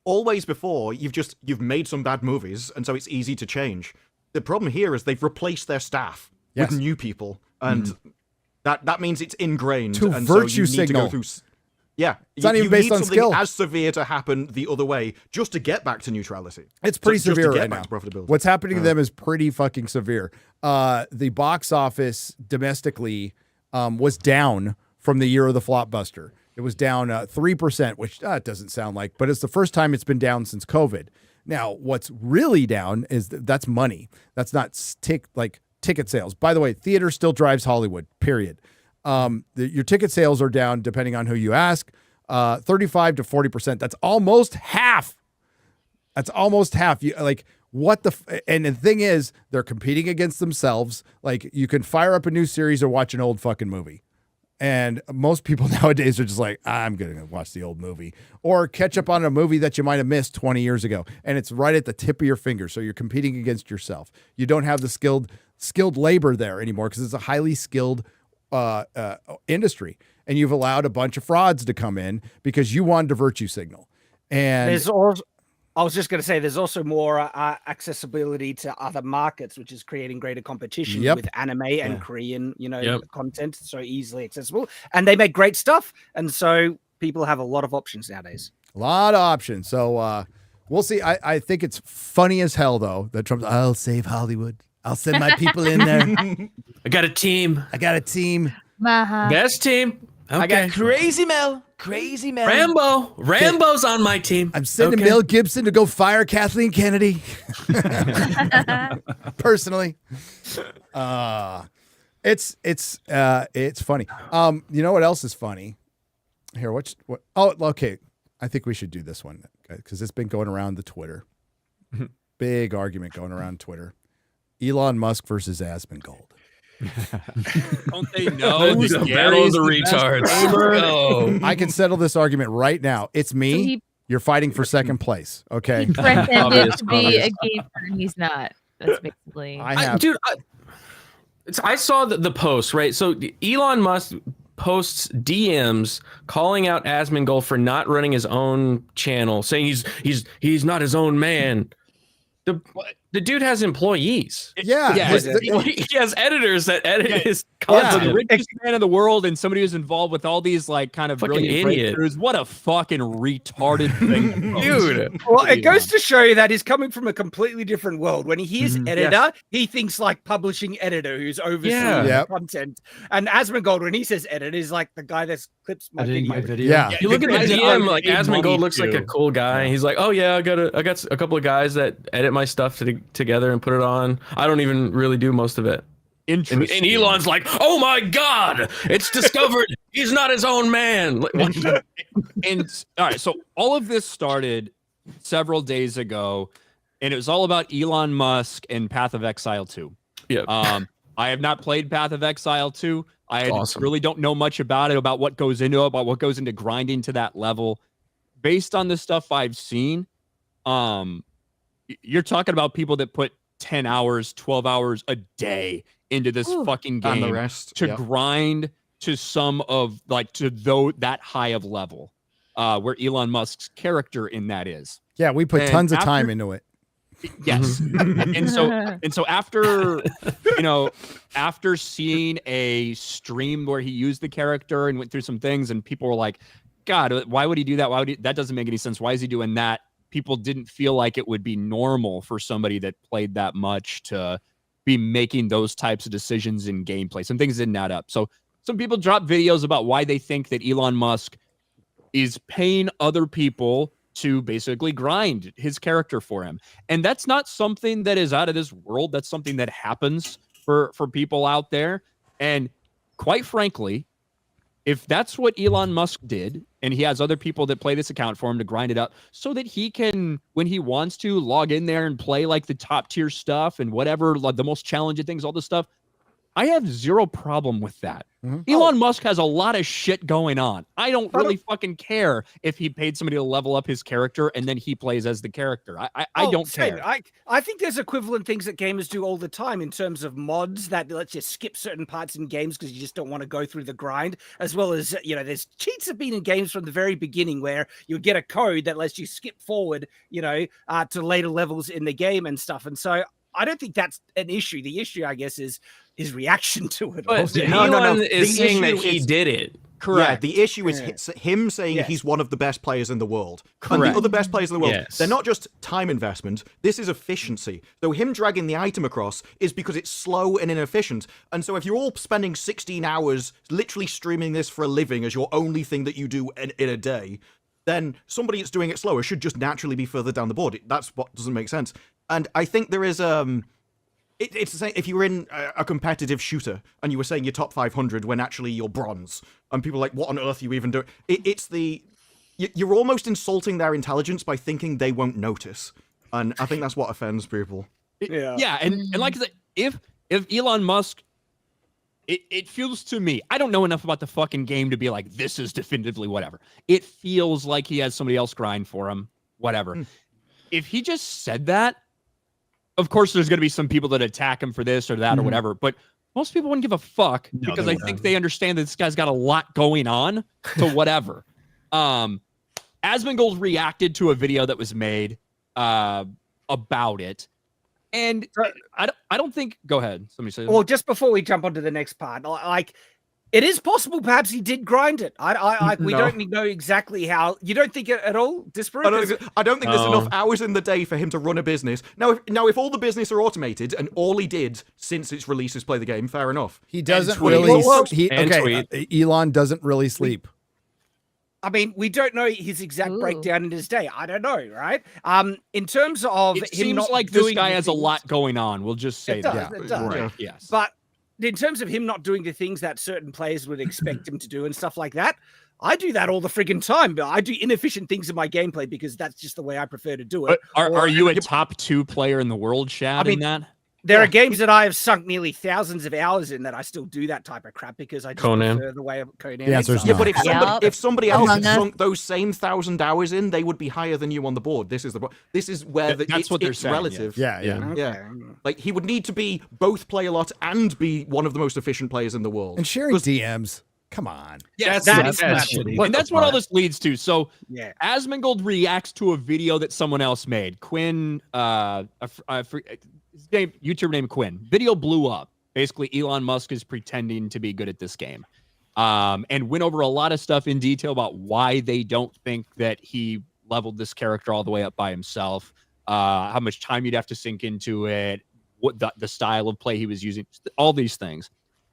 Always before, you've made some bad movies, and so it's easy to change. The problem here is they've replaced their staff with new people, and that means it's ingrained. To and virtue so you need signal. To go through, yeah, it's not even based on skill. As severe to happen the other way, just to get back to neutrality. It's pretty severe right now. Profitability. What's happening to them is pretty fucking severe. The box office domestically was down from the year of the Flopbuster. It was down 3%, which doesn't sound like, but it's the first time it's been down since COVID. Now, what's really down is that's money. That's not ticket sales. By the way, theater still drives Hollywood, period. Your ticket sales are down, depending on who you ask, 35 to 40%. That's almost half. What and the thing is, they're competing against themselves. Like, you can fire up a new series or watch an old fucking movie. And most people nowadays are just like, I'm going to watch the old movie, or catch up on a movie that you might have missed 20 years ago. And it's right at the tip of your finger. So you're competing against yourself. You don't have the skilled labor there anymore, because it's a highly skilled industry. And you've allowed a bunch of frauds to come in because you wanted a virtue signal. And I was just going to say, there's also more accessibility to other markets, which is creating greater competition with anime and Korean, content, so easily accessible. And they make great stuff. And so people have a lot of options nowadays. A lot of options. So we'll see. I think it's funny as hell, though, that Trump's, I'll save Hollywood. I'll send my people in there. I got a team. Best team. Okay. I got Crazy Mel. Rambo's on my team. I'm sending Mel Gibson to go fire Kathleen Kennedy. Personally. It's funny. You know what else is funny? Here, what? Oh, okay. I think we should do this one, because it's been going around the Twitter. Big argument going around Twitter. Elon Musk versus Asmongold. Don't they know? The battle of the retards. Oh. I can settle this argument right now. It's me. You're fighting for second place. Okay. He pretended to be a gamer and he's not. That's basically. I saw the post, right? So Elon Musk posts DMs calling out Asmongold for not running his own channel, saying he's not his own man. The dude has employees. Yeah. He has editors that edit his content. The richest man in the world, and somebody who's involved with all these kind of fucking brilliant idiot. breakthroughs. What a fucking retarded thing. Dude. Well, it goes to show you that he's coming from a completely different world. When he hears editor, he thinks like publishing editor who's overseeing the content. And Asmongold, when he says editor, is like the guy that clips my video. Yeah. You look at the DM, like Asmongold looks like a cool guy. He's like, oh yeah, I got a couple of guys that edit my stuff together and put it on. I don't even really do most of it. Interesting. And Elon's like, oh my God, it's discovered he's not his own man. And all right, so all of this started several days ago, and it was all about Elon Musk and Path of Exile 2. Yeah. I have not played Path of Exile 2. I really don't know much about it, about what goes into it, about what goes into grinding to that level. Based on the stuff I've seen, you're talking about people that put 10 hours, 12 hours a day into this fucking game and the rest, to grind to some of that high of level where Elon Musk's character in that is. Yeah, we put tons of time into it. Yes. and so after after seeing a stream where he used the character and went through some things, and people were like, God, why would he do that? That doesn't make any sense. Why is he doing that? people didn't feel like it would be normal for somebody that played that much to be making those types of decisions in gameplay. Some things didn't add up. So some people drop videos about why they think that Elon Musk is paying other people to basically grind his character for him. And that's not something that is out of this world. That's something that happens for people out there. And quite frankly, if that's what Elon Musk did, and he has other people that play this account for him to grind it up so that he can, when he wants to, log in there and play like the top tier stuff and whatever, like the most challenging things, all this stuff, I have zero problem with that. Elon Musk has a lot of shit going on. I don't really fucking care if he paid somebody to level up his character and then he plays as the character. I don't care. I think there's equivalent things that gamers do all the time in terms of mods that lets you skip certain parts in games because you just don't want to go through the grind, as well as, you know, there's cheats have been in games from the very beginning where you'll get a code that lets you skip forward, you know, to later levels in the game and stuff. And so I don't think that's an issue. The issue, I guess, is his reaction to it. But Elon is saying that he did it. Correct. Yeah, the issue is him saying he's one of the best players in the world. Correct. And the other best players in the world, they're not just time investment. This is efficiency. So him dragging the item across is because it's slow and inefficient. And so if you're all spending 16 hours literally streaming this for a living as your only thing that you do in a day, then somebody that's doing it slower should just naturally be further down the board. That's what doesn't make sense. And I think there is it's the same if you were in a competitive shooter and you were saying you're top 500 when actually you're bronze, and people are like, what on earth are you even doing? You're almost insulting their intelligence by thinking they won't notice, and I think that's what offends people. And like I said, if Elon Musk, it feels to me, I don't know enough about the fucking game to be like, this is definitively whatever. It feels like he has somebody else grind for him, whatever. If he just said that, of course, there's going to be some people that attack him for this or that or whatever, but most people wouldn't give a fuck because I think they understand that this guy's got a lot going on to whatever. Asmongold reacted to a video that was made about it. And I don't think, go ahead. Somebody say. Well, just before we jump onto the next part, like, it is possible perhaps he did grind it. We don't know exactly how. You don't think it at all, Disparu? I don't think there's enough hours in the day for him to run a business. Now, if all the business are automated and all he did since its release is play the game, fair enough. He doesn't really. Elon doesn't really sleep. I mean, we don't know his exact breakdown in his day. I don't know, right? In terms of it seems like this guy has a lot going on. We'll just say that. It does. Right. Yes. But in terms of him not doing the things that certain players would expect him to do and stuff like that, I do that all the friggin' time. But I do inefficient things in my gameplay because that's just the way I prefer to do it. But are you a top 2 player in the world, Shad, in that? There are games that I have sunk nearly thousands of hours in that I still do that type of crap because I just prefer the way of Conan. The answer is no. But if somebody else had sunk those same 1,000 hours in, they would be higher than you on the board. This is where it's relative. Yeah. Like, he would need to be both play a lot and be one of the most efficient players in the world. And sharing DMs. Come on. Yeah, that's and that's what all this leads to. So Asmongold reacts to a video that someone else made. Quinn, his name, YouTube name Quinn. Video blew up. Basically, Elon Musk is pretending to be good at this game. And went over a lot of stuff in detail about why they don't think that he leveled this character all the way up by himself, how much time you'd have to sink into it, what the style of play he was using, all these things.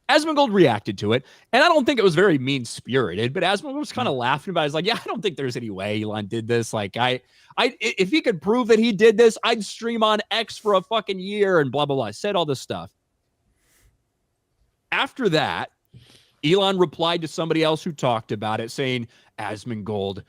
Asmongold reacted to it, and I don't think it was very mean-spirited, but Asmongold was kind of laughing about it. He's like, yeah, I don't think there's any way Elon did this. Like, if he could prove that he did this, I'd stream on X for a fucking year and blah, blah, blah. Said all this stuff. After that, Elon replied to somebody else who talked about it, saying, Asmongold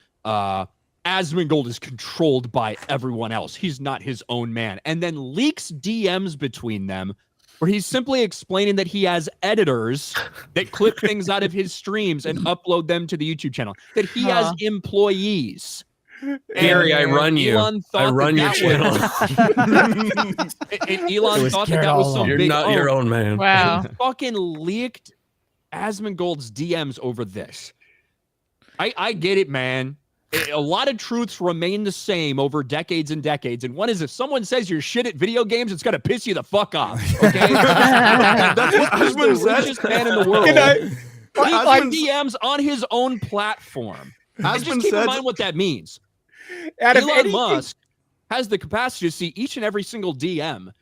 is controlled by everyone else. He's not his own man. And then leaks DMs between them where he's simply explaining that he has editors that clip things out of his streams and upload them to the YouTube channel, that he has employees. Gary, I run you. I run your channel. And Elon thought that was some You're big not your own man. Wow. He fucking leaked Asmongold's DMs over this. I get it, man. A lot of truths remain the same over decades and decades. And one is, if someone says you're shit at video games, it's going to piss you the fuck off. Okay? That's what Asmon says. Richest man in the world. He DMs on his own platform. And just keep in mind what that means. Elon Musk has the capacity to see each and every single DM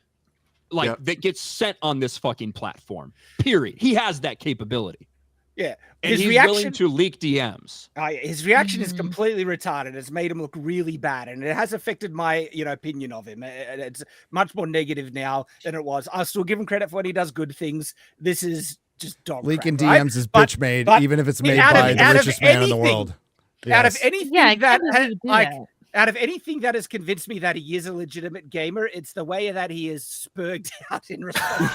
that gets sent on this fucking platform. Period. He has that capability. Yeah. And he's willing to leak DMs. His reaction is completely retarded. It's made him look really bad, and it has affected my, opinion of him. It's much more negative now than it was. I'll still give him credit for when he does good things. This is just dog leaking crap, DMs is bitch made, even if it's made by the richest man in the world. Out of anything out of anything that has convinced me that he is a legitimate gamer, it's the way that he is spurged out in response.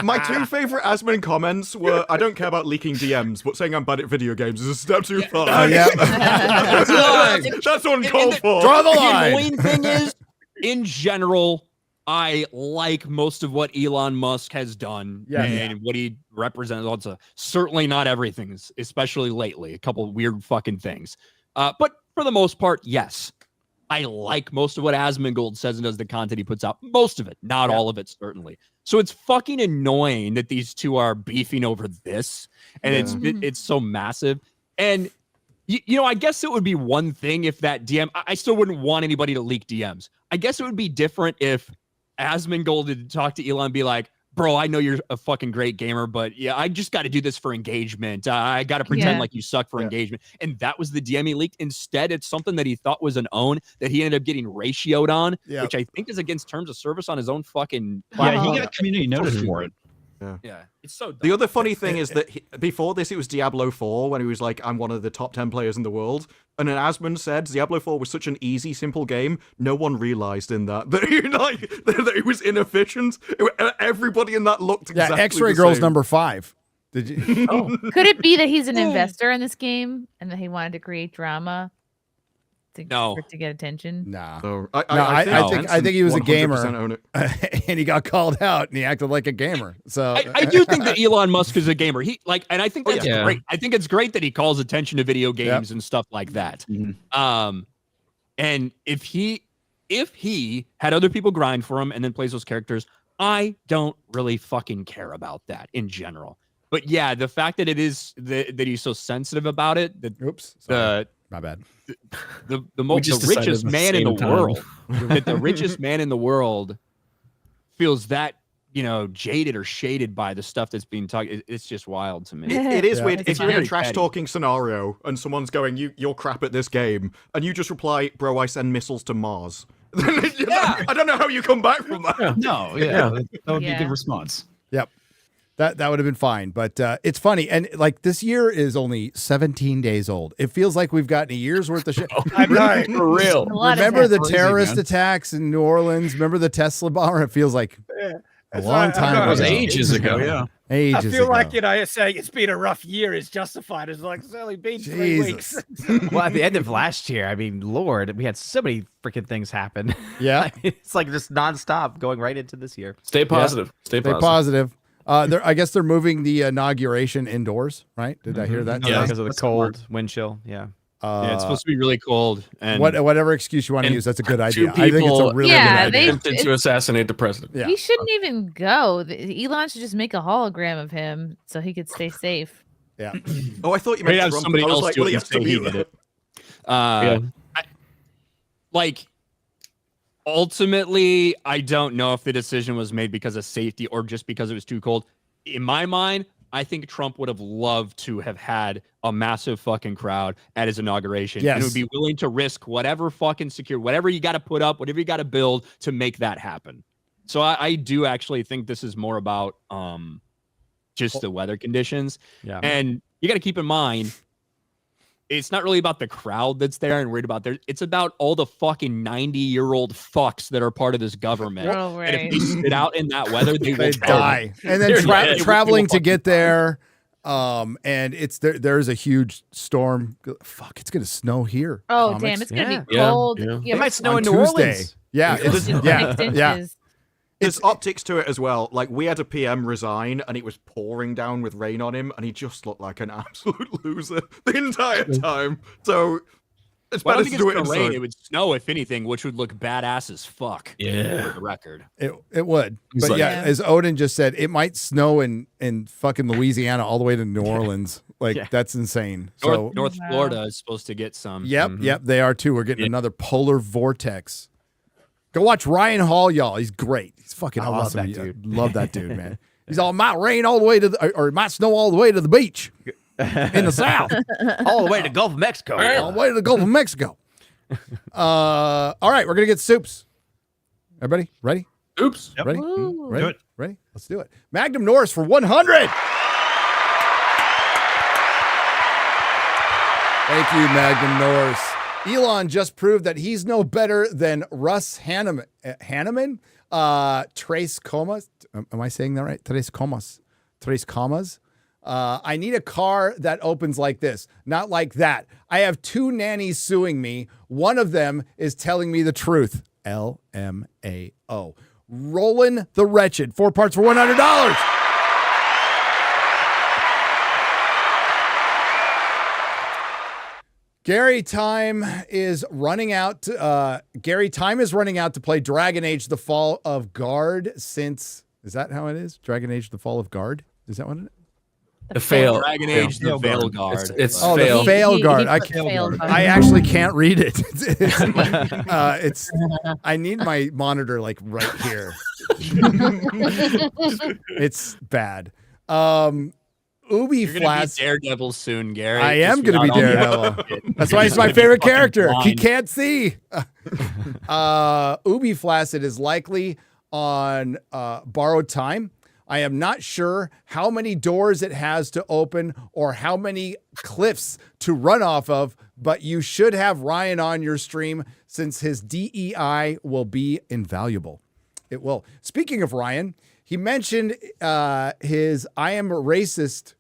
My two favorite Asmon comments were, I don't care about leaking DMs, but saying I'm bad at video games is a step too far. That's uncalled for. Draw the The line. annoying thing is, in general, I like most of what Elon Musk has done and what he represents. Also, certainly not everything, especially lately. A couple of weird fucking things. But for the most part, yes. I like most of what Asmongold says and does, the content he puts out. Most of it, not all of it, certainly. So it's fucking annoying that these two are beefing over this, and it's so massive. And I guess it would be one thing if that DM. I still wouldn't want anybody to leak DMs. I guess it would be different if Asmongold did talk to Elon and be like, bro, I know you're a fucking great gamer, but I just got to do this for engagement. I got to pretend like you suck for engagement. And that was the DM he leaked. Instead, it's something that he thought was an own that he ended up getting ratioed on, which I think is against terms of service on his own fucking platform. He got community notice for it. Yeah. It's so dumb. The other funny thing is that before this, it was Diablo 4 when he was like, I'm one of the top 10 players in the world. And then Asmon said Diablo 4 was such an easy, simple game. No one realized in that that it was inefficient. Everybody in that looked exactly X-Ray the Girl's same. number 5. Did you? Could it be that he's an investor in this game and that he wanted to create drama to get attention? Nah. So, I think he was a gamer own it. and he got called out and he acted like a gamer. So I do think that Elon Musk is a gamer. And I think that's great. I think it's great that he calls attention to video games and stuff like that. And if he had other people grind for him and then plays those characters, I don't really fucking care about that in general. But yeah, the fact that it is that he's so sensitive about it, my bad. The richest man in the world, that the richest man in the world feels that, jaded or shaded by the stuff that's being talked. It's just wild to me. It is weird. If you're in a trash talking scenario and someone's going, you're crap at this game, and you just reply, bro, I send missiles to Mars. I don't know how you come back from that. That would be a good response. Yep. That would have been fine, but it's funny. And like this year is only 17 days old. It feels like we've gotten a year's worth of shit. For real. Remember the terrorist attacks in New Orleans? Remember the Tesla bomber? It feels like a long time ago. It was ages ago. Ages I feel ago. like, saying it's been a rough year is justified. It's like, it's only been 3 weeks. Well, at the end of last year, I mean, Lord, we had so many freaking things happen. Yeah. It's like just nonstop going right into this year. Stay positive. Stay positive. I guess they're moving the inauguration indoors, right? Did I hear that? Yeah, because of the cold wind chill. Yeah. It's supposed to be really cold. And whatever excuse you want to use, that's a good idea. I think it's a really good idea. Attempted to assassinate the president. He shouldn't even go. Elon should just make a hologram of him so he could stay safe. Yeah. Oh, I thought you meant Trump. somebody I was else like, do well, it he and has to say be he did it. Ultimately, I don't know if the decision was made because of safety or just because it was too cold. In my mind, I think Trump would have loved to have had a massive fucking crowd at his inauguration. Yes. And would be willing to risk whatever fucking whatever you got to put up, whatever you got to build to make that happen. So I do actually think this is more about just the weather conditions. Yeah. And you got to keep in mind, it's not really about the crowd that's there and worried about there. It's about all the fucking 90-year-old fucks that are part of this government. Oh, right. And if they sit out in that weather, they will die. And then traveling to get there. And there's a huge storm. Fuck, it's gonna snow here. Oh, Comics. damn, it's gonna be cold. It might snow On in New Tuesday. Orleans. Yeah, yeah. There's optics to it as well. Like, we had a PM resign, and it was pouring down with rain on him, and he just looked like an absolute loser the entire time. So, It's better to do it rain. It would snow, if anything, which would look badass as fuck. Yeah. For the record. It would. But yeah, as Odin just said, it might snow in fucking Louisiana all the way to New Orleans. Like that's insane. North Florida is supposed to get some. Yep, they are too. We're getting another polar vortex. Go watch Ryan Hall, y'all. He's great. He's fucking awesome. Love that dude. Love that dude, man. He's all, it might rain all the way to or it might snow all the way to the beach in the south. All the way to Gulf of Mexico. All the way to the Gulf of Mexico. All right, we're going to get soups. Everybody ready? Oops. Yep. Ready? Ooh. Ready? Do it. Ready? Let's do it. Magnum Norris for 100. Thank you, Magnum Norris. Elon just proved that he's no better than Russ Hanneman. Tres Comas. Am I saying that right? Tres Comas. Tres Comas. I need a car that opens like this, not like that. I have 2 nannies suing me. One of them is telling me the truth. LMAO. Rollin' the Wretched. 4 parts for $100. Gary Time is running out. Gary Time is running out to play Dragon Age: The Fall of Guard. Is that how it is? Dragon Age: The Fall of Guard. Is that what it is? The fail. Dragon Age, the Veil Guard. It's fail. the fail guard. I actually can't read it. I need my monitor like right here. It's bad. Ubi You're gonna be Daredevil soon, Gary. I am going to be Daredevil. That's why he's my favorite character. He can't see. Ubi Flaccid is likely on borrowed time. I am not sure how many doors it has to open or how many cliffs to run off of, but you should have Ryan on your stream since his DEI will be invaluable. It will. Speaking of Ryan, he mentioned his I Am Racist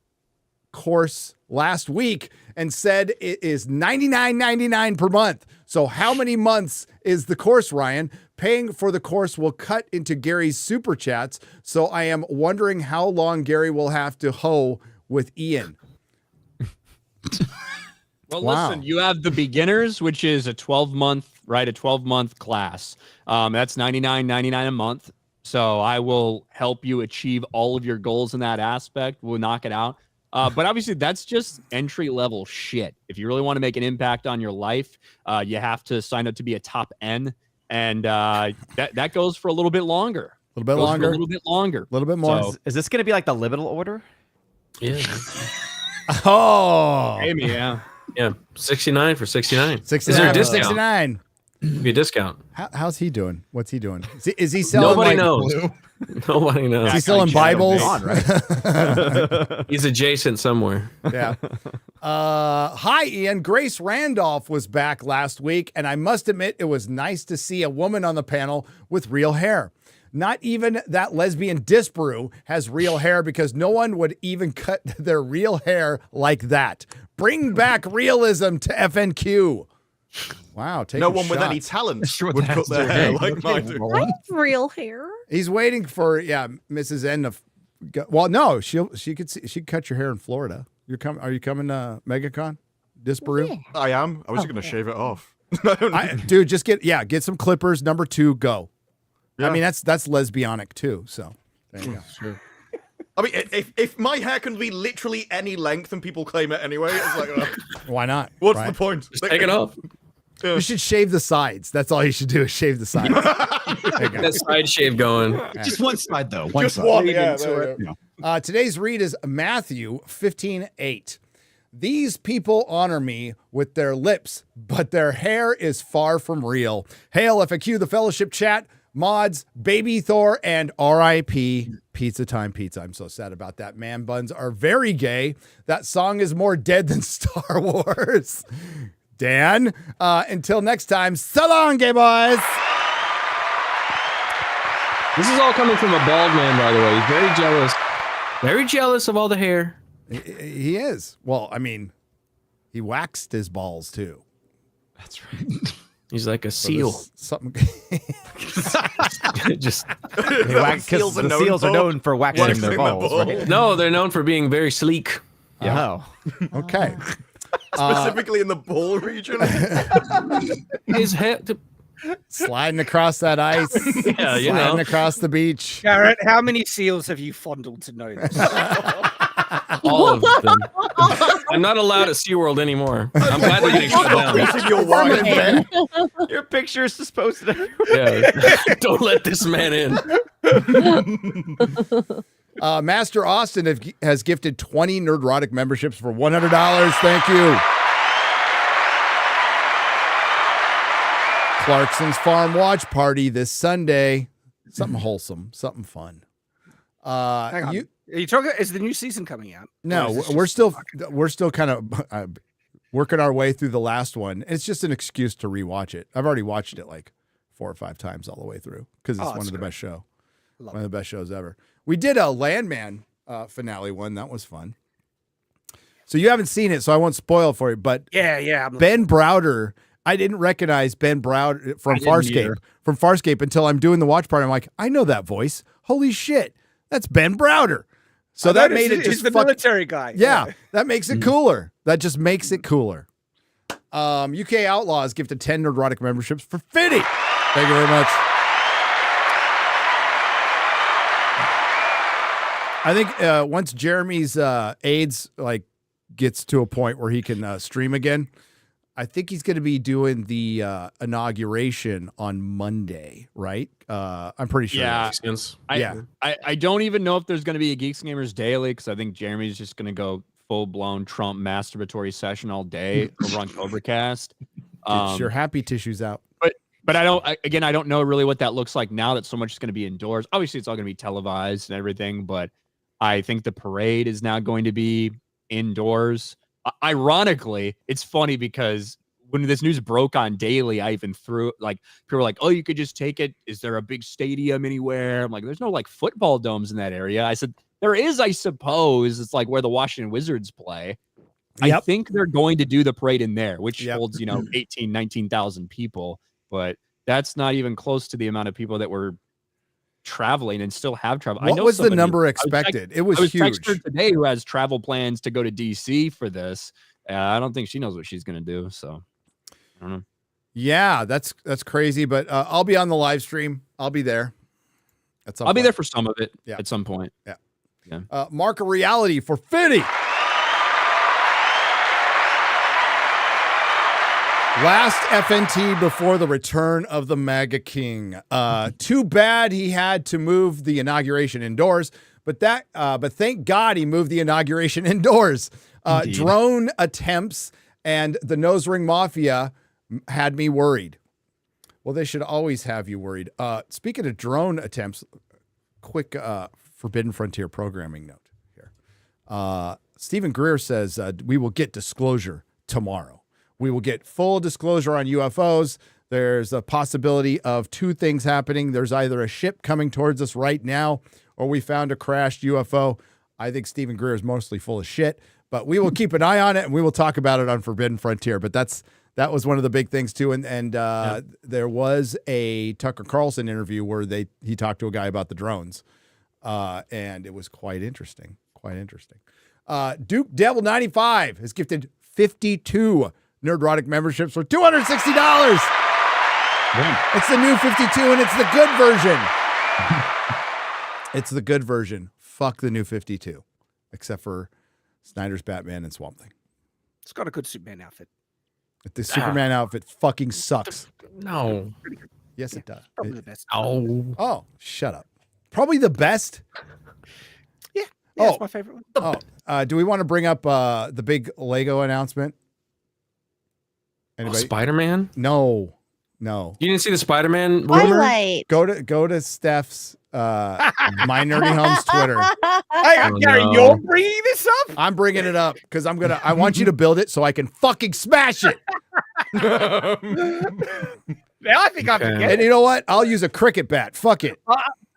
course last week and said it is $99.99 per month. So how many months is the course, Ryan? Paying for the course will cut into Gary's super chats. So I am wondering how long Gary will have to hoe with Ian. Well, listen, you have the beginners, which is a 12-month class. That's $99.99 a month. So I will help you achieve all of your goals in that aspect. We'll knock it out. But obviously, that's just entry-level shit. If you really want to make an impact on your life, you have to sign up to be a top N. And that goes for a little bit longer. A little bit longer. A little bit more. So, is this going to be like the liminal order? Yeah. Oh. Maybe, yeah. Yeah. 69 for 69. 69. Is there a discount? 69. Be a discount. How's he doing? What's he doing? Is he selling? Nobody knows. Nobody knows. Is he selling Bibles? He's adjacent somewhere. Yeah. Hi, Ian. Grace Randolph was back last week, and I must admit it was nice to see a woman on the panel with real hair. Not even that lesbian Disparu has real hair because no one would even cut their real hair like that. Bring back realism to FNQ. Wow. No one with any talent would cut their hair like mine do. I have real hair. He's waiting for Mrs. N to. Well, no, she could cut your hair in Florida. Are you coming to MegaCon, Disparu? Yeah. I am. I was just gonna shave it off. Dude, just get some clippers. Number 2, go. Yeah. I mean that's lesbianic too. So there you go. Sure. I mean, if my hair can be literally any length and people claim it anyway, it's like, why not? What's the point? Just take it off. You should shave the sides. That's all you should do is shave the sides. That side shave going. Just one side though. Just side. one. Yeah. Today's read is Matthew 15:8. These people honor me with their lips, but their hair is far from real. Hail FAQ, the Fellowship Chat, mods, Baby Thor, and RIP Pizza Time Pizza. I'm so sad about that. Man buns are very gay. That song is more dead than Star Wars. Dan, until next time, so long, gay boys. This is all coming from a bald man, by the way. He's very jealous. Very jealous of all the hair. He is. Well, I mean, he waxed his balls too. That's right. He's like a seal. Something. Just seals are known for waxing their balls, right? No, they're known for being very sleek. Yeah. Oh, okay. Specifically in the ball region. His head. Sliding across that ice. Yeah, you sliding know. across the beach. Garrett, how many seals have you fondled to know this? All of them. I'm not allowed at SeaWorld anymore. I'm glad they're getting shut down. Your wife, man. Your picture is just posted everywhere. Yeah. Don't let this man in. Master Austin has gifted 20 Nerdrotic memberships for $100. Thank you. Clarkson's Farm Watch Party this Sunday. Something wholesome, something fun. Hang on. Are you talking? Is the new season coming out? No, we're still kind of working our way through the last one. It's just an excuse to rewatch it. I've already watched it like 4 or 5 times all the way through because it's one of the best show. One of the best shows ever. We did a Landman finale one. That was fun. So you haven't seen it, so I won't spoil for you. But yeah. Ben Browder, I didn't recognize Ben Browder from Farscape until I'm doing the watch party. I'm like, I know that voice. Holy shit, that's Ben Browder. So that made it just he's the military guy. Yeah, that makes it cooler. That just makes it cooler. UK Outlaws gifted 10 Nerdrotic memberships for Fitty. Thank you very much. I think once Jeremy's AIDS gets to a point where he can stream again, I think he's going to be doing the inauguration on Monday, right? I'm pretty sure. Yeah. Yeah. I don't even know if there's going to be a Geeks and Gamers Daily because I think Jeremy's just going to go full-blown Trump masturbatory session all day over on Cobracast. Get your happy tissues out. But I don't know really what that looks like now that so much is going to be indoors. Obviously, it's all going to be televised and everything, but I think the parade is now going to be indoors. Ironically, it's funny because when this news broke on Daily, I even threw people were like, "Oh, you could just take it. Is there a big stadium anywhere?" I'm like, "There's no football domes in that area." I said, "There is, I suppose. It's where the Washington Wizards play." Yep. I think they're going to do the parade in there, which holds 19,000 people, but that's not even close to the amount of people that were traveling and still have traveled. What was the number expected? It was huge. I was texting today who has travel plans to go to DC for this. I don't think she knows what she's going to do. So I don't know. Yeah, that's crazy. But I'll be on the live stream. I'll be there. I'll be there for some of it at some point. Yeah. Mark of Reality for Fitty. Last FNT before the return of the MAGA King. Too bad he had to move the inauguration indoors, but thank God he moved the inauguration indoors. Drone attempts and the Nose Ring Mafia had me worried. Well, they should always have you worried. Speaking of drone attempts, quick Forbidden Frontier programming note here. Stephen Greer says we will get disclosure tomorrow. We will get full disclosure on UFOs. There's a possibility of 2 things happening. There's either a ship coming towards us right now, or we found a crashed UFO. I think Stephen Greer is mostly full of shit, but we will keep an eye on it and we will talk about it on Forbidden Frontier. But that was one of the big things too. And there was a Tucker Carlson interview where he talked to a guy about the drones, and it was quite interesting. Duke Devil 95 has gifted 52 Nerdrotic memberships for $260. It's the new 52 and it's the good version. It's the good version. Fuck the new 52, except for Snyder's Batman and Swamp Thing. It's got a good Superman outfit. The Superman outfit fucking sucks. No. Yes, it does. Probably the best. Oh, shut up. Probably the best. Yeah, it's my favorite one. Do we want to bring up the big Lego announcement? Anybody? Spider-Man? No. You didn't see the Spider-Man rumor? Go to Steph's My Nerdy Homes Twitter. Hey, Gary, you're bringing this up? I'm bringing it up because I want you to build it so I can fucking smash it. Now I think I forget. And you know what? I'll use a cricket bat. Fuck it.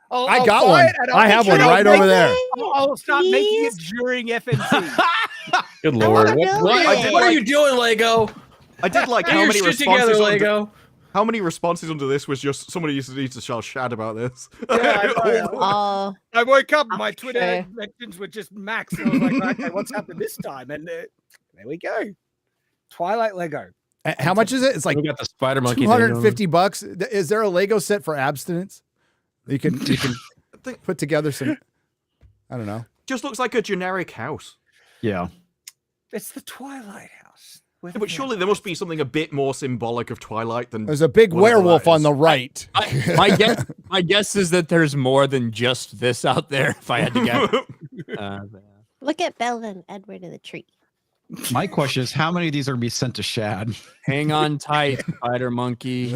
I got buy one. it and I have one right over there. I'll start making it during FNT. Good Lord. What are you doing, Lego? I did like Get how your many shit responses together, Lego. How many responses under this was just somebody used to shout shad about this? Yeah, I woke up and my Twitter mentions were just max. And I was like, okay, what's happened this time? And there we go. Twilight Lego. How much is it? It's like We got the spider monkey. $250. Is there a Lego set for abstinence? You can put together some. I don't know. Just looks like a generic house. Yeah. It's the Twilight house. Yeah, but surely there must be something a bit more symbolic of Twilight than. There's a big werewolf on the right. My guess is that there's more than just this out there. If I had to guess. Look at Bella and Edward in the tree. My question is, how many of these are going to be sent to Shad? Hang on tight, spider monkey.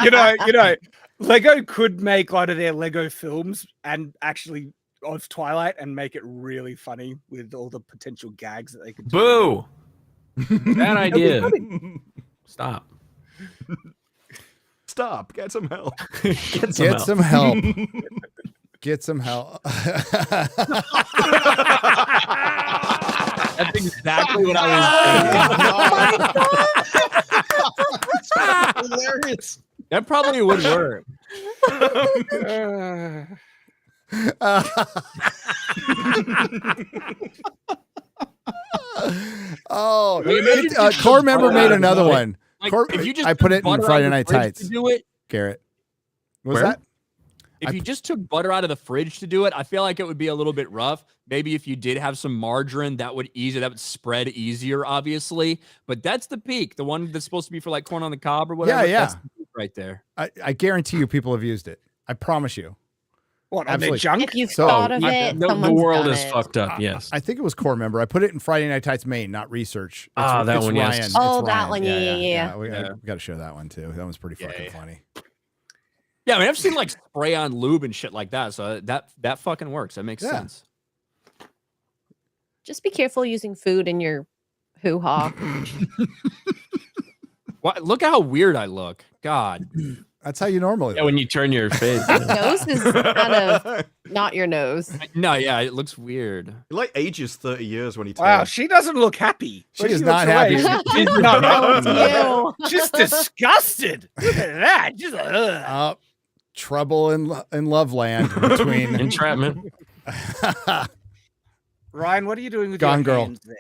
you know, Lego could make one of their Lego films and actually of Twilight and make it really funny with all the potential gags that they could do. Boo! Bad idea. Stop. Stop. Get some help. Get some help. Get some help. That's exactly what I was thinking. Hilarious. That probably would work. Core member made another one. Like, Core, if you just I put it in butter Friday out of the Night fridge Tights. to do it. Garrett, what was Where? that? If you just took butter out of the fridge to do it, I feel like it would be a little bit rough. Maybe if you did have some margarine, that would spread easier, obviously. But that's the peak, the one that's supposed to be for like corn on the cob or whatever. Yeah. That's the peak right there. I guarantee you people have used it. I promise you. What, on their Absolutely. junk? If you've thought of it, The someone's world done is it. fucked up. Yes. I think it was core member. I put it in Friday Night Tights main, not research. That it's one, Ryan. yes. It's Oh, that Ryan. one, yeah. We got to show that one too. That one's pretty fucking funny. Yeah, I mean, I've seen like spray on lube and shit like that. So that fucking works. That makes sense. Just be careful using food in your hoo-ha. Look how weird I look. God. That's how you normally Yeah, when you turn your face. Nose is kind of not your nose. No, yeah, it looks weird. It like ages 30 years when he turns. Wow, she doesn't look happy. She is not happy. She's not No. Just disgusted. Look at that. Just trouble in love land between Entrapment. Ryan, what are you doing with Gone your Girl. hands there?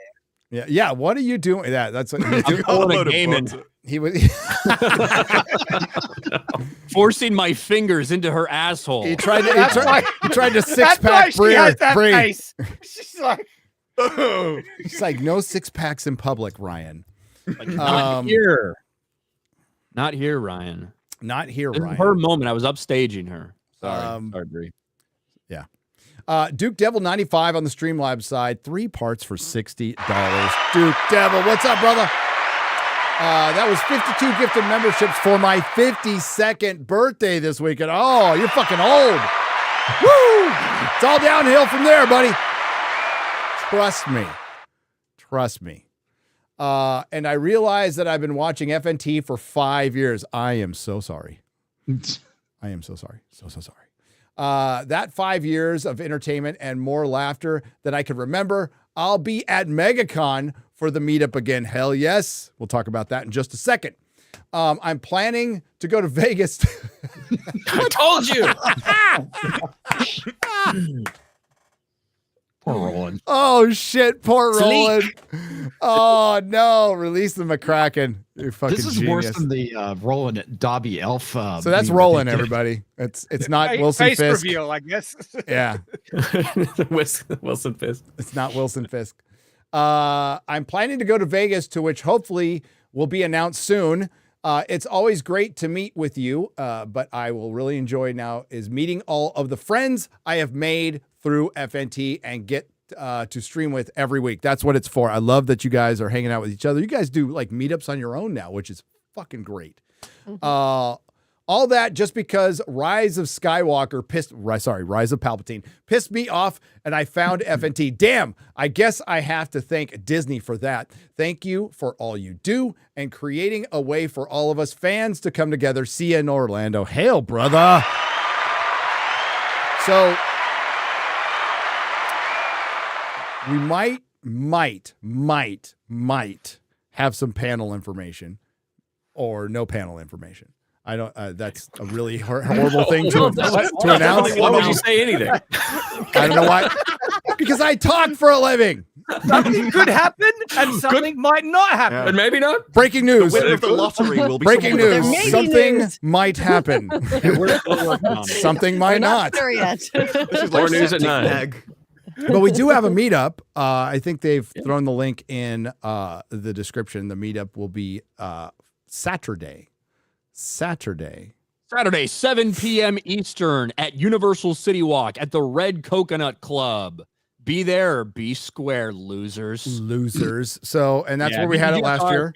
Yeah. What are you doing? Yeah, that's what he's doing. Gaiman. He was. Forcing my fingers into her asshole. He tried to six That's why pack she has that Bree. face. She's like, She's like, no six packs in public, Ryan. Like, not here. Not here, Ryan. Not here, This Ryan. is her moment. I was upstaging her. Sorry, Bree. Yeah. Duke Devil 95 on the Streamlabs side. 3 parts for $60. Duke Devil, what's up, brother? That was 52 gifted memberships for my 52nd birthday this weekend. Oh, you're fucking old. Woo! It's all downhill from there, buddy. Trust me. Trust me. And I realize that I've been watching FNT for 5 years. I am so sorry. I am so sorry. So sorry. That 5 years of entertainment and more laughter than I could remember. I'll be at MegaCon for the meetup again. Hell yes. We'll talk about that in just a second. I'm planning to go to Vegas. I told you. Poor Roland. Oh shit, poor Roland. Oh no, release the McCracken. You fucking This is genius. worse than the Roland Dobby Elf. So that's meme Roland, that they did. everybody. It's not Wilson face Fisk. reveal, I guess. Yeah, Wilson Fisk. it's not Wilson Fisk. I'm planning to go to Vegas, to which hopefully will be announced soon. It's always great to meet with you, but I will really enjoy now is meeting all of the friends I have made through FNT and get to stream with every week. That's what it's for. I love that you guys are hanging out with each other. You guys do like meetups on your own now, which is fucking great. Mm-hmm. All that just because Rise of Palpatine pissed me off and I found FNT. Damn, I guess I have to thank Disney for that. Thank you for all you do and creating a way for all of us fans to come together. See you in Orlando. Hail, brother. So we might have some panel information or no panel information. I don't. That's a really horrible thing to announce. Why would you say anything? I don't know why. Because I talk for a living. something could happen and something might not happen. And maybe not. Breaking news. The winner of the lottery will be Breaking someone news. else. Something might happen. Something might not. Sure yet. This is More like news at septic 9. neg. But we do have a meetup. I think they've thrown the link in the description. The meetup will be Saturday, 7 p.m. Eastern at Universal City Walk at the Red Coconut Club. Be there or be square, losers. So, and that's where we had it last year.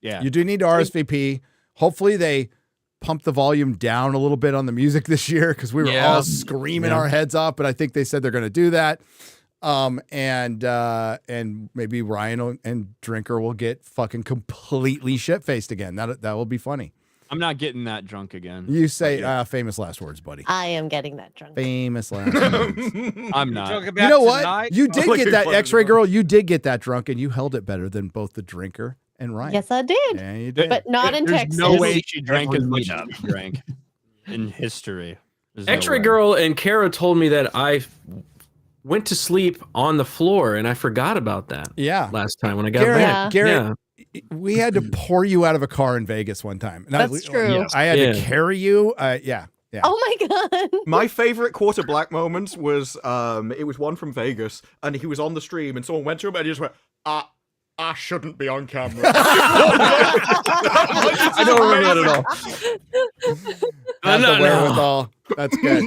Yeah. You do need to RSVP. Hopefully they pump the volume down a little bit on the music this year because we were all screaming our heads off, but I think they said they're going to do that. And maybe Ryan and Drinker will get fucking completely shit-faced again. That will be funny. I'm not getting that drunk again. You say famous last words, buddy. I am getting that drunk. Famous last words. I'm not. You know what? You did get that X-Ray girl. You did get that drunk, and you held it better than both the Drinker and Ryan. Yes, I did. Yeah, you did. But not in There's Texas. no way she drank as much as she drank in history. There's no X-Ray way. Girl and Kara told me that I went to sleep on the floor, and I forgot about that. Yeah. Last time when I got back. Garrett, we had to pour you out of a car in Vegas one time. And That's true. I had to carry you. Yeah. Oh my god. My favorite Quarter Black moments was it was one from Vegas, and he was on the stream, and someone went to him and he just went, I shouldn't be on camera. I don't remember that at all. Have the wherewithal. That's good.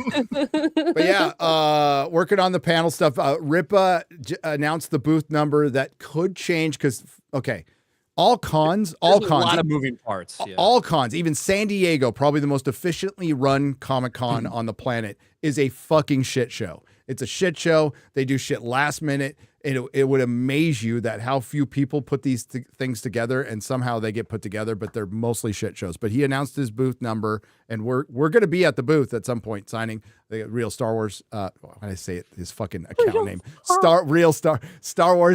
But yeah, working on the panel stuff. Ripa announced the booth number that could change because, all cons. A lot of moving parts. Yeah. All cons, even San Diego, probably the most efficiently run Comic-Con on the planet, is a fucking shit show. It's a shit show. They do shit last minute. It would amaze you that how few people put these things together, and somehow they get put together, but they're mostly shit shows. But he announced his booth number, and we're going to be at the booth at some point signing the real Star Wars. How do I say it? His fucking account name. Star Wars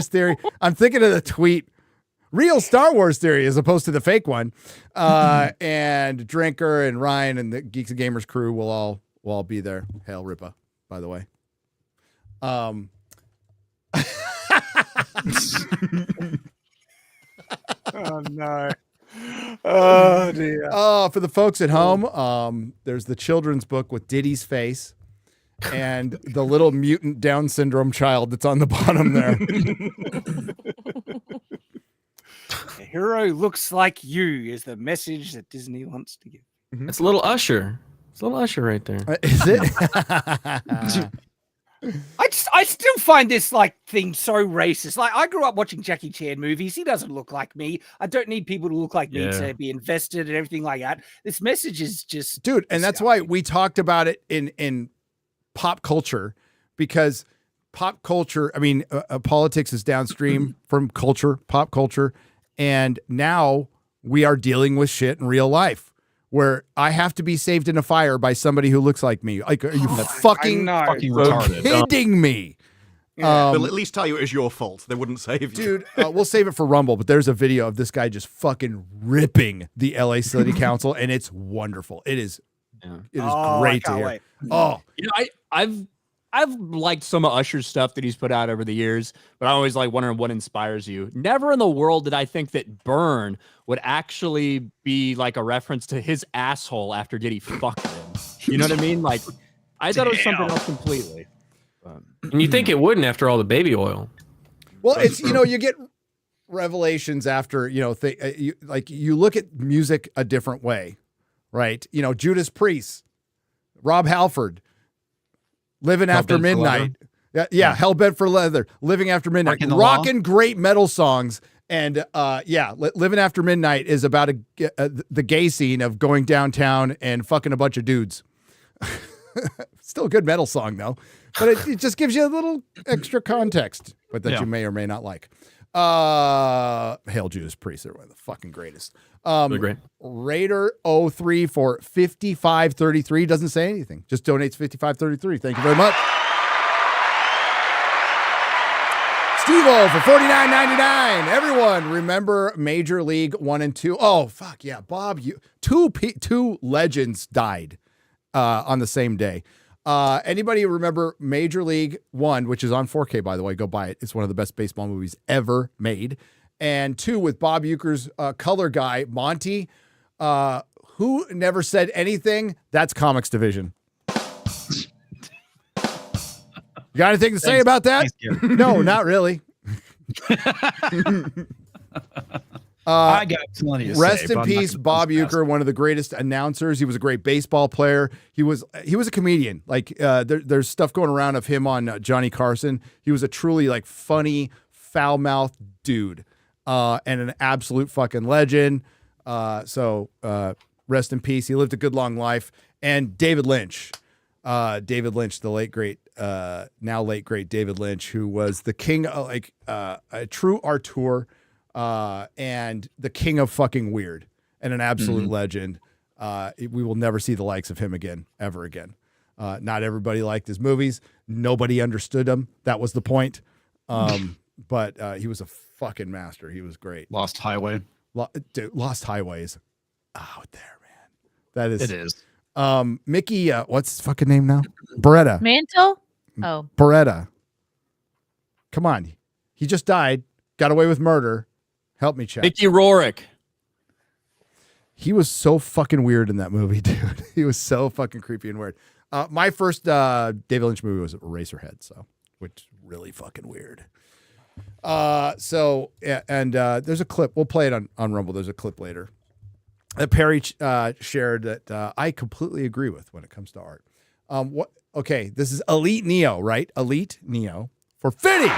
Theory. I'm thinking of the tweet. Real Star Wars Theory as opposed to the fake one. And Drinker and Ryan and the Geeks and Gamers crew will all be there. Hail Ripa, by the way. Oh no. Oh dear. For the folks at home, there's the children's book with Diddy's face and the little mutant Down syndrome child that's on the bottom there. A hero looks like you is the message that Disney wants to give. It's a little Usher. It's a little Usher right there. Is it? I still find this thing so racist. I grew up watching Jackie Chan movies. He doesn't look like me. I don't need people to look like me to be invested and everything like that. This message is just and that's why we talked about it in pop culture, because pop culture, politics is downstream from pop culture. And now we are dealing with shit in real life where I have to be saved in a fire by somebody who looks like me. Like, are you fucking retarded? kidding me? They'll at least tell you it was your fault. They wouldn't save you. Dude, we'll save it for Rumble, but there's a video of this guy just fucking ripping the LA City Council, and it's wonderful. It is great to hear. Wait. Oh, I've liked some of Usher's stuff that he's put out over the years, but I always wondering what inspires you. Never in the world did I think that Burn would actually be a reference to his asshole after Diddy fucked him. You know what I mean? I thought it was something else completely. And you think it wouldn't after all the baby oil. Well, it's, you get revelations after, you look at music a different way, right? Judas Priest, Rob Halford, Living After Midnight. Yeah, Hellbent for Leather, Living After Midnight, rocking great metal songs. And Living After Midnight is about the gay scene of going downtown and fucking a bunch of dudes. Still a good metal song though, but it just gives you a little extra context, but that you may or may not like. Hail Judas Priest, they're one of the fucking greatest. They're great. Raider 03 for 5533 doesn't say anything, just donates 5533. Thank you very much. Steve-O for $49.99. Everyone remember Major League 1 and 2. Oh fuck yeah, Bob! Two legends died on the same day. Anybody remember Major League 1, which is on 4K, by the way, go buy it. It's one of the best baseball movies ever made. And 2 with Bob Uecker's color guy, Monty, who never said anything. That's Comics Division. You got anything to say about that? No, not really. I got plenty to rest say, in peace, Bob Uecker, one of the greatest announcers. He was a great baseball player. He was a comedian. Like there's stuff going around of him on Johnny Carson. He was a truly like funny, foul-mouthed dude, and an absolute fucking legend. So rest in peace. He lived a good long life. And David Lynch, the late great, now late great David Lynch, who was the king, a true auteur. And the king of fucking weird and an absolute legend. We will never see the likes of him again, ever again. Not everybody liked his movies. Nobody understood him. That was the point. But he was a fucking master. He was great. Lost Highway. Dude, Lost Highway is out there, man. That is. It is. Mickey, what's his fucking name now? Beretta. Mantle? Oh. Beretta. Come on. He just died. Got away with murder. Help me, Chad. Mickey Rourke. He was so fucking weird in that movie, dude. He was so fucking creepy and weird. My first David Lynch movie was Eraserhead, which is really fucking weird. There's a clip. We'll play it on Rumble. There's a clip later that Perry shared that I completely agree with when it comes to art. Okay, this is Elite Neo, right? Elite Neo for Fitty.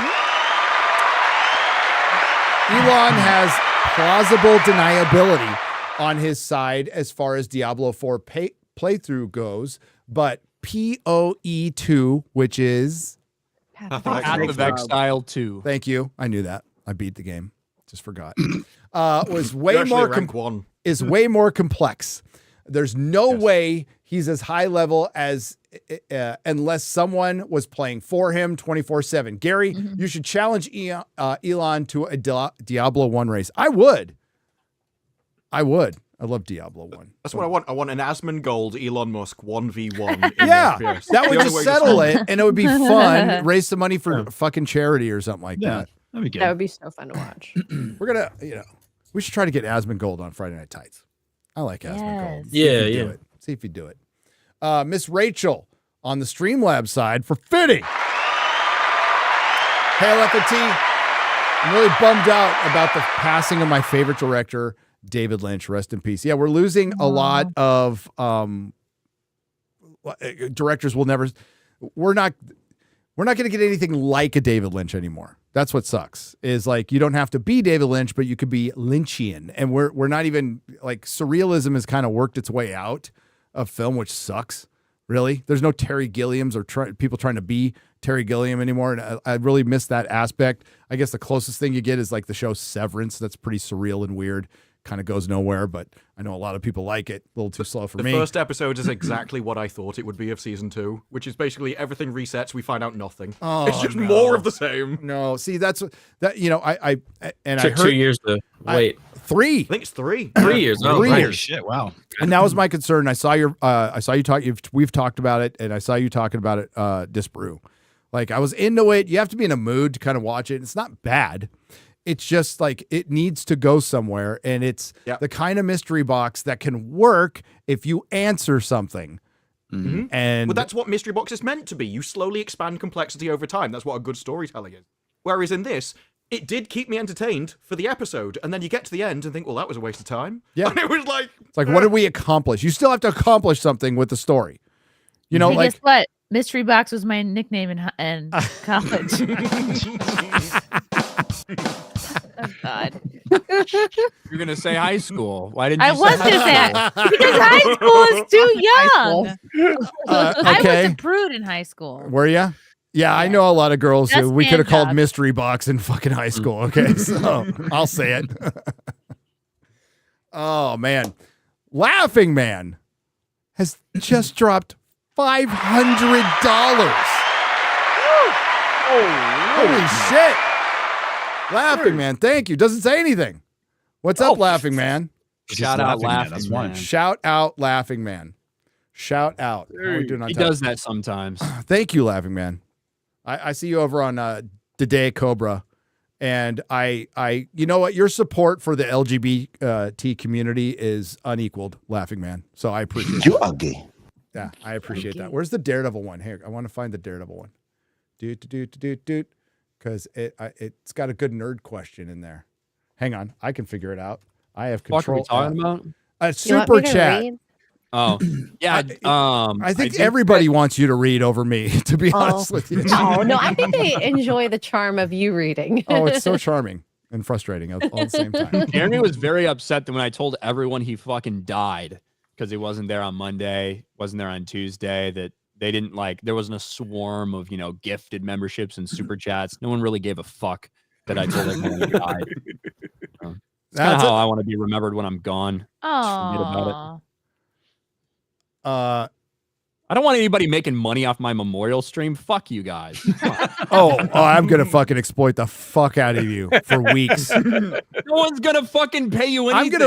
Elon has plausible deniability on his side as far as Diablo 4 playthrough goes, but PoE2, which is Path of Exile 2. Thank you. I knew that. I beat the game. Just forgot. Was way more is way more complex. There's no way he's as high level as unless someone was playing for him 24/7. Gary, you should challenge Elon to a Diablo 1 race. I would. I love Diablo 1. That's what I want. I want an Asmongold Elon Musk 1v1. Yeah, that would just settle it, and it would be fun. Raise some money for fucking charity or something like that. That'd be good. That would be so fun to watch. We're gonna, we should try to get Asmongold on Friday Night Tights. I like Asmongold. Yeah. See if you do it. Miss Rachel on the Streamlabs side for Fitty. Hail FNT. I'm really bummed out about the passing of my favorite director, David Lynch. Rest in peace. Yeah, we're losing a lot of directors. We're not going to get anything like a David Lynch anymore. That's what sucks. Is like you don't have to be David Lynch, but you could be Lynchian, and we're not even like surrealism has kind of worked its way out of film, which sucks. Really, there's no Terry Gilliams or people trying to be Terry Gilliam anymore, and I really miss that aspect. I guess the closest thing you get is like the show Severance. That's pretty surreal and weird. Kind of goes nowhere, but I know a lot of people like it. A little too slow for me. The first episode is exactly what I thought it would be of season 2, which is basically everything resets. We find out nothing. Oh, it's just more of the same. No, see, that's that. I took 2 years to wait. 3. I think it's 3. 3 years. No, 3 years. Shit. Wow. And that was my concern. I saw you talk. We've talked about it, and I saw you talking about it. Disparu. Like I was into it. You have to be in a mood to kind of watch it. It's not bad. It's just like it needs to go somewhere, and it's the kind of mystery box that can work if you answer something. Mm-hmm. And well, that's what mystery box is meant to be. You slowly expand complexity over time. That's what a good storytelling is. Whereas in this, it did keep me entertained for the episode, and then you get to the end and think, well, that was a waste of time. Yeah, and it was like, it's like, what did we accomplish? You still have to accomplish something with the story. You know, like guess what? Mystery box was my nickname in college. Oh God! You're gonna say high school. Why didn't I you was say gonna say because high school is too young. Okay. I was a prude in high school. Were you? Yeah, I know a lot of girls who Just we could have called jobs. mystery box in fucking high school. Okay, so I'll say it. Oh man, Laughing Man has just dropped $500. Holy shit! Laughing Man, thank you. Doesn't say anything. What's up, Laughing Man? Shout out Laughing Man. Shout out Laughing Man. Shout out. How are we doing on He time? does that sometimes. Thank you, Laughing Man. I see you over on the Day Cobra, and I you know what? Your support for the LGBT community is unequaled, Laughing Man. So I appreciate you ugly. Yeah, I appreciate that. Where's the Daredevil one? Here, I want to find the Daredevil one. Because it's got a good nerd question in there. Hang on, I can figure it out. I have control. What are we talking about? A super chat. Oh, yeah. I think everybody wants you to read over me, to be honest with you. No, I think they enjoy the charm of you reading. Oh, it's so charming and frustrating all at the same time. Jeremy was very upset that when I told everyone he fucking died because he wasn't there on Monday, wasn't there on Tuesday, that they didn't there wasn't a swarm of, gifted memberships and super chats. No one really gave a fuck that I told everyone he died. It's kind of how I want to be remembered when I'm gone. Just forget about it. I don't want anybody making money off my memorial stream. Fuck you guys. I'm gonna fucking exploit the fuck out of you for weeks. No one's gonna fucking pay you anything.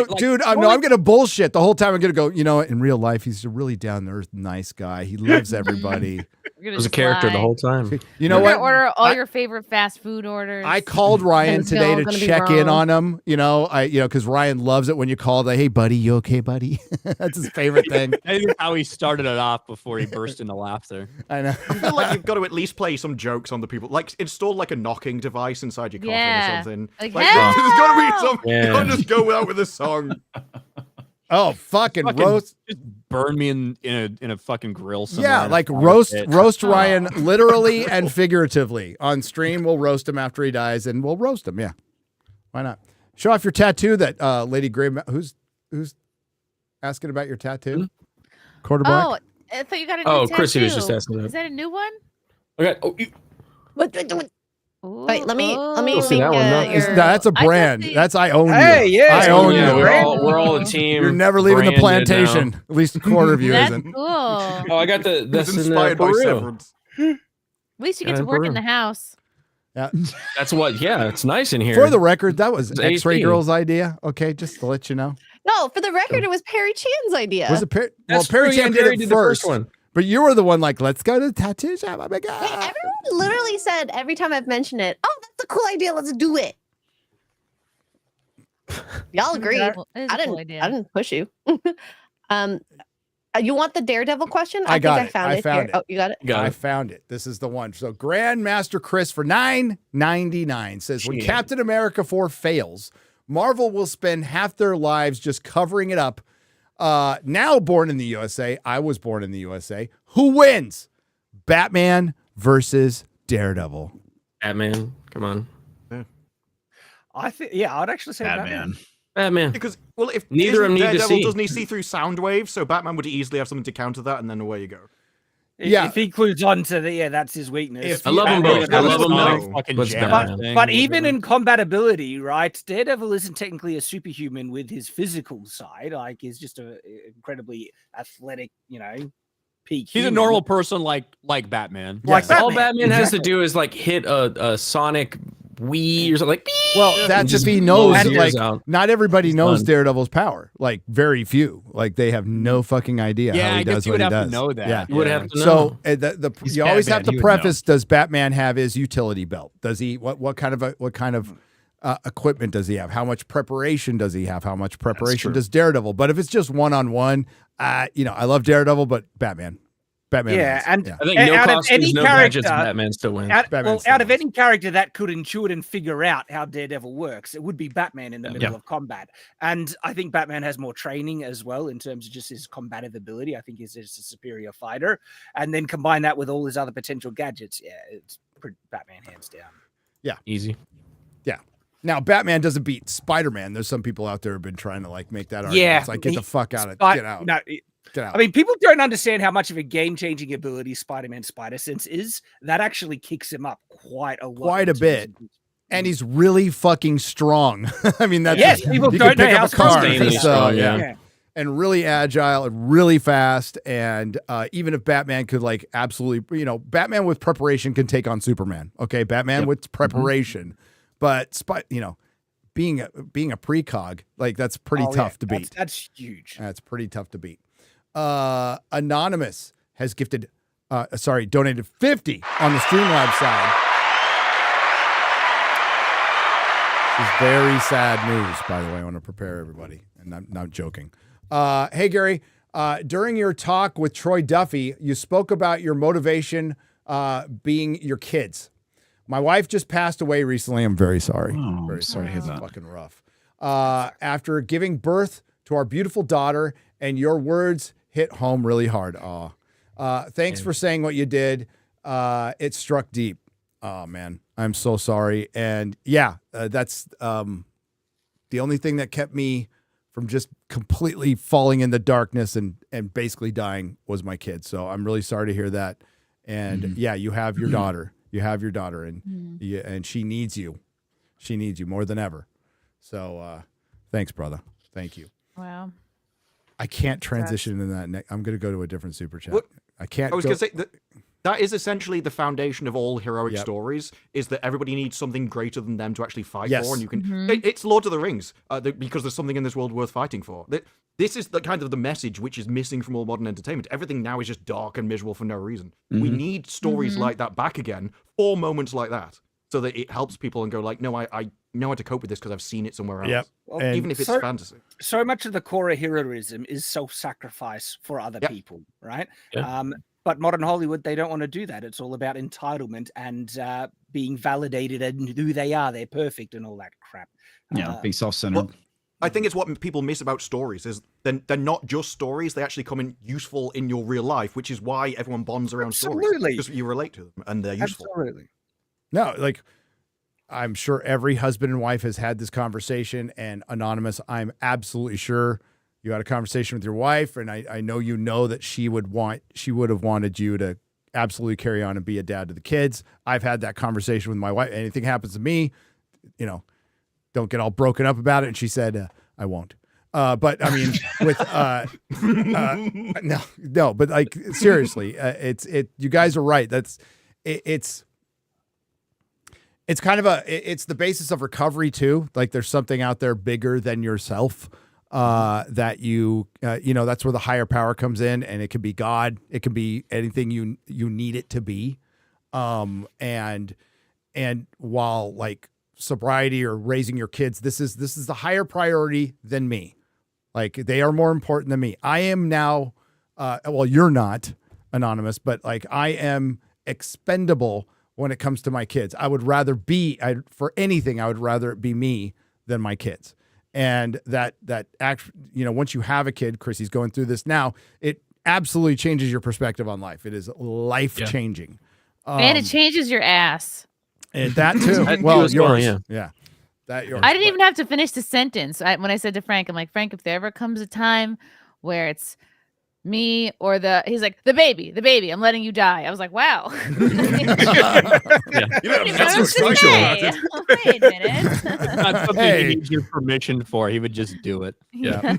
I'm gonna bullshit the whole time. I'm gonna go, in real life, he's a really down to earth, nice guy. He loves everybody. It was a character the whole time. You know what? Order all your favorite fast food orders. I called Ryan today to check in on him. Because Ryan loves it when you call. Like, hey, buddy, you okay, buddy? That's his favorite thing. I think how he started it off before he burst into laughter. I know. I feel like you've got to at least play some jokes on the people. Like install like a knocking device inside your coffin or something. Like there's got to be some. You can't just go out with a song. Oh, fucking roast! Just burn me in a fucking grill somewhere. Yeah, like roast Ryan literally and figuratively on stream. We'll roast him after he dies, and we'll roast him. Yeah, why not? Show off your tattoo. That Lady Gray. Who's asking about your tattoo? Quarterback. Oh, I thought you got a new tattoo. Chrissy was just asking that. Is that a new one? Okay. Wait, let me see that one. That's a brand. I own you. Hey, yeah, I own you. We're all a team. You're never leaving the plantation. Now. At least a quarter of you That's isn't. cool. Oh, I got that's inspired by Severance. At least you get to work in the house. Yeah, that's what. Yeah, it's nice in here. For the record, that was It's X-Ray 18. Girl's idea. Okay, just to let you know. No, for the record, it was Perry Chan's idea. Was it Perry? Well, That's Perry true, yeah, Chan Perry did it the first. one. But you were the one like, let's go to the tattoo shop. Oh my god! Hey, everyone literally said every time I've mentioned it, "Oh, that's a cool idea. Let's do it." Y'all agreed. It is a cool idea. I didn't push you. You want the Daredevil question? I got think it. I found it. Oh, you got it? I found it. This is the one. So Grandmaster Chris for $9.99 says, when Captain America 4 fails, Marvel will spend half their lives just covering it up. Now born in the USA, I was born in the USA. Who wins? Batman versus Daredevil. Batman, come on. I think, I'd actually say Batman. Because, well, if neither of them need to Daredevil, see, doesn't he see through sound waves? So Batman would easily have something to counter that, and then away you go. If he clues on to that's his weakness. I love them both. I love them both. But even in compatibility, right? Daredevil isn't technically a superhuman with his physical side. Like, he's just a incredibly athletic, peak. He's a normal person like Batman. Like Batman. All Batman has to do is hit a sonic Wii or something Well, that's if he knows. Not everybody knows Daredevil's power. Like, very few. Like, they have no fucking idea how he does what he does. To know that. Yeah, you would have to know. So you always have to preface: does Batman have his utility belt? Does he? What kind of equipment does he have? How much preparation does he have? How much preparation does Daredevil? But if it's just one-on-one, I love Daredevil, but Batman. Yeah, I think no costumes, no gadgets, Batman still wins. Out of any character that could intuit and figure out how Daredevil works, it would be Batman in the middle of combat. And I think Batman has more training as well in terms of just his combative ability. I think he's just a superior fighter. And then combine that with all his other potential gadgets. Yeah, it's Batman hands down. Yeah. Easy. Yeah. Now, Batman doesn't beat Spider-Man. There's some people out there who've been trying to make that argument. Yeah. It's like, get the fuck out of get out. No, Get out. I mean, people don't understand how much of a game-changing ability Spider-Man's Spider Sense is. That actually kicks him up quite a lot. Quite a bit. And he's really fucking strong. I mean, that's people he don't can pick know up a car. strong, And really agile and really fast. And even if Batman could absolutely, Batman with preparation can take on Superman. Okay, Batman with preparation, but being a precog, that's pretty tough to beat. That's huge. That's pretty tough to beat. Anonymous has donated 50 on the Streamlabs side. This is very sad news, by the way. I want to prepare everybody, and I'm not joking. Hey, Gary, during your talk with Troy Duffy, you spoke about your motivation being your kids. My wife just passed away recently. I'm very sorry. Oh, very sorry to hear that. Fucking rough. After giving birth to our beautiful daughter, and your words hit home really hard. Thanks for saying what you did. It struck deep. Oh, man. I'm so sorry. And yeah, that's the only thing that kept me from just completely falling in the darkness and basically dying was my kid. So I'm really sorry to hear that. And yeah, you have your daughter. You have your daughter, and and she needs you. She needs you more than ever. So thanks, brother. Thank you. Wow. I can't transition into that. I'm going to go to a different super chat. I can't. I was going to say that is essentially the foundation of all heroic stories, is that everybody needs something greater than them to actually fight for, and you can. It's Lord of the Rings, because there's something in this world worth fighting for. This is the kind of the message which is missing from all modern entertainment. Everything now is just dark and miserable for no reason. We need stories like that back again, or moments like that, so that it helps people and go like, no, I know how to cope with this because I've seen it somewhere else. Yep. Well, even if it's fantasy. So much of the core of heroism is self-sacrifice for other people, right? Yeah. But modern Hollywood, they don't want to do that. It's all about entitlement and being validated and who they are. They're perfect and all that crap. Yeah, being self-centered. Well, I think it's what people miss about stories is they're not just stories. They actually come in useful in your real life, which is why everyone bonds around stories. Because you relate to them and they're useful. Absolutely. No, like I'm sure every husband and wife has had this conversation, and Anonymous, I'm absolutely sure you had a conversation with your wife, and I know you know that she would have wanted you to absolutely carry on and be a dad to the kids. I've had that conversation with my wife. Anything happens to me, don't get all broken up about it. And she said, I won't. But I mean, with no, but like seriously, you guys are right. It's kind of it's the basis of recovery too. Like there's something out there bigger than yourself, that that's where the higher power comes in, and it can be God. It can be anything you need it to be. And while like sobriety or raising your kids, this is the higher priority than me. Like they are more important than me. I am now, well, you're not, Anonymous, but like I am expendable when it comes to my kids. I would rather for anything, I would rather it be me than my kids. And that once you have a kid, Chrissy's going through this now, it absolutely changes your perspective on life. It is life-changing. And it changes your ass. And that too. Well, yours. Yeah. That yours. I didn't even have to finish the sentence. When I said to Frank, I'm like, Frank, if there ever comes a time where it's me or he's like, the baby, I'm letting you die. I was like, wow. That's so special. Wait a minute. That's something he needs your permission for. He would just do it. Yeah.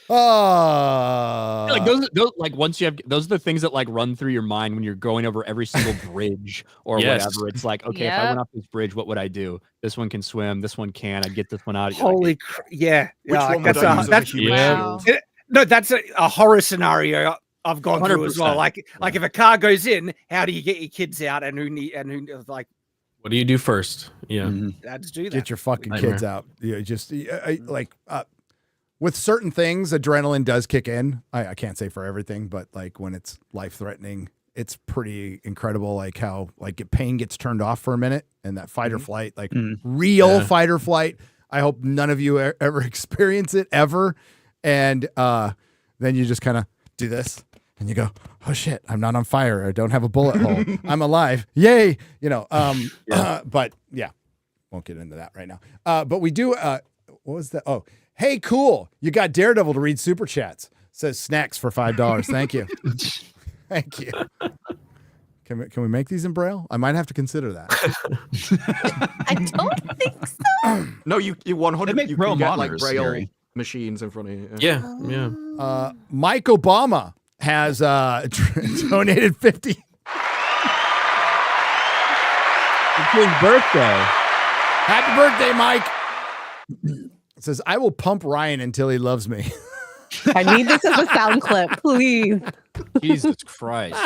Like those like once you have those are the things that like run through your mind when you're going over every single bridge or whatever. It's like, okay, if I went off this bridge, what would I do? This one can swim, this one can. I'd get this one out. Holy yeah. Which one would I use as a human shield? No, that's a horror scenario I've gone 100%. Through as well. Like if a car goes in, how do you get your kids out, and who like? What do you do first? Yeah, let's do that. Get your fucking kids out. With certain things, adrenaline does kick in. I can't say for everything, but like when it's life threatening, it's pretty incredible. Like how pain gets turned off for a minute, and that fight or flight, like real fight or flight. I hope none of you ever experience it ever. And then you just kind of do this and you go, oh shit, I'm not on fire. I don't have a bullet hole. I'm alive. Yay. But yeah, won't get into that right now. But we do, what was that? Oh, hey, cool. You got Daredevil to read super chats. Says snacks for $5. Thank you. Thank you. Can we make these in Braille? I might have to consider that. I don't think so. No, you 100. Make you Braille can get monitors, like Braille Gary. machines in front of you. Yeah. Mike Obama has donated 50. It's his birthday. Happy birthday, Mike. It says, I will pump Ryan until he loves me. I need this as a sound clip, please. Jesus Christ.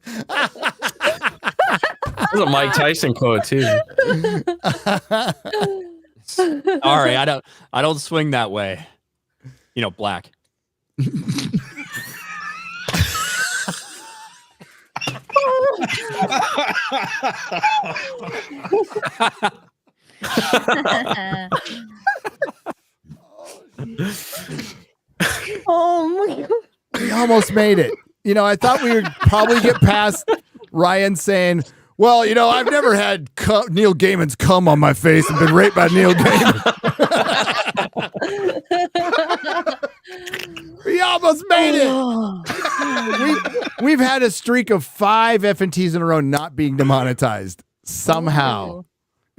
There's a Mike Tyson quote too. All right, I don't swing that way. You know, black. Oh my god. We almost made it. You know, I thought we would probably get past Ryan saying, well, you know, I've never had Neil Gaiman's cum on my face and been raped by Neil Gaiman. We almost made it. We've had a streak of 5 FNTs in a row not being demonetized. Somehow.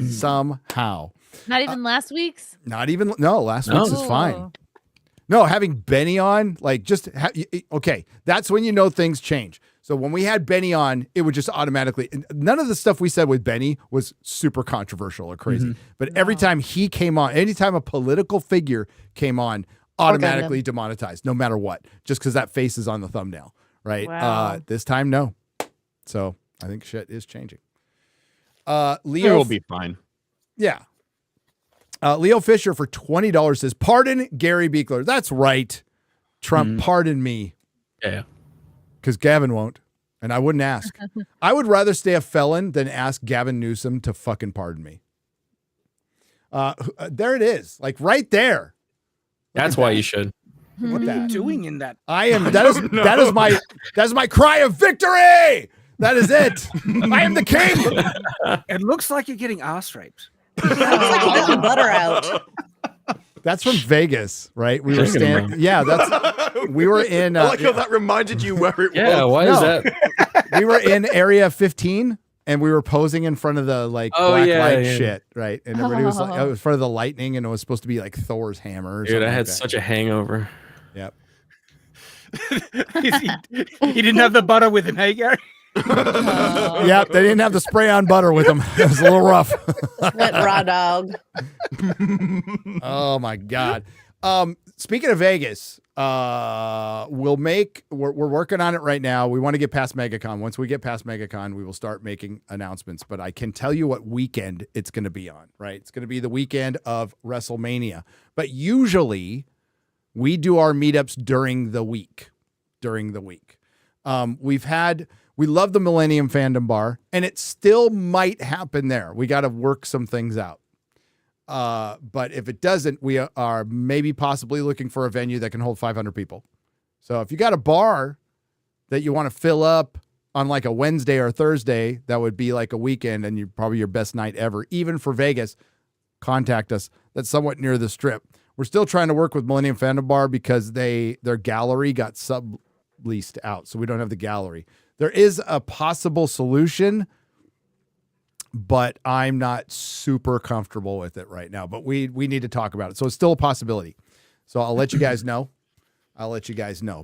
Somehow. Not even last week's? Not even. No, last week's is fine. No, having Benny on, like just, okay, that's when you know things change. So when we had Benny on, it would just automatically, none of the stuff we said with Benny was super controversial or crazy. But every time he came on, anytime a political figure came on, automatically demonetized, no matter what, just because that face is on the thumbnail, right? Wow. This time, no. So I think shit is changing. Leo will be fine. Yeah. Leo Fisher for $20 says, pardon Gary Beekler. That's right. Trump, pardon me. Yeah. Because Gavin won't. And I wouldn't ask. I would rather stay a felon than ask Gavin Newsom to fucking pardon me. There it is. Like right there. That's why you should. What are you doing in that? I am. That is my cry of victory. That is it. I am the king. It looks like you're getting ass raped. Looks like you're getting butter out. That's from Vegas, right? We were standing. Yeah, we were in. I like how that reminded you where it was. Yeah, why is that? We were in Area 15, and we were posing in front of the black light shit, right? And everybody was like, in front of the lightning, and it was supposed to be like Thor's hammer. Or Dude, I had like such a hangover. Yep. He didn't have the butter with him, hey Gary? Yep, they didn't have the spray on butter with them. It was a little rough. Wet raw dog. Oh my god. Speaking of Vegas, we're working on it right now. We want to get past MegaCon. Once we get past MegaCon, we will start making announcements. But I can tell you what weekend it's going to be on, right? It's going to be the weekend of WrestleMania. But usually we do our meetups during the week. We love the Millennium Fandom Bar, and it still might happen there. We got to work some things out. But if it doesn't, we are maybe possibly looking for a venue that can hold 500 people. So if you got a bar that you want to fill up on like a Wednesday or Thursday, that would be like a weekend and probably your best night ever, even for Vegas, contact us. That's somewhat near the Strip. We're still trying to work with Millennium Fandom Bar because their gallery got subleased out, so we don't have the gallery. There is a possible solution, but I'm not super comfortable with it right now. But we need to talk about it. So it's still a possibility. So I'll let you guys know.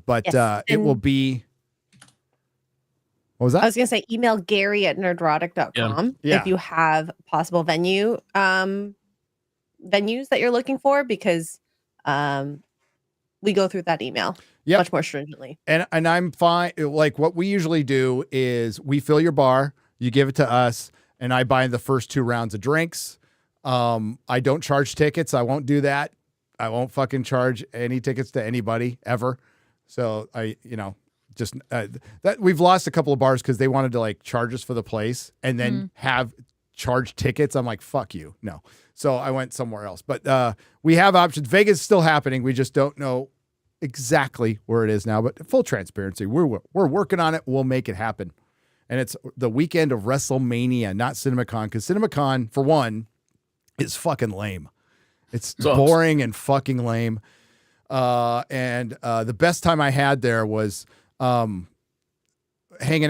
But Yes, it will be. What was that? I was gonna say email Gary at nerdrotic.com if you have possible venues that you're looking for, because we go through that email much more stringently. And I'm fine. Like what we usually do is we fill your bar, you give it to us, and I buy the first 2 rounds of drinks. I don't charge tickets. I won't do that. I won't fucking charge any tickets to anybody ever. So that we've lost a couple of bars because they wanted to like charge us for the place and then have charge tickets. I'm like, fuck you. No. So I went somewhere else, but we have options. Vegas is still happening. We just don't know exactly where it is now, but full transparency. We're working on it. We'll make it happen. And it's the weekend of WrestleMania, not CinemaCon, because CinemaCon, for one, is fucking lame. It's boring and fucking lame. And the best time I had there was hanging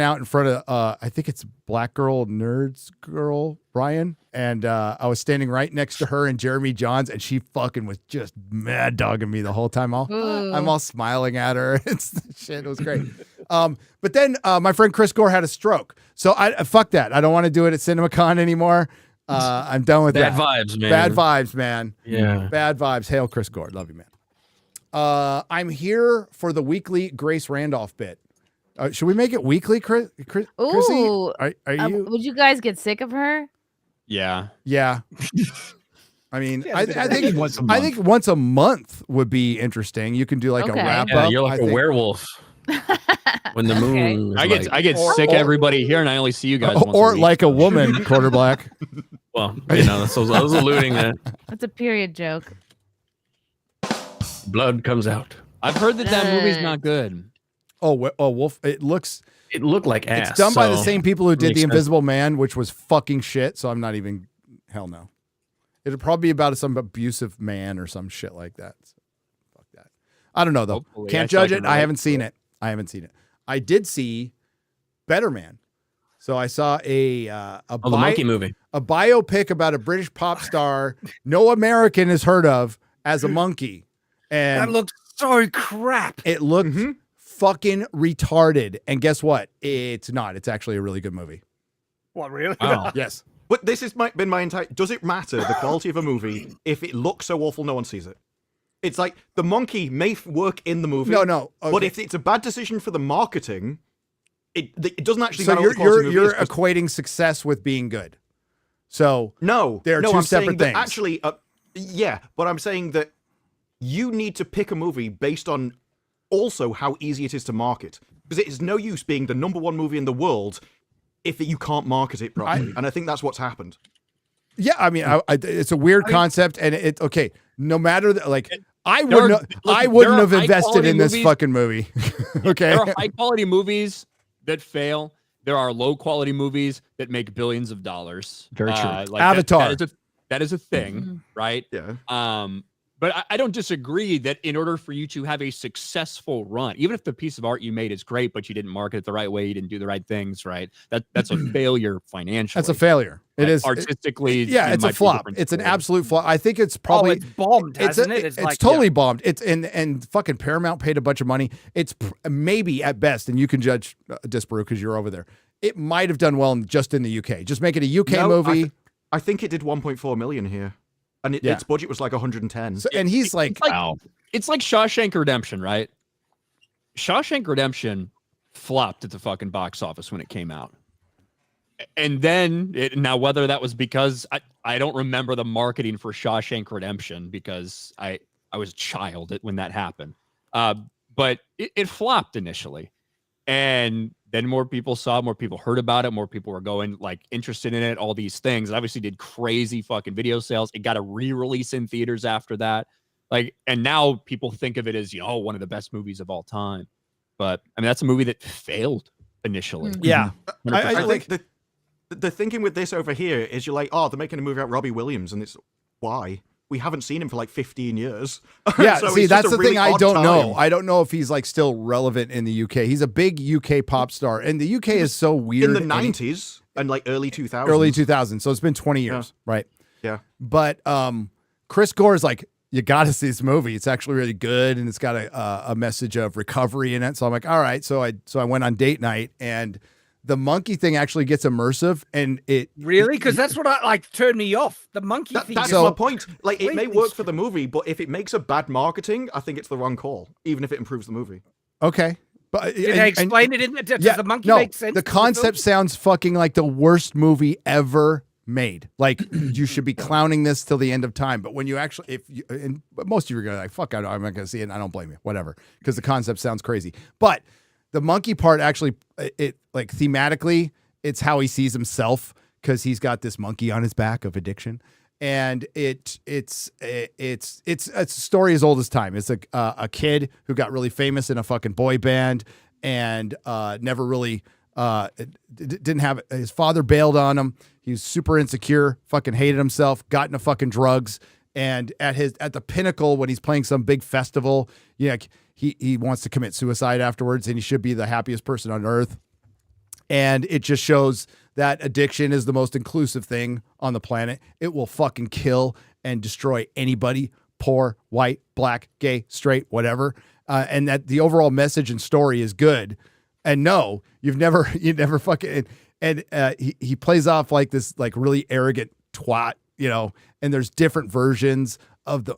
out in front of, I think it's Black Girl Nerds Girl, Brian. And I was standing right next to her and Jeremy Johns, and she fucking was just mad dogging me the whole time. I'm all smiling at her. It was great. But then my friend Chris Gore had a stroke. So fuck that. I don't want to do it at CinemaCon anymore. I'm done with Bad that. vibes, man. Bad vibes, man. Yeah. Bad vibes. Hail Chris Gore. Love you, man. I'm here for the weekly Grace Randolph bit. Should we make it weekly, Chrissy? Ooh. Are you? Would you guys get sick of her? Yeah. Yeah. I mean, I think once a month would be interesting. You can do like a wrap Yeah, up. you're like a werewolf. When the moon, I get sick of everybody here, and I only see you guys. Once or a week. like a woman, quarter black. Well, you know, I was alluding that That's a period joke. blood comes out. I've heard that movie's not good. Oh, Wolf! It looked like ass. It's done by the same people who did The Invisible Man, which was fucking shit. So I'm not even. Hell no. It'll probably be about some abusive man or some shit like that. So, fuck that. I don't know though. Hopefully, Can't judge it. I haven't seen it. I did see Better Man. So I saw the monkey movie, a biopic about a British pop star no American has heard of as a monkey, and that looked so crap. It looked fucking retarded. And guess what? It's not. It's actually a really good movie. What, really? Wow. Yes. But this has been my entire. Does it matter the quality of a movie if it looks so awful no one sees it? It's like the monkey may work in the movie. No. Okay. But if it's a bad decision for the marketing, it doesn't actually so matter. You're equating success with being good. So they're two separate things. Actually, yeah, but I'm saying that you need to pick a movie based on also how easy it is to market, because it is no use being the #1 movie in the world if you can't market it properly. And I think that's what's happened. Yeah, I mean, it's a weird concept, and okay, no matter I wouldn't have invested in this fucking movie. Okay, there are high quality movies that fail. There are low quality movies that make billions of dollars. Very true. Like Avatar. That is a thing, right? Yeah. But I don't disagree that in order for you to have a successful run, even if the piece of art you made is great, but you didn't market it the right way, you didn't do the right things, right? That's a failure financially. That's a failure. It is artistically. It's a flop. It's an absolute flop. I think it's probably it's bombed, hasn't it? It's totally bombed. It's and fucking Paramount paid a bunch of money. It's maybe at best, and you can judge Disparu because you're over there. It might have done well just in the UK. Just make it a UK movie. I think it did 1.4 million here. And its budget was like 110. So, and he's wow. It's like Shawshank Redemption, right? Shawshank Redemption flopped at the fucking box office when it came out. And then, now whether that was because, I don't remember the marketing for Shawshank Redemption because I was a child when that happened. But it flopped initially. And then more people saw, more people heard about it, more people were going interested in it, all these things. It obviously did crazy fucking video sales. It got a re-release in theaters after that. And now people think of it as, one of the best movies of all time. But I mean, that's a movie that failed initially. Yeah. I think the thinking with this over here is you're like, oh, they're making a movie about Robbie Williams. And it's why? We haven't seen him for 15 years. Yeah, so see, that's the really thing I don't know. time. I don't know if he's still relevant in the UK. He's a big UK pop star, and the UK is so weird. In the 90s and early 2000s. Early 2000s, so it's been 20 years, right? Yeah. But Chris Gore is you got to see this movie. It's actually really good, and it's got a message of recovery in it. So I'm like, all right. So I went on date night, and the monkey thing actually gets immersive, and it really because that's what turned me off. The monkey thing. That's my point. It may work for the movie, but if it makes a bad marketing, I think it's the wrong call, even if it improves the movie. Okay, but did they explain it? Does the monkey make sense? The concept sounds fucking like the worst movie ever made. You should be clowning this till the end of time. But when you actually, but most of you are going fuck, I'm not going to see it. And I don't blame you, whatever, because the concept sounds crazy, but. The monkey part actually, thematically, it's how he sees himself because he's got this monkey on his back of addiction, and it's a story as old as time. It's a kid who got really famous in a fucking boy band and never really didn't have his father bailed on him. He was super insecure, fucking hated himself, got into fucking drugs, and at the pinnacle when he's playing some big festival, He wants to commit suicide afterwards, and he should be the happiest person on earth. And it just shows that addiction is the most inclusive thing on the planet. It will fucking kill and destroy anybody, poor, white, black, gay, straight, whatever. And that the overall message and story is good. And no, you never fucking, and he plays off like this, really arrogant twat, and there's different versions of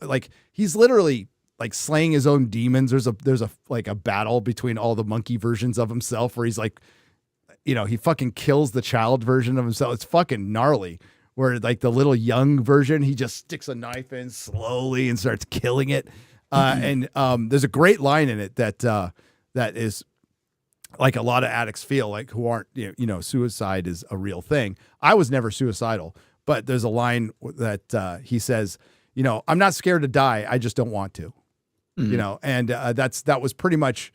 he's literally like slaying his own demons. There's a like a battle between all the monkey versions of himself where he's like, you know, he fucking kills the child version of himself. It's fucking gnarly. Where like the little young version, he just sticks a knife in slowly and starts killing it. And there's a great line in it that that is like a lot of addicts feel, like who aren't, you know, suicide is a real thing. I was never suicidal, but there's a line that he says, you know, I'm not scared to die. I just don't want to, you know, and that was pretty much,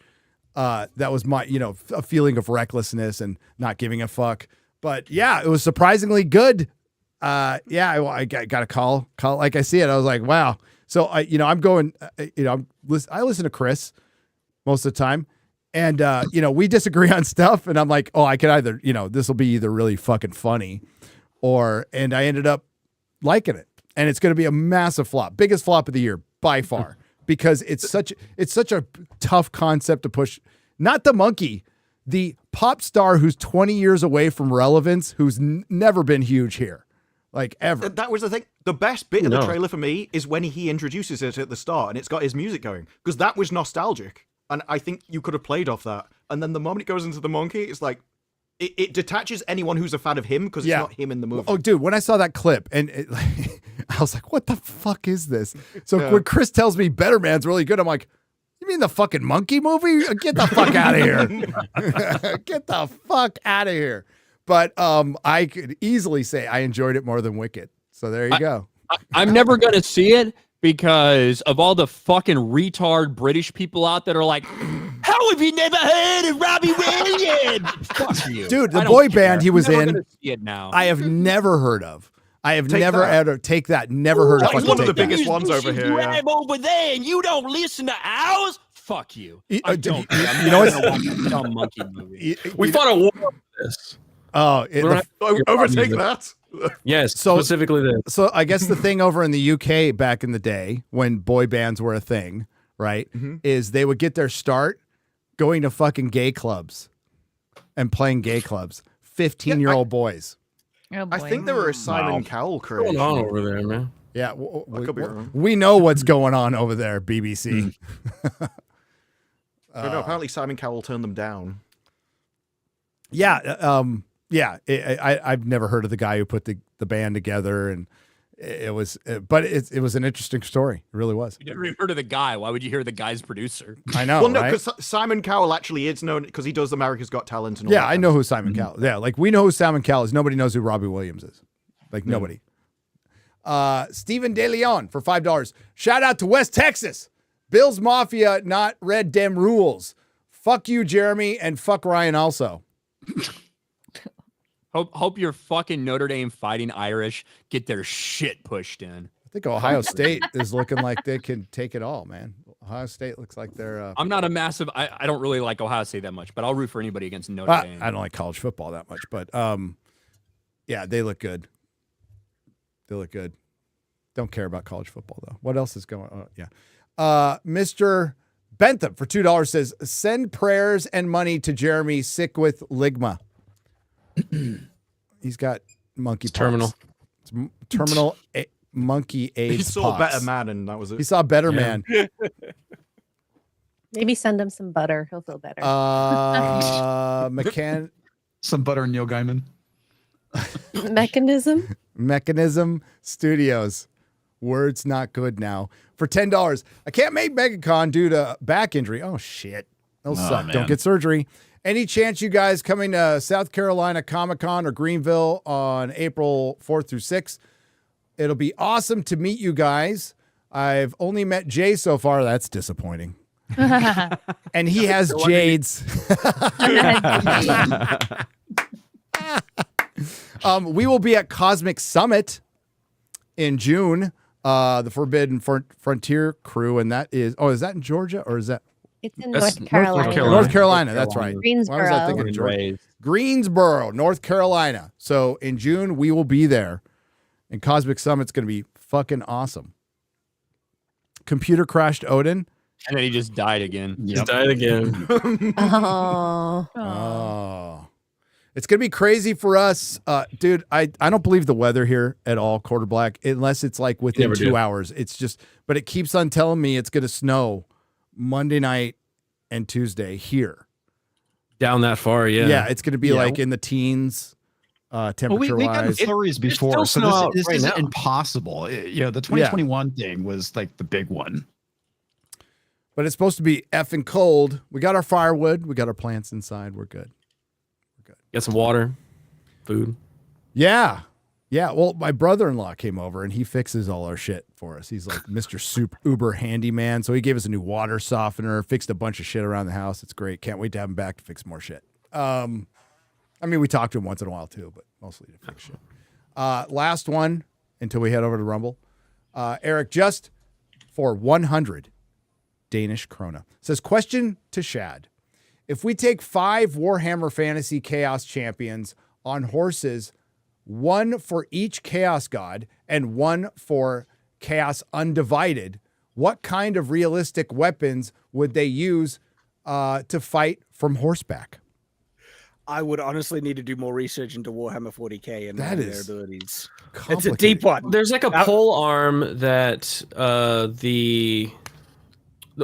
that was my, you know, a feeling of recklessness and not giving a fuck. But yeah, it was surprisingly good. Yeah, I got a call like I see it. I was like, wow. So you know, I'm going, you know, I listen to Chris most of the time, and you know, we disagree on stuff, and I'm like, oh, I could either, you know, this will be either really fucking funny, and I ended up liking it, and it's going to be a massive flop, biggest flop of the year by far, because it's such a tough concept to push. Not the monkey, the pop star who's 20 years away from relevance, who's never been huge here. Like ever. That was the thing. The best bit of the trailer for me is when he introduces it at the start and it's got his music going, because that was nostalgic. And I think you could have played off that. And then the moment it goes into the monkey, it's like, it detaches anyone who's a fan of him because it's not him in the movie. Oh, dude, when I saw that clip and I was like, what the fuck is this? So when Chris tells me Better Man's really good, I'm like, you mean the fucking monkey movie? Get the fuck out of here. Get the fuck out of here. But I could easily say I enjoyed it more than Wicked. So there you go. I'm never going to see it because of all the fucking retard British people out that are like, how have you never heard of Robbie Williams? Fuck you. Dude, the boy band he was in, see it now. I have never heard of. I have never ever take that. Never heard of. It's one of the biggest ones over here. You have over there, and you don't listen to ours. Fuck you. I don't. You know what's dumb monkey movie? We fought a war over this. Oh, overtake that. Yes, specifically this. So I guess the thing over in the UK back in the day when boy bands were a thing, right, is they would get their start going to fucking gay clubs and playing gay clubs. 15-year-old boys. Oh, boy. I think there were a Simon Cowell creation. What's going on over there, man? Yeah, we know what's going on over there, BBC. No, apparently Simon Cowell turned them down. Yeah, I've never heard of the guy who put the band together, and it was an interesting story. It really was. You never even heard of the guy. Why would you hear the guy's producer? I know. Well, no, right? because Simon Cowell actually is known because he does America's Got Talent and all yeah, that I know who Simon Cowell. Yeah, like we know who Simon Cowell is. Nobody knows who Robbie Williams is. Like nobody. Stephen De Leon for $5. Shout out to West Texas. Bills Mafia, not Red Dem Rules. Fuck you, Jeremy, and fuck Ryan also. Hope your fucking Notre Dame Fighting Irish get their shit pushed in. I think Ohio State is looking like they can take it all, man. Ohio State looks like they're... I'm not a massive... I don't really like Ohio State that much, but I'll root for anybody against Notre Dame. I don't like college football that much, but yeah, they look good. They look good. Don't care about college football, though. What else is going on? Yeah. Mr. Bentham for $2 says, send prayers and money to Jeremy sick with ligma. He's got monkey pox. Terminal. It's terminal monkey AIDS. He saw pox. Better Man, and that was it. He saw Better Man. Maybe send him some butter. He'll feel better. Some butter and Neil Gaiman. Mechanism Studios. Words not good now. For $10. I can't make MegaCon due to back injury. Oh, shit. That'll suck. Man. Don't get surgery. Any chance you guys coming to South Carolina Comic-Con or Greenville on April 4th through 6th? It'll be awesome to meet you guys. I've only met Jay so far. That's disappointing. And he has Jade's. We will be at Cosmic Summit in June. The Forbidden Frontier crew, and that is that in Georgia or is that? It's in North Carolina. North Carolina, that's right. Greensboro. Why was I thinking Georgia? Greensboro, North Carolina. So in June we will be there, and Cosmic Summit's going to be fucking awesome. Computer crashed Odin, and then he just died again. Just died again. Oh. It's going to be crazy for us. Dude, I don't believe the weather here at all, Quarter Black, unless it's like within 2 hours. It's just, but it keeps on telling me it's going to snow Monday night and Tuesday here. Down that far, yeah. Yeah, it's going to be like in the teens temperature-wise. We got flurries before, so this isn't impossible. The 2021 thing was like the big one. But it's supposed to be effing cold. We got our firewood. We got our plants inside. We're good. Get some water, food. Yeah. Yeah. Well, my brother-in-law came over and he fixes all our shit for us. He's like Mr. Super Uber handyman. So he gave us a new water softener, fixed a bunch of shit around the house. It's great. Can't wait to have him back to fix more shit. I mean, we talk to him once in a while too, but mostly to fix shit. Last one until we head over to Rumble. Eric, just for 100 Danish krona, says, question to Shad. If we take 5 Warhammer Fantasy Chaos champions on horses, 1 for each Chaos God and 1 for Chaos Undivided, what kind of realistic weapons would they use to fight from horseback? I would honestly need to do more research into Warhammer 40k and their abilities. It's a deep one. There's like a pole arm that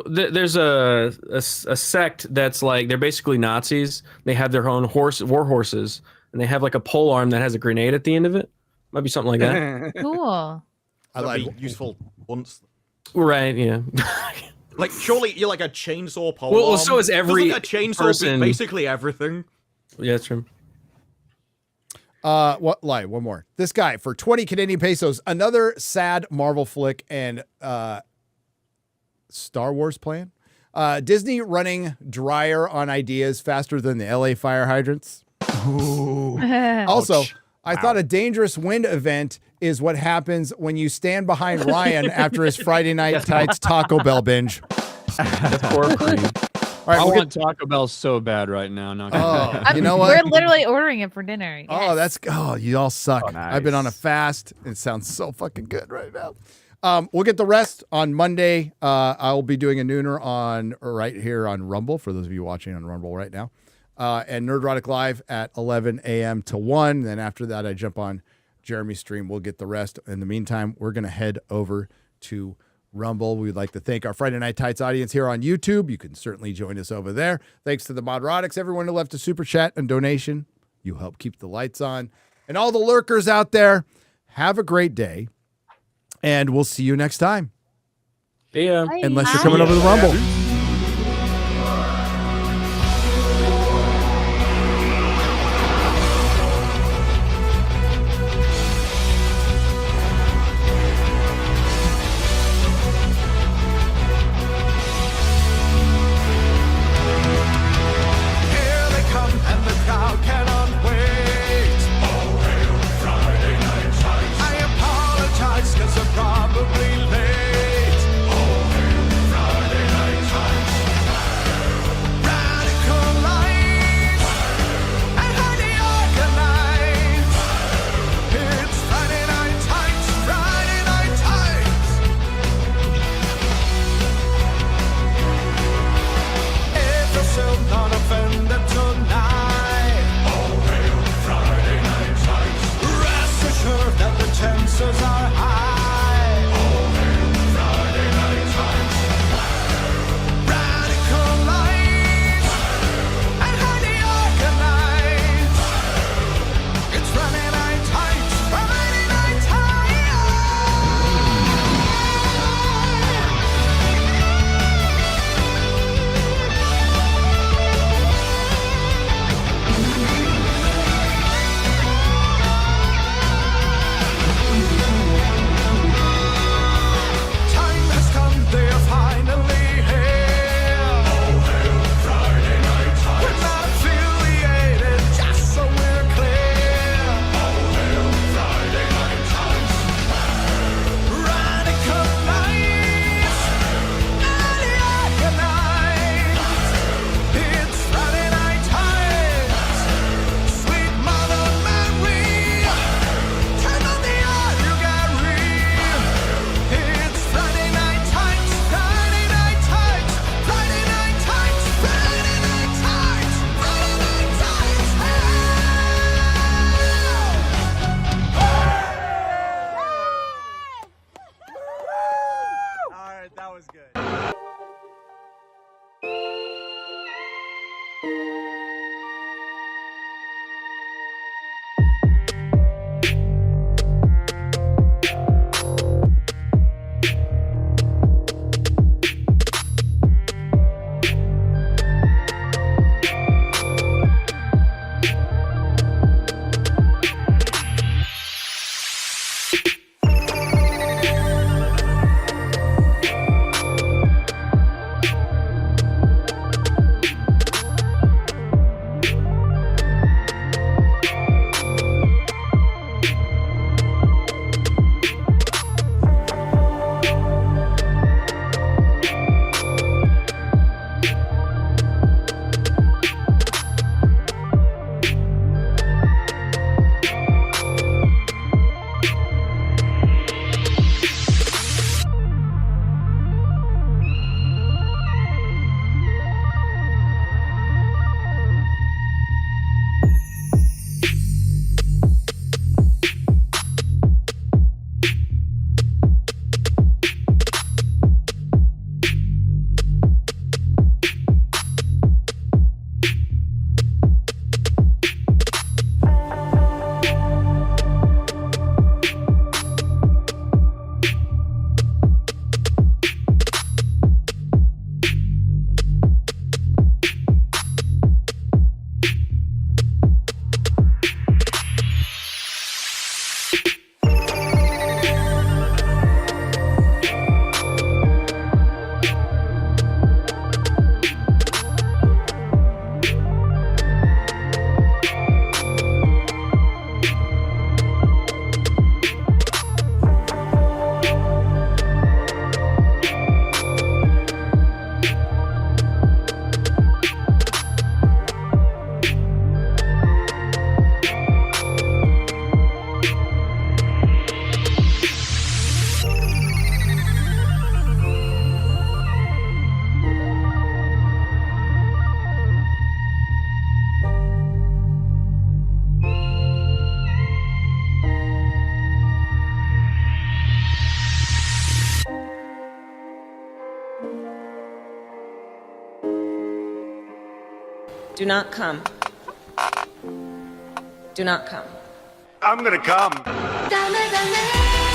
there's a sect that's like, they're basically Nazis. They have their own war horses, and they have like a pole arm that has a grenade at the end of it. Might be something like that. Cool. I like useful once. Right, yeah. Like, surely you're like a chainsaw pole Well, arm. so is every Doesn't a chainsaw person. be basically everything? Yeah, that's true. One more. This guy for 20 Canadian pesos, another sad Marvel flick and Star Wars plan. Disney running drier on ideas faster than the LA fire hydrants. Also, Ouch. I thought a dangerous wind event is what happens when you stand behind Ryan after his Friday night tights Taco Bell binge. That's horrifying. All right, I we'll want Taco Bell so bad right now. Not you know what? We're literally ordering it for dinner. Yes. You all suck. Oh, nice. I've been on a fast. It sounds so fucking good right now. We'll get the rest on Monday. I'll be doing a nooner right here on Rumble for those of you watching on Rumble right now. And Nerdrotic Live at 11 a.m. to 1. Then after that, I jump on Jeremy's stream. We'll get the rest. In the meantime, we're going to head over to Rumble. We'd like to thank our Friday Night Tights audience here on YouTube. You can certainly join us over there. Thanks to the Modrotics, everyone who left a super chat and donation. You help keep the lights on. And all the lurkers out there, have a great day. And we'll see you next time. Yeah. Unless you're coming over to the Rumble. Do not come. Do not come. I'm gonna come. Dame, dame.